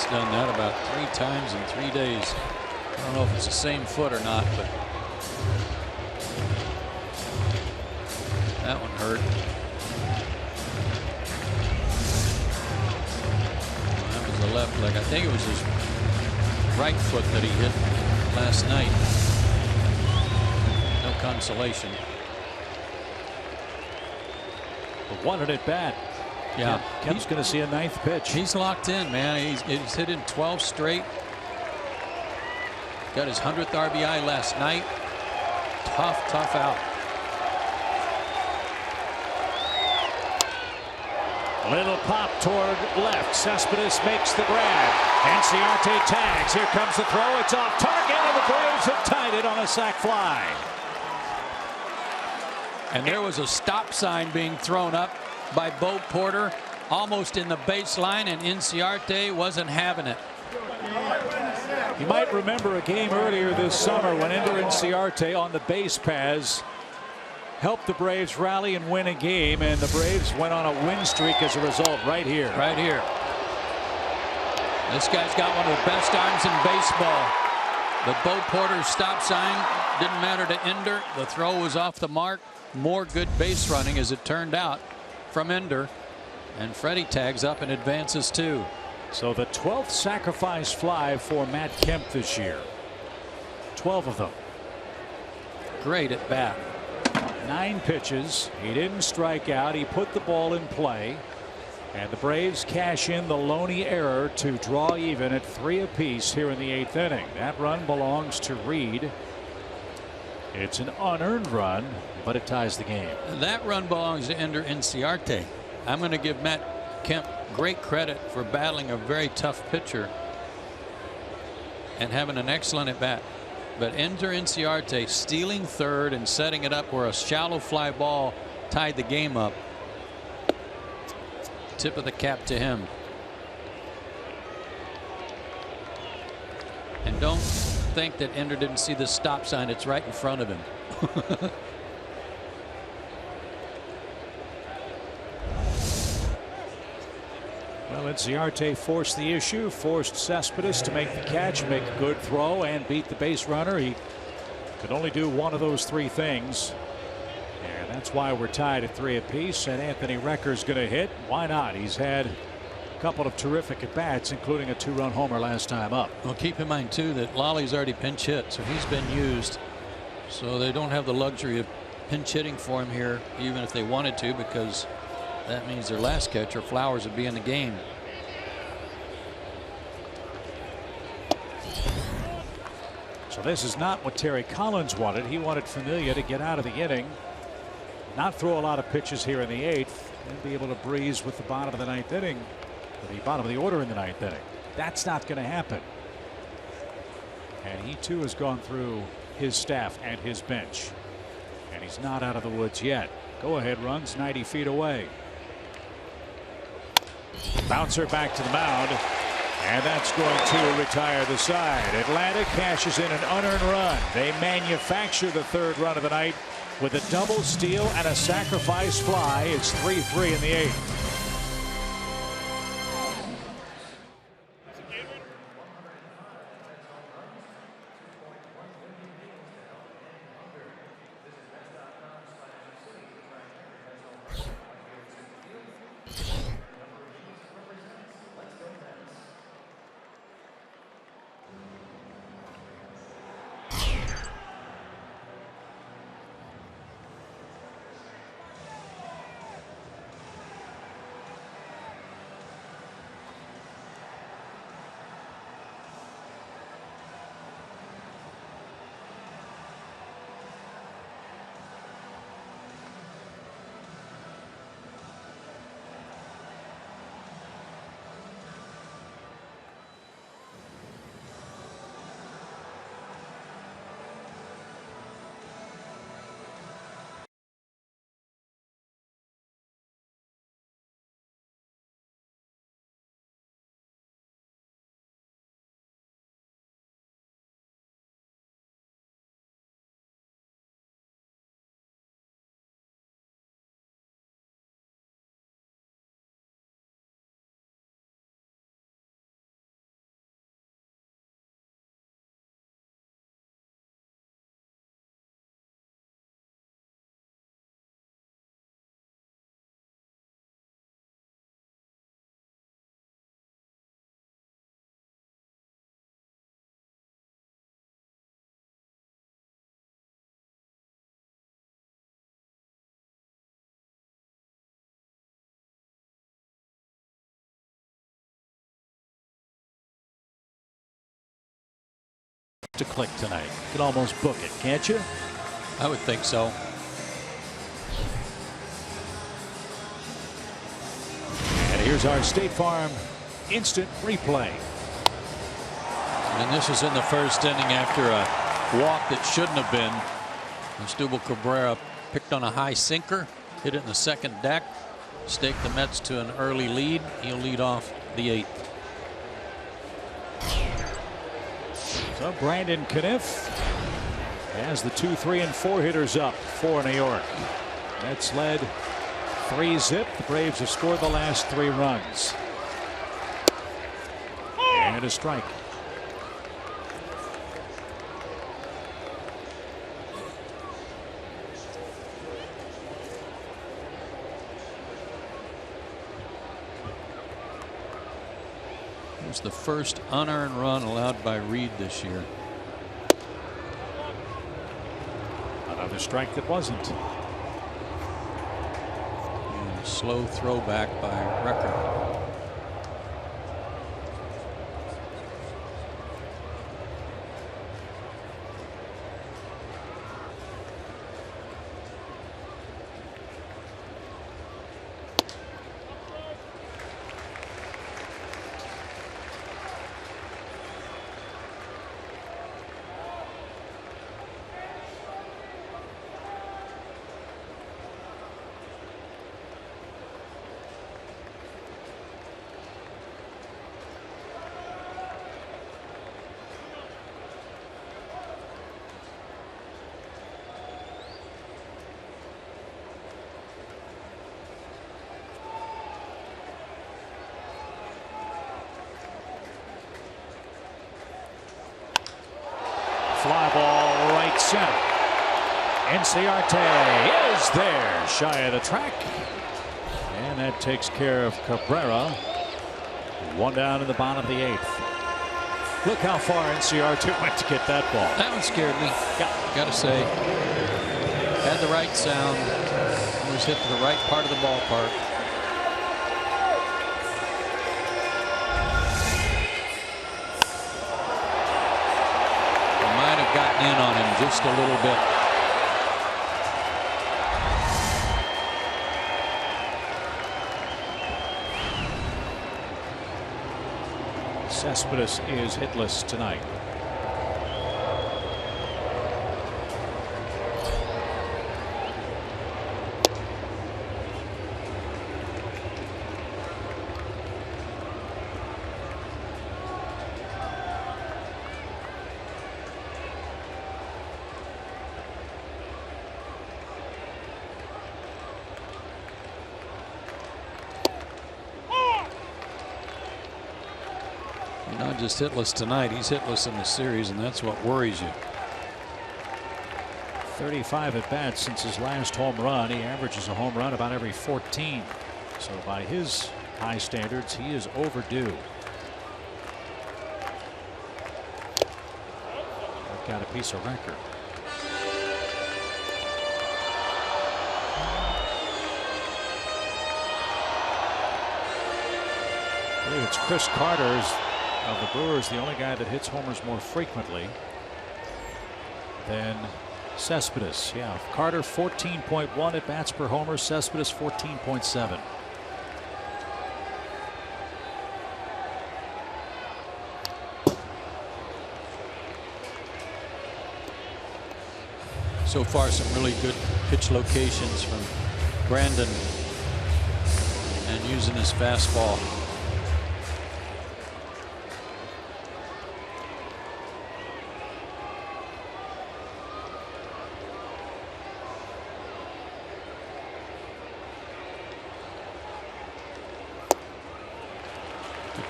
Matt's done that about 3 times in 3 days. I don't know if it's the same foot or not, but that one hurt. Well, that was the left leg. I think it was his right foot that he hit last night. No consolation. But wanted it bad. Yeah, Kemp's going to see a 9th pitch. He's locked in, man. He's hit in 12 straight. Got his 100th RBI last night. Tough out. Little pop toward left. Cespedes makes the grab. Inciarte tags. Here comes the throw. It's off target, and the Braves have tied it on a sac fly. And there was a stop sign being thrown up by Bo Porter almost in the baseline, and Inciarte wasn't having it. You might remember a game earlier this summer when Ender Inciarte on the base paths helped the Braves rally and win a game, and the Braves went on a win streak as a result. Right here. Right here. This guy's got one of the best arms in baseball. But Bo Porter's stop sign didn't matter to Ender. The throw was off the mark. More good base running, as it turned out, from Ender. And Freddie tags up and advances too. So the 12th sacrifice fly for Matt Kemp this year. 12 of them. Great at bat. 9 pitches. He didn't strike out. He put the ball in play. And the Braves cash in the Loney error to draw even at 3 apiece here in the 8th inning. That run belongs to Reed. It's an unearned run, but it ties the game. That run belongs to Ender Inciarte. I'm going to give Matt Kemp great credit for battling a very tough pitcher and having an excellent at bat. But Ender Inciarte stealing third and setting it up where a shallow fly ball tied the game up. Tip of the cap to him. And don't think that Ender didn't see the stop sign. It's right in front of him. Well, Inciarte forced the issue, forced Cespedes to make the catch, make a good throw, and beat the base runner. He could only do one of those 3 things. And that's why we're tied at 3 apiece. And Anthony Recker's going to hit. Why not? He's had a couple of terrific at bats, including a 2-run homer last time up. Well, keep in mind too that Lolly's already pinch hit, so he's been used. So they don't have the luxury of pinch hitting for him here, even if they wanted to, because that means their last catcher, Flowers, would be in the game. So this is not what Terry Collins wanted. He wanted Familia to get out of the inning, not throw a lot of pitches here in the 8th, and be able to breeze with the bottom of the 9th inning, or the bottom of the order in the 9th inning. That's not going to happen. And he too has gone through his staff and his bench, and he's not out of the woods yet. Go ahead runs 90 feet away. Bouncer back to the mound, and that's going to retire the side. Atlanta cashes in an unearned run. They manufacture the 3rd run of the night with a double steal and a sacrifice fly. It's 3-3 in the 8th. to click tonight. You can almost book it, can't you? I would think so. And here's our State Farm instant replay. And this is in the first inning after a walk that shouldn't have been. Asdrubal Cabrera picked on a high sinker, hit it in the second deck, staked the Mets to an early lead. He'll lead off the 8th. So Brandon Caniff has the 2, 3, and 4 hitters up for New York. Mets led 3-zip. The Braves have scored the last 3 runs. And a strike. It was the first unearned run allowed by Reed this year. Another strike that wasn't. And a slow throwback by Recker. Fly ball right center. Inciarte is there, shy of the track. And that takes care of Cabrera. 1 down in the bottom of the 8th. Look how far Inciarte went to get that ball. That one scared me. Yeah. Gotta say. Had the right sound. It was hit to the right part of the ballpark. Gotten in on him just a little bit. Cespedes is hitless tonight. Not just hitless tonight, he's hitless in the series, and that's what worries you. 35 at bats since his last home run. He averages a home run about every 14. So by his high standards, he is overdue. Got a piece of record. I believe it's Chris Carter's of the Brewers, the only guy that hits homers more frequently than Cespedes. Yeah, Carter 14.1 at bats per homer, Cespedes 14.7. So far, some really good pitch locations from Brandon and using his fastball.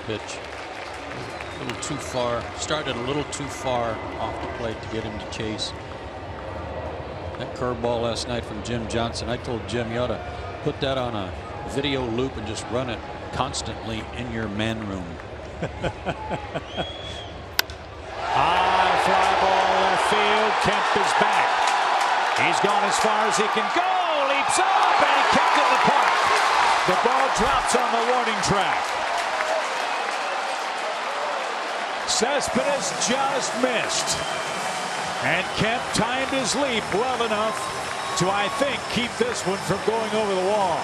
Pitch a little too far, started a little too far off the plate to get him to chase. That curveball last night from Jim Johnson, I told Jim you ought to put that on a video loop and just run it constantly in your man room. High fly ball left field. Kemp is back. He's gone as far as he can go. Leaps up and he kept it in the park. The ball drops on the warning track. Cespedes just missed. And Kemp timed his leap well enough to, I think, keep this one from going over the wall.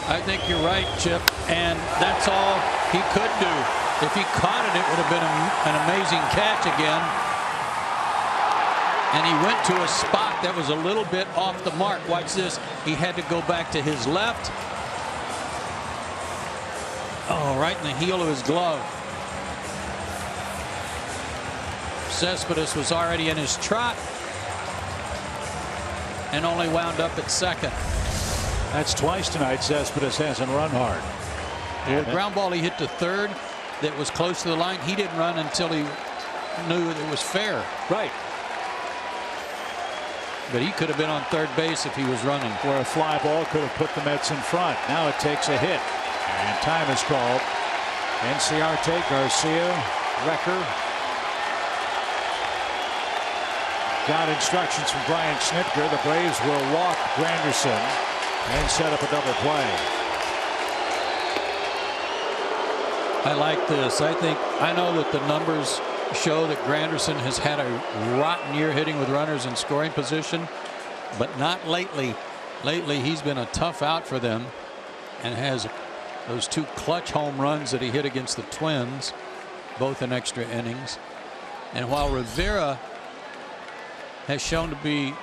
I think you're right, Chip, and that's all he could do. If he caught it, it would have been an amazing catch again. And he went to a spot that was a little bit off the mark. Watch this. He had to go back to his left. Oh, right in the heel of his glove. Cespedes was already in his trot and only wound up at second. That's twice tonight Cespedes hasn't run hard. The ground ball he hit to third that was close to the line, he didn't run until he knew it was fair. Right. But he could have been on third base if he was running. Where a fly ball could have put the Mets in front. Now it takes a hit. And time is called. Garcia, Wrecker. Got instructions from Brian Snitker. The Braves will walk Granderson and set up a double play. I like this. I know that the numbers show that Granderson has had a rotten year hitting with runners in scoring position, but not lately. Lately, he's been a tough out for them and has those two clutch home runs that he hit against the Twins, both in extra innings. And while Rivera has shown to be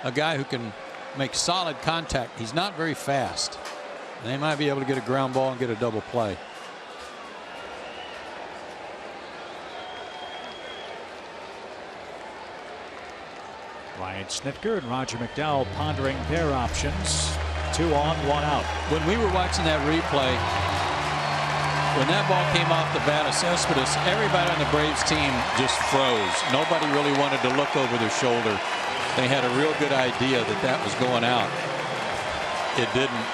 a guy who can make solid contact, he's not very fast. And they might be able to get a ground ball and get a double play. Ryan Snitker and Roger McDowell pondering their options. 2 on, 1 out. When we were watching that replay, when that ball came off the bat of Cespedes, everybody on the Braves team just froze. Nobody really wanted to look over their shoulder. They had a real good idea that that was going out. It didn't.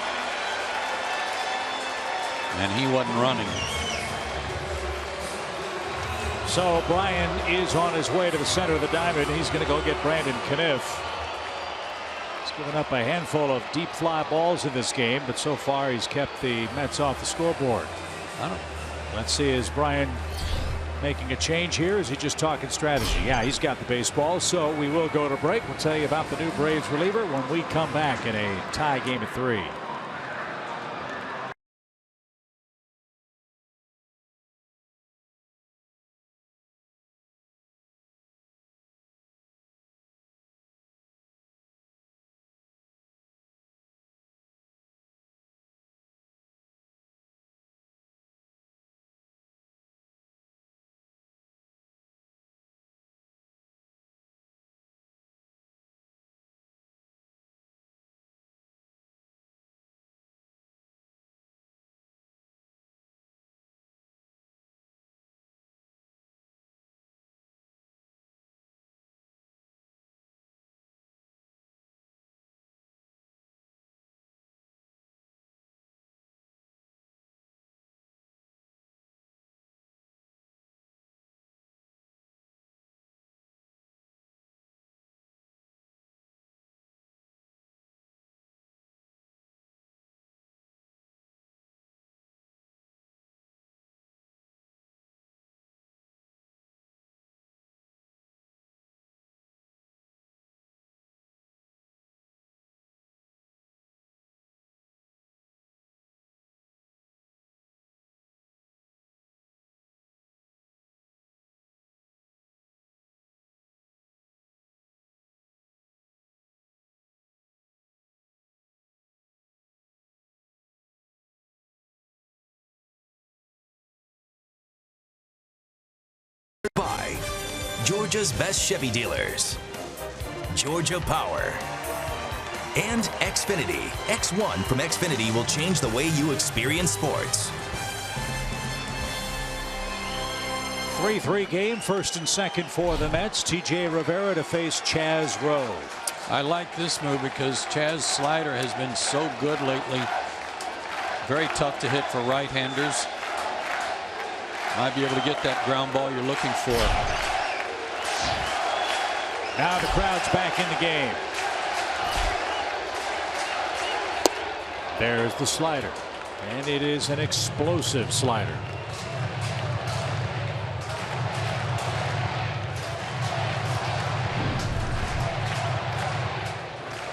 And he wasn't running. So Brian is on his way to the center of the diamond. He's going to go get Brandon Caniff. He's given up a handful of deep fly balls in this game, but so far he's kept the Mets off the scoreboard. Let's see, is Brian making a change here? Is he just talking strategy? Yeah, he's got the baseball. So we will go to break. We'll tell you about the new Braves reliever when we come back in a tie game at 3. By Georgia's best Chevy dealers, Georgia Power, and Xfinity. X1 from Xfinity will change the way you experience sports. 3-3 game, first and second for the Mets. T.J. Rivera to face Chaz Rowe. I like this move because Chaz's slider has been so good lately. Very tough to hit for right-handers. Might be able to get that ground ball you're looking for. Now the crowd's back in the game. There's the slider. And it is an explosive slider.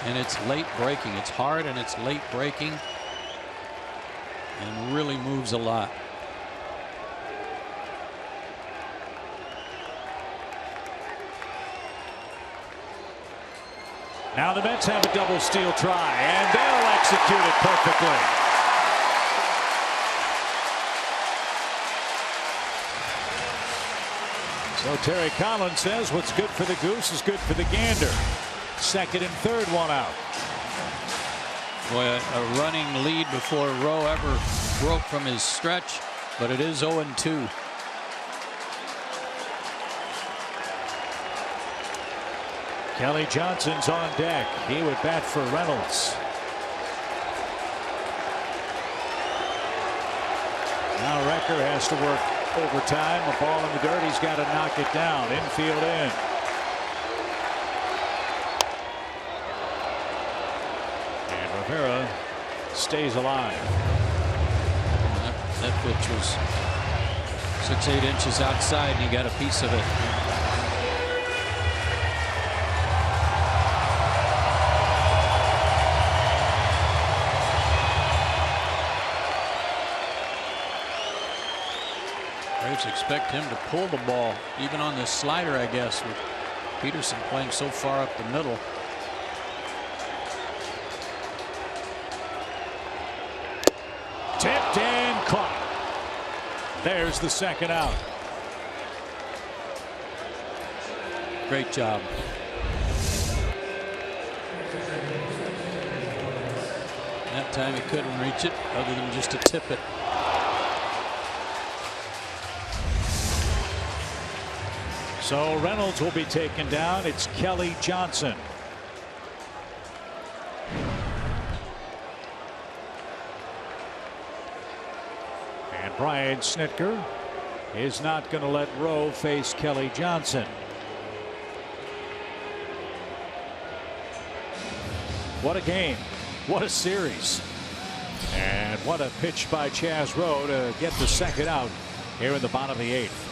And it's late breaking. It's hard and it's late breaking. And really moves a lot. Now the Mets have a double steal try, and they'll execute it perfectly. So Terry Collins says what's good for the goose is good for the gander. Second and third, one out. Boy, a running lead before Rowe ever broke from his stretch, but it is 0-2. Kelly Johnson's on deck. He would bat for Reynolds. Now Recker has to work overtime. A ball in the dirt. He's got to knock it down. Infield in. And Rivera stays alive. That pitch was 6-8 inches outside, and he got a piece of it. Braves expect him to pull the ball, even on this slider, I guess, with Peterson playing so far up the middle. Tipped and caught. There's the second out. Great job. That time he couldn't reach it other than just to tip it. So Reynolds will be taken down. It's Kelly Johnson. And Brian Snitker is not going to let Rowe face Kelly Johnson. What a game. What a series. And what a pitch by Chaz Rowe to get the second out here in the bottom of the eighth.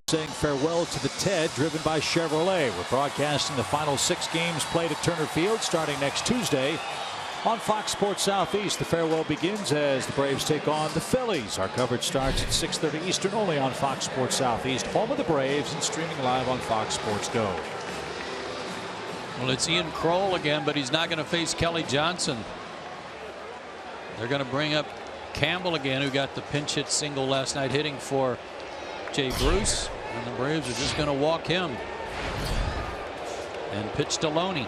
Saying farewell to the TED, driven by Chevrolet. We're broadcasting the final 6 games played at Turner Field starting next Tuesday on Fox Sports Southeast. The farewell begins as the Braves take on the Phillies. Our coverage starts at 6:30 Eastern only on Fox Sports Southeast, home of the Braves, and streaming live on Fox Sports Go. Well, it's Ian Kroll again, but he's not going to face Kelly Johnson. They're going to bring up Campbell again, who got the pinch hit single last night, hitting for Jay Bruce, and the Braves are just going to walk him and pitch to Loney.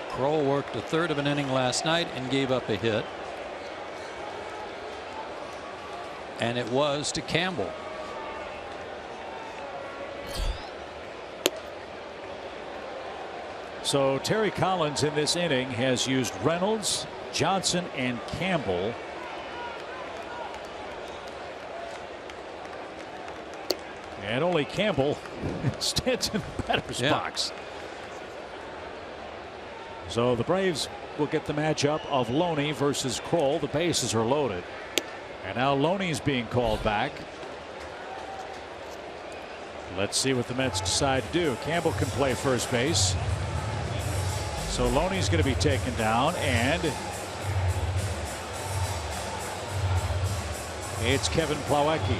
Kroll worked a third of an inning last night and gave up a hit. and it was to Campbell. So Terry Collins in this inning has used Reynolds, Johnson, and Campbell. And only Campbell stands in the batter's box. So the Braves will get the matchup of Loney versus Kroll. The bases are loaded. And now Loney's being called back. Let's see what the Mets decide to do. Campbell can play first base. So Loney's going to be taken down, and it's Kevin Plawecki.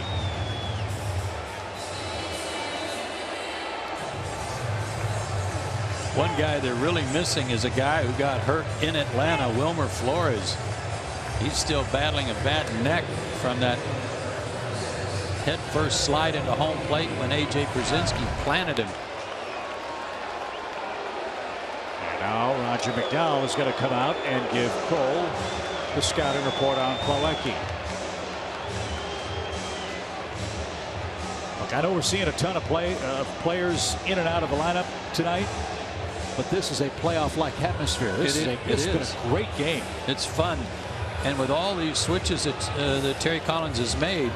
One guy they're really missing is a guy who got hurt in Atlanta, Wilmer Flores. He's still battling a bad neck from that head-first slide into home plate when A.J. Brzezinski planted him. And now Roger McDowell is going to come out and give Kroll the scouting report on Plawecki. Look, I know we're seeing a ton of players in and out of the lineup tonight, but this is a playoff-like atmosphere. This has been a great game. It's fun. And with all these switches that Terry Collins has made,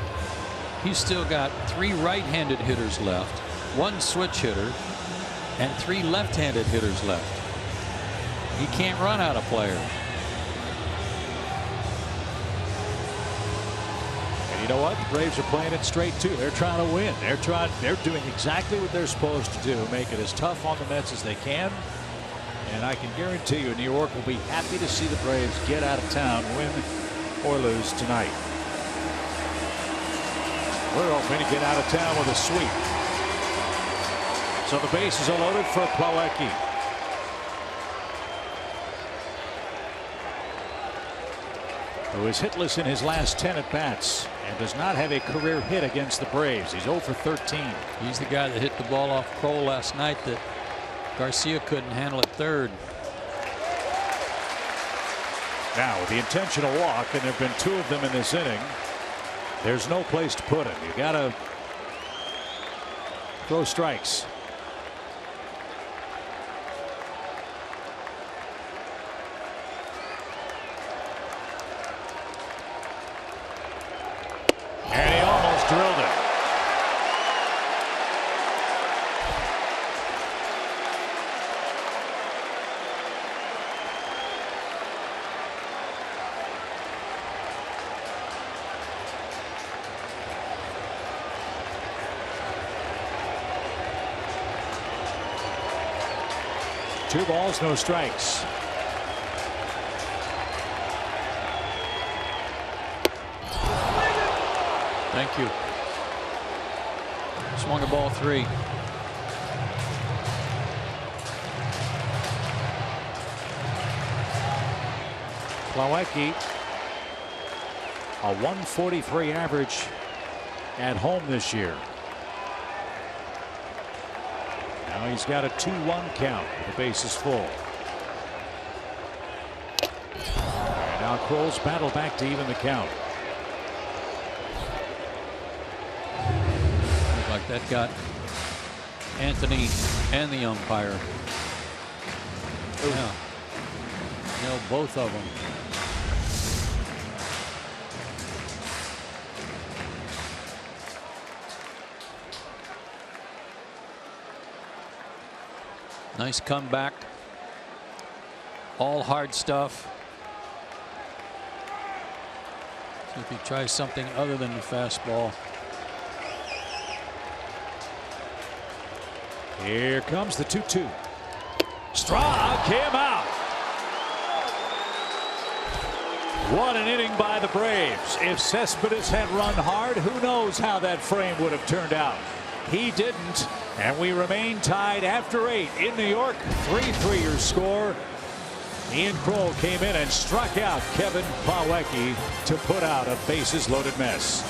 he's still got 3 right-handed hitters left, 1 switch hitter, and 3 left-handed hitters left. He can't run out of players. And you know what? The Braves are playing it straight too. They're trying to win. They're doing exactly what they're supposed to do. Make it as tough on the Mets as they can. And I can guarantee you New York will be happy to see the Braves get out of town, win or lose tonight. We're hoping to get out of town with a sweep. So the bases are loaded for Plawecki. Who is hitless in his last 10 at bats and does not have a career hit against the Braves. He's 0 for 13. He's the guy that hit the ball off Kroll last night that Garcia couldn't handle at third. Now with the intentional walk, and there have been 2 of them in this inning, there's no place to put him. You got to throw strikes. And he almost drilled it. Two balls, no strikes. Thank you. Swung a ball 3. Plawecki, a 143 average at home this year. Now he's got a 2-1 count. The base is full. And now Kroll's battle back to even the count. Looked like that got Anthony and the umpire. Yeah. Nailed both of them. Nice comeback. All hard stuff. See if he tries something other than the fastball. Here comes the 2-2. Straw came out. What an inning by the Braves. If Cespedes had run hard, who knows how that frame would have turned out. He didn't, and we remain tied after 8 in New York. 3-3 your score. Ian Kroll came in and struck out Kevin Plawecki to put out a bases loaded mess.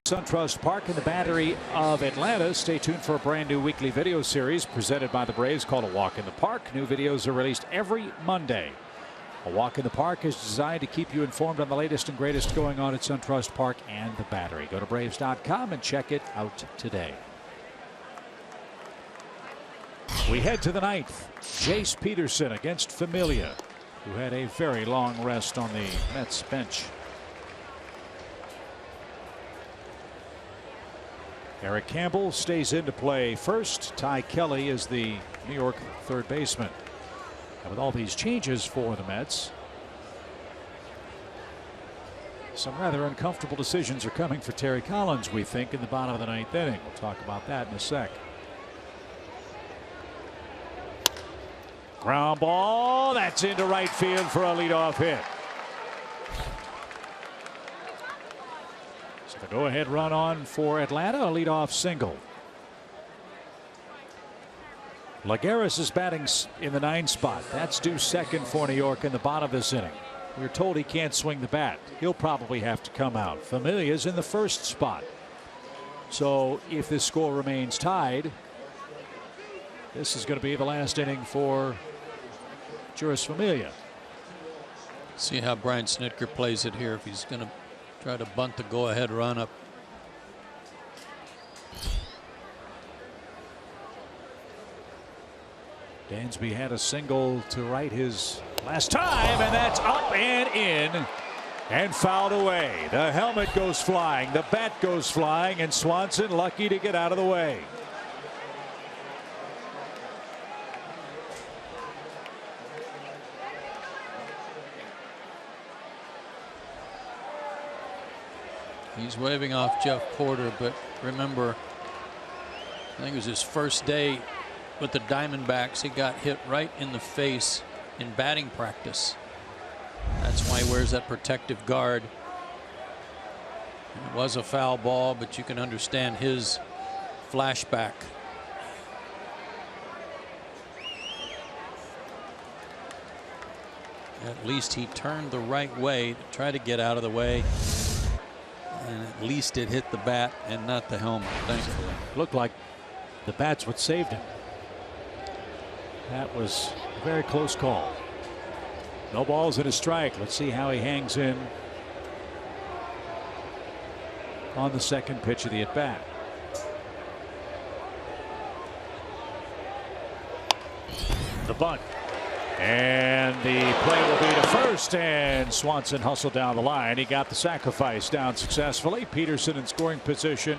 SunTrust Park in the Battery of Atlanta. Stay tuned for a brand new weekly video series presented by the Braves called A Walk in the Park. New videos are released every Monday. A Walk in the Park is designed to keep you informed on the latest and greatest going on at SunTrust Park and the Battery. Go to Braves.com and check it out today. We head to the ninth. Jace Peterson against Familia, who had a very long rest on the Mets bench. Eric Campbell stays into play first. Ty Kelly is the New York third baseman. And with all these changes for the Mets, some rather uncomfortable decisions are coming for Terry Collins, we think, in the bottom of the ninth inning. We'll talk about that in a sec. Ground ball. That's into right field for a leadoff hit. So the go-ahead run on for Atlanta, a leadoff single. Lagares is batting in the 9 spot. That's due second for New York in the bottom of this inning. We're told he can't swing the bat. He'll probably have to come out. Familia's in the 1st spot. So if this score remains tied, this is going to be the last inning for Juris Familia. See how Brian Snitker plays it here, if he's going to try to bunt the go-ahead run up. Dansby had a single to right his last time, and that's up and in and fouled away. The helmet goes flying, the bat goes flying, and Swanson lucky to get out of the way. He's waving off Jeff Porter, but remember, I think it was his first day with the Diamondbacks. He got hit right in the face in batting practice. That's why he wears that protective guard. It was a foul ball, but you can understand his flashback. At least he turned the right way to try to get out of the way. And at least it hit the bat and not the helmet, thankfully. Looked like the bat's what saved him. That was a very close call. No balls and a strike. Let's see how he hangs in on the second pitch of the at bat. The bunt. And the play will be to first, and Swanson hustled down the line. He got the sacrifice down successfully. Peterson in scoring position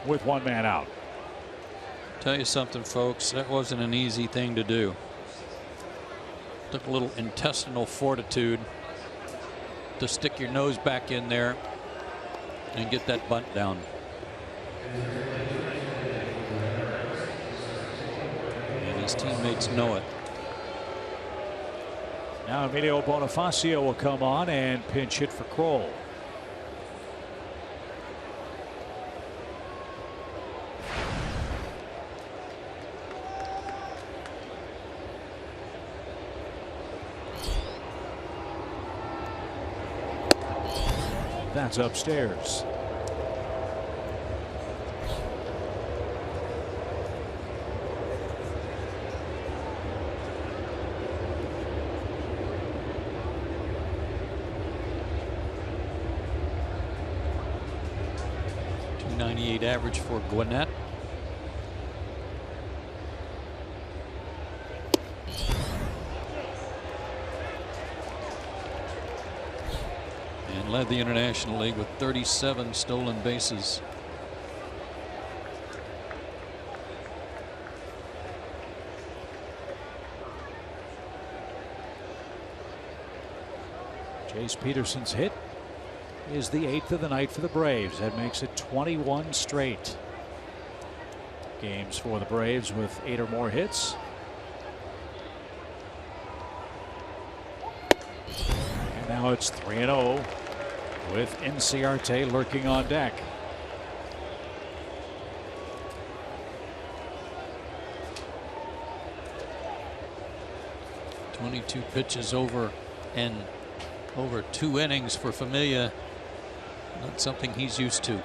with 1 man out. Tell you something, folks, that wasn't an easy thing to do. Took a little intestinal fortitude to stick your nose back in there and get that bunt down. And his teammates know it. Now Emilio Bonifacio will come on and pinch hit for Kroll. That's upstairs. .298 average for Gwinnett. And led the International League with 37 stolen bases. Jace Peterson's hit is the 8th of the night for the Braves. That makes it 21 straight games for the Braves with 8 or more hits. And now it's 3-0 with Inciarte lurking on deck. .22 pitches over 2 innings for Familia. Not something he's used to.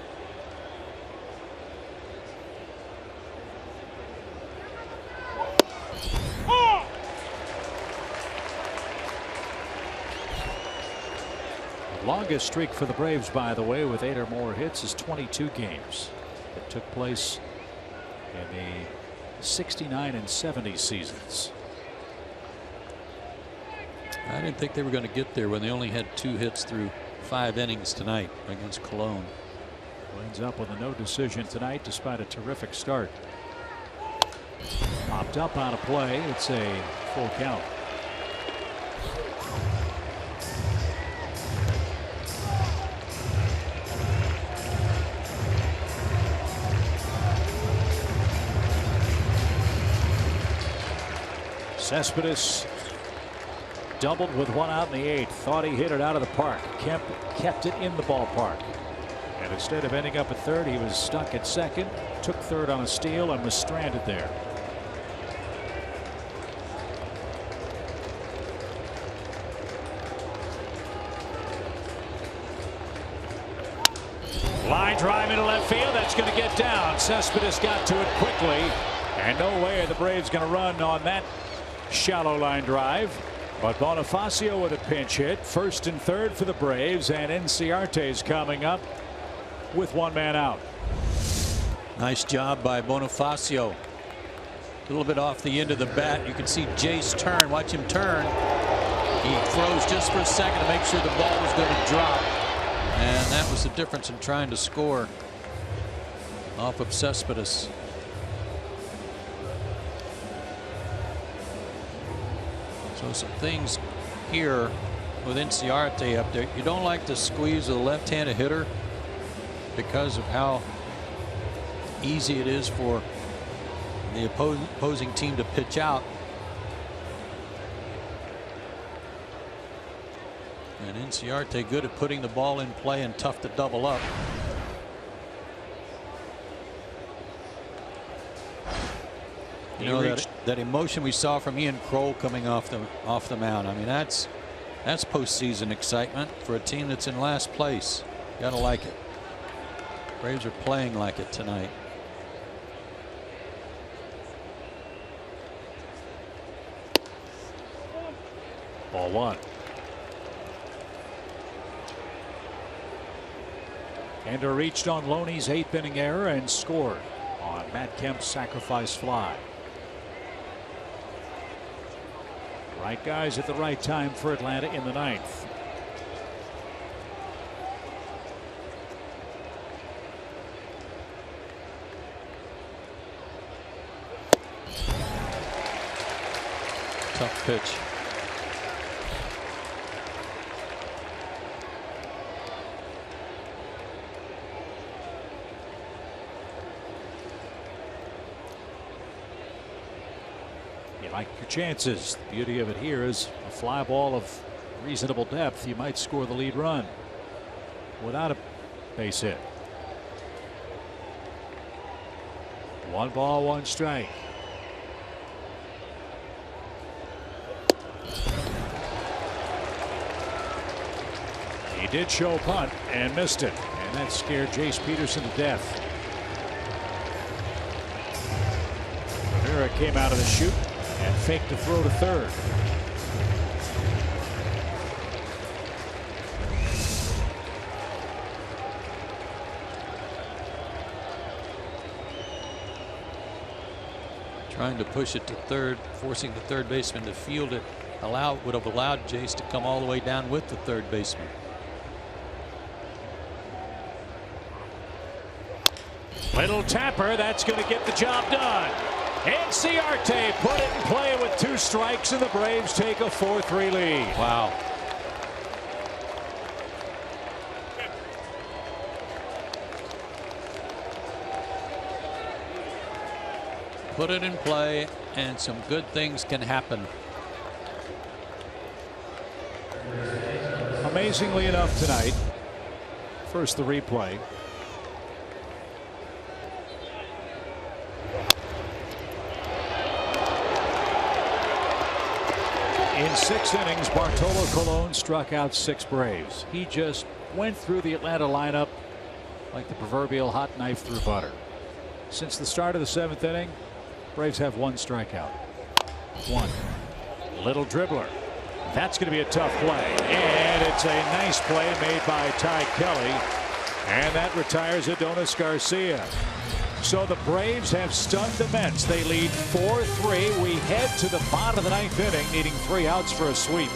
The longest streak for the Braves, by the way, with 8 or more hits, is 22 games. It took place in the 69 and 70 seasons. I didn't think they were going to get there when they only had 2 hits through 5 innings tonight against Cologne. Ends up with a no decision tonight despite a terrific start. Popped up on a play. It's a full count. Cespedes doubled with 1 out in the 8th. Thought he hit it out of the park. Kemp kept it in the ballpark. And instead of ending up at 3rd, he was stuck at 2nd, took 3rd on a steal, and was stranded there. Line drive into left field. That's going to get down. Cespedes got to it quickly. And no way are the Braves going to run on that shallow line drive. But Bonifacio with a pinch hit. 1st and 3rd for the Braves. And Inciarte's coming up with 1 man out. Nice job by Bonifacio. A little bit off the end of the bat. You can see Jace turn. Watch him turn. He throws just for a second to make sure the ball was going to drop. And that was the difference in trying to score off of Cespedes. So some things here with Inciarte up there. You don't like to squeeze a left-handed hitter because of how easy it is for the opposing team to pitch out. And Inciarte good at putting the ball in play and tough to double up. You know that emotion we saw from Ian Kroll coming off the mound. I mean, that's postseason excitement for a team that's in last place. Gotta like it. Braves are playing like it tonight. Ball 1. Ender reached on Loney's 8th inning error and scored on Matt Kemp's sacrifice fly. Right guys at the right time for Atlanta in the 9th. Tough pitch. You like your chances. The beauty of it here is a fly ball of reasonable depth. You might score the lead run without a base hit. 1 ball, 1 strike. He did show a punt and missed it, and that scared Jace Peterson to death. Rivera came out of the chute and faked a throw to 3rd. Trying to push it to 3rd, forcing the 3rd baseman to field it. Would have allowed Jace to come all the way down with the 3rd baseman. Little tapper, that's going to get the job done. Inciarte put it in play with 2 strikes, and the Braves take a 4-3 lead. Wow. Put it in play, and some good things can happen. Amazingly enough tonight, first the replay. In 6 innings, Bartolo Colon struck out 6 Braves. He just went through the Atlanta lineup like the proverbial hot knife through butter. Since the start of the 7th inning, Braves have 1 strikeout. 1. Little dribbler. That's going to be a tough play. And it's a nice play made by Ty Kelly. And that retires ADONIS GARCIA. So the Braves have stunned the Mets. They lead 4-3. We head to the bottom of the 9th inning, needing 3 outs for a sweep.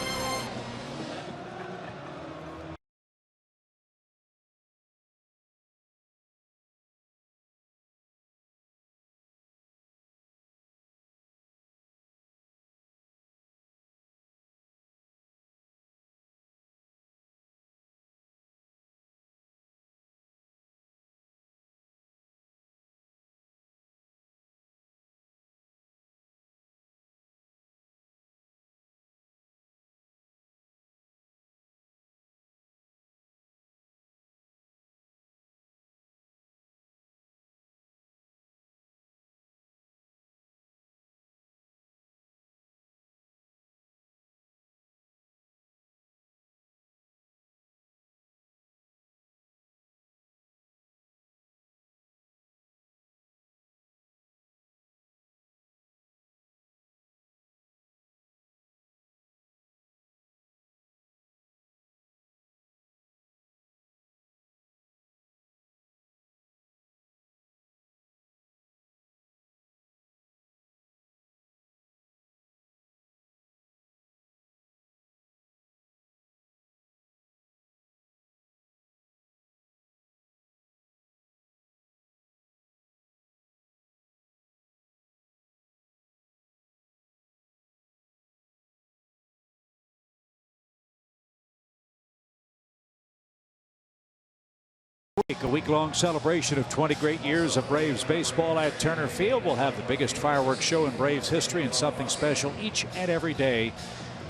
A week-long celebration of 20 great years of Braves baseball at Turner Field. Will have the biggest fireworks show in Braves history and something special each and every day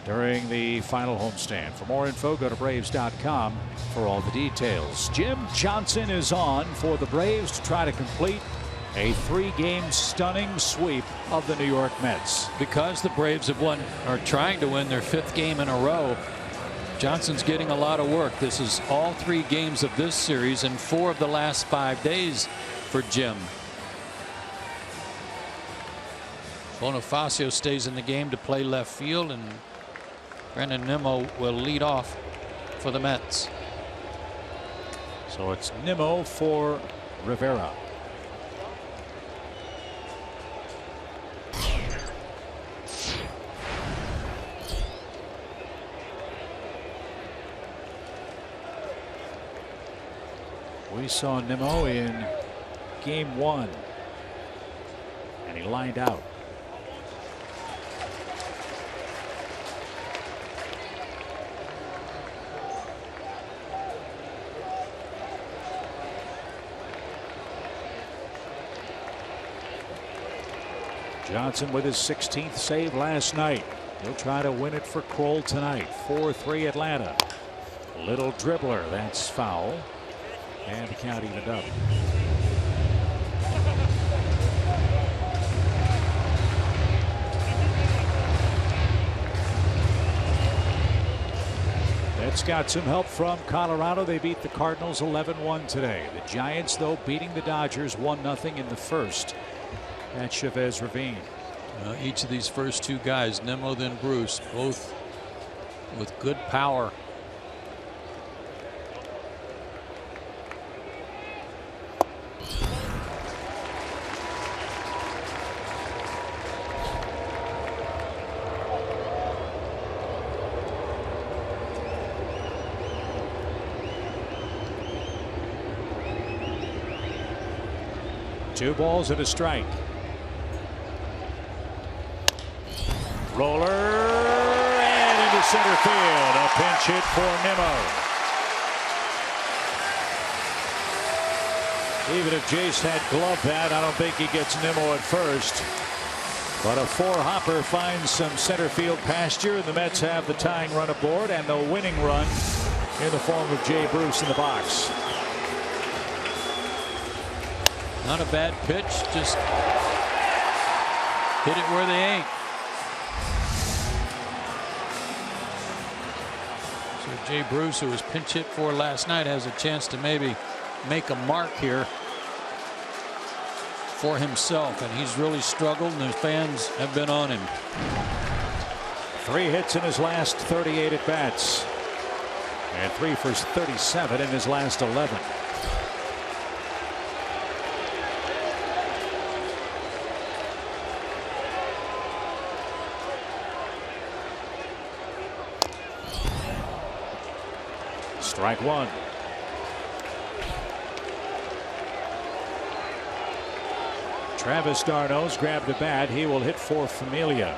during the final homestand. For more info, go to Braves.com for all the details. Jim Johnson is on for the Braves to try to complete a 3-game stunning sweep of the New York Mets. Because the Braves have won, or trying to win, their 5th game in a row, Johnson's getting a lot of work. This is all 3 games of this series and 4 of the last 5 days for Jim. Bonifacio stays in the game to play left field, and Brandon Nimmo will lead off for the Mets. So it's Nimmo for Rivera. We saw Nimmo in game 1, and he lined out. Johnson with his 16th save last night. He'll try to win it for Kroll tonight. 4-3 Atlanta. Little dribbler, that's foul. And the count evened up. That's got some help from Colorado. They beat the Cardinals 11-1 today. The Giants, though, beating the Dodgers 1-0 in the first at Chavez Ravine. Each of these first 2 guys, Nimmo then Bruce, both with good power. Two balls and a strike. Roller and into center field. A pinch hit for Nimmo. Even if Jace had glove that, I don't think he gets Nimmo at first. But a 4-hopper finds some center field pasture, and the Mets have the tying run aboard and the winning run in the form of Jay Bruce in the box. Not a bad pitch, just hit it where they ain't. So Jay Bruce, who was pinch hit for last night, has a chance to maybe make a mark here for himself, and he's really struggled, and the fans have been on him. 3 hits in his last 38 at bats, and 3 for 37 in his last 11. Strike 1. Travis d'Arnaud's grabbed a bat. He will hit for Familia.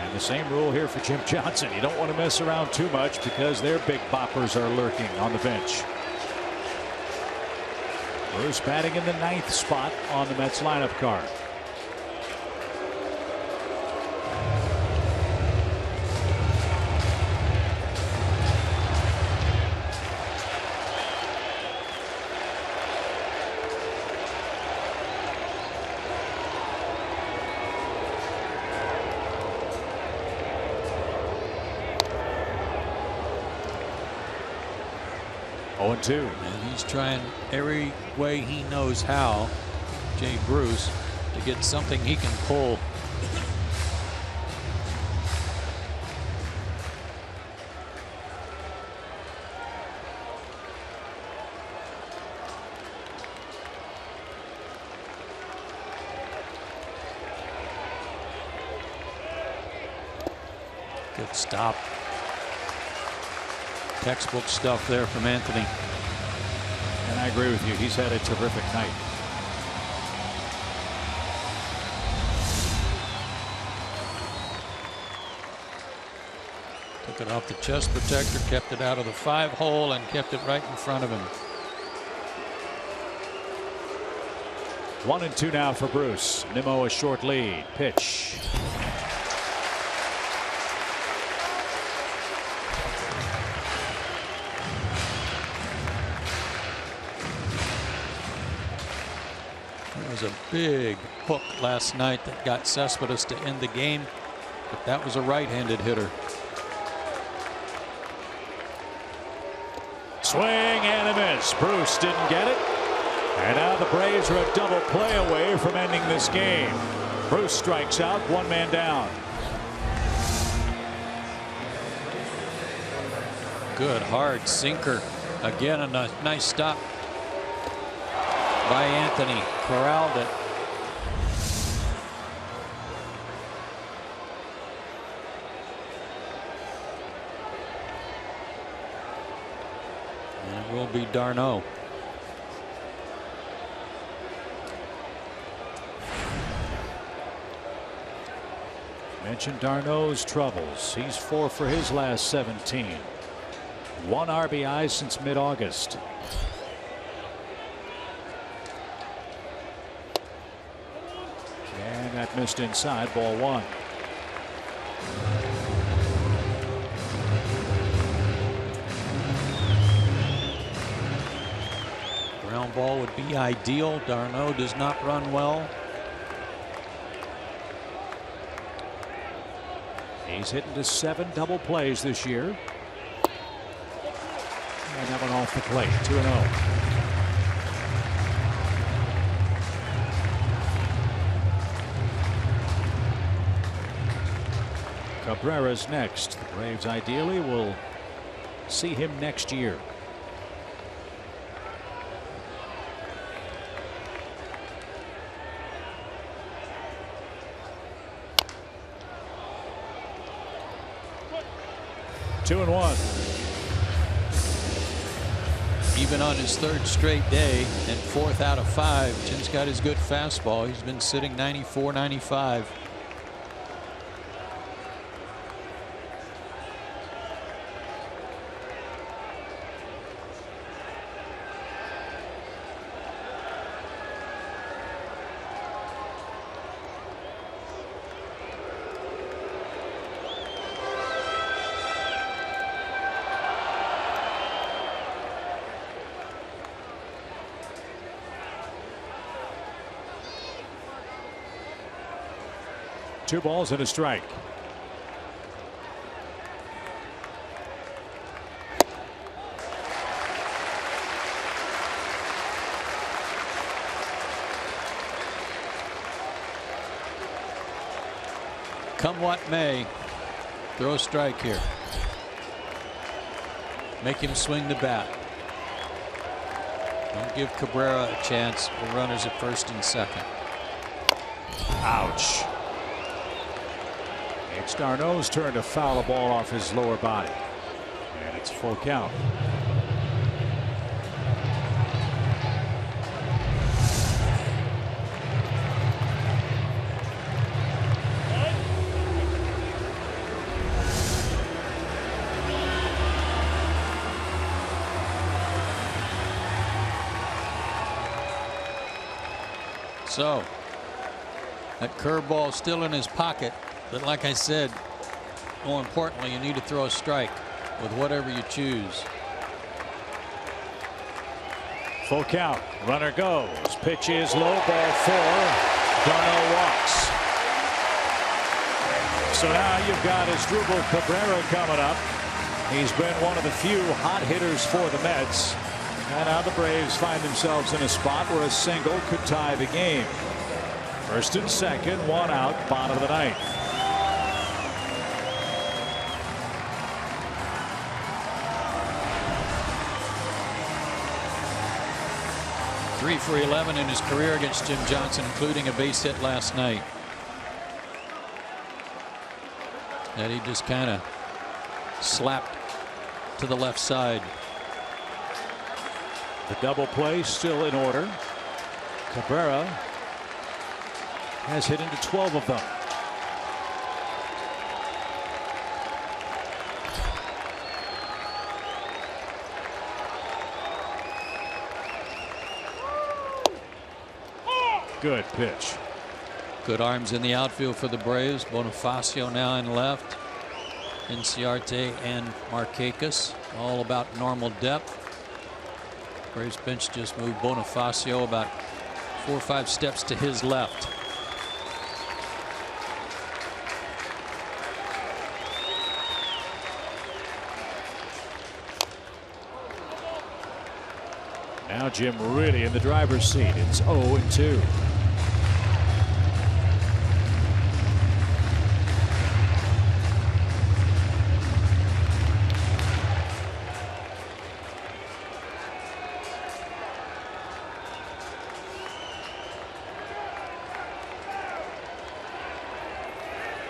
And the same rule here for Jim Johnson. You don't want to mess around too much because their big boppers are lurking on the bench. Bruce batting in the 9th spot on the Mets lineup card. And he's trying every way he knows how, Jay Bruce, to get something he can pull. Good stop. Textbook stuff there from Anthony. And I agree with you. He's had a terrific night. Took it off the chest protector, kept it out of the 5-hole, and kept it right in front of him. 1-2 now for Bruce. Nimmo a short lead. Pitch. A big hook last night that got Cespedes to end the game, but that was a right-handed hitter. Swing and a miss. Bruce didn't get it, and now the Braves are a double play away from ending this game. Bruce strikes out, 1 man down. Good hard sinker again, and a nice stop by Anthony. Corralled it. And it will be d'Arnaud. Mentioned d'Arnaud's troubles. He's 4 for his last 17. 1 RBI since mid-August. And that missed inside, ball 1. Ground ball would be ideal. d'Arnaud does not run well. He's hitting to 7 double plays this year. And that one off the plate. 2-0. Cabrera's next. The Braves ideally will see him next year. Two and 1. Even on his 3rd straight day and 4th out of 5, Jim's got his good fastball. He's been sitting 94, 95. Two balls and a strike. come what may, throw a strike here. Make him swing the bat. Don't give Cabrera a chance with runners at first and second. Ouch. It's Darno's turn to foul a ball off his lower body. And it's full count. So that curveball still in his pocket, but like I said, more importantly, you need to throw a strike with whatever you choose. Full count. Runner goes. Pitch is low, ball 4. Darno walks. So now you've got Asdrubal Cabrera coming up. He's been one of the few hot hitters for the Mets. And now the Braves find themselves in a spot where a single could tie the game. First and second, 1 out, bottom of the 9th. Three for 11 in his career against Jim Johnson, including a base hit last night. That he just kind of slapped to the left side. The double play still in order. Cabrera has hit into 12 of them. Good pitch. Good arms in the outfield for the Braves. Bonifacio now in left. Inciarte and Markakis all about normal depth. Braves bench just moved Bonifacio about 4 or 5 steps to his left. Now Jim really in the driver's seat. It's 0-2.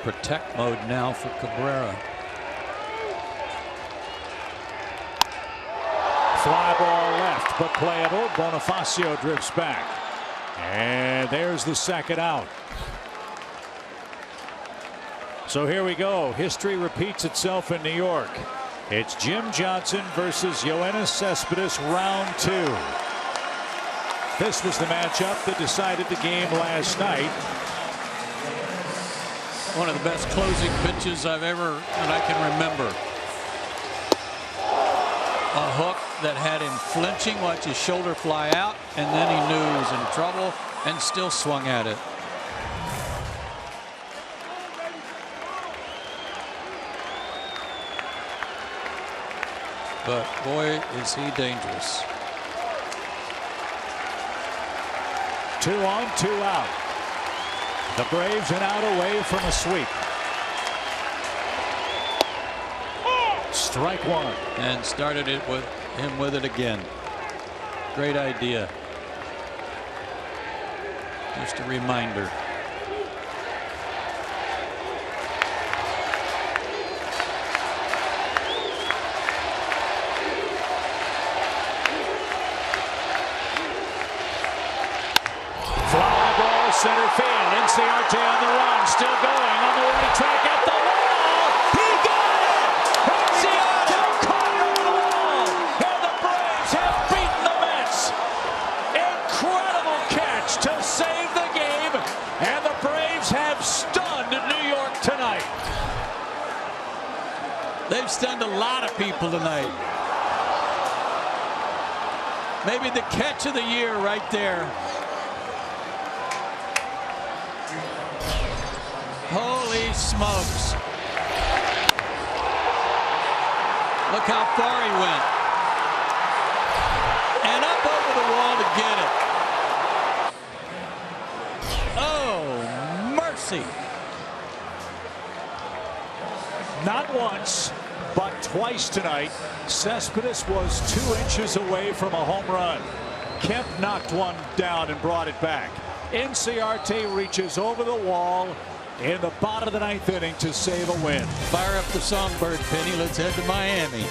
Protect mode now for Cabrera. Fly ball left, but playable. Bonifacio drifts back. And there's the second out. So here we go. History repeats itself in New York. It's Jim Johnson versus Yoenis Cespedes, round 2. This was the matchup that decided the game last night. One of the best closing pitches that I can remember. A hook that had him flinching, watch his shoulder fly out, and then he knew he was in trouble and still swung at it. But boy, is he dangerous. 2 on, 2 out. The Braves an out away from a sweep. Strike 1. And started it with him with it again. Great idea. Just a reminder. Fly ball center field. Inciarte on the run, still going on the right track at the wall. He got it! Inciarte caught it on the wall, and the Braves have beaten the Mets. Incredible catch to save the game, and the Braves have stunned New York tonight. They've stunned a lot of people tonight. Maybe the catch of the year right there. Holy smokes. Look how far he went. And up over the wall to get it. Oh, mercy. Not once, but twice tonight, Cespedes was 2 inches away from a home run. Kemp knocked one down and brought it back. Inciarte reaches over the wall in the bottom of the 9th inning to save a win. Fire up the songbird, Penny. Let's head to Miami.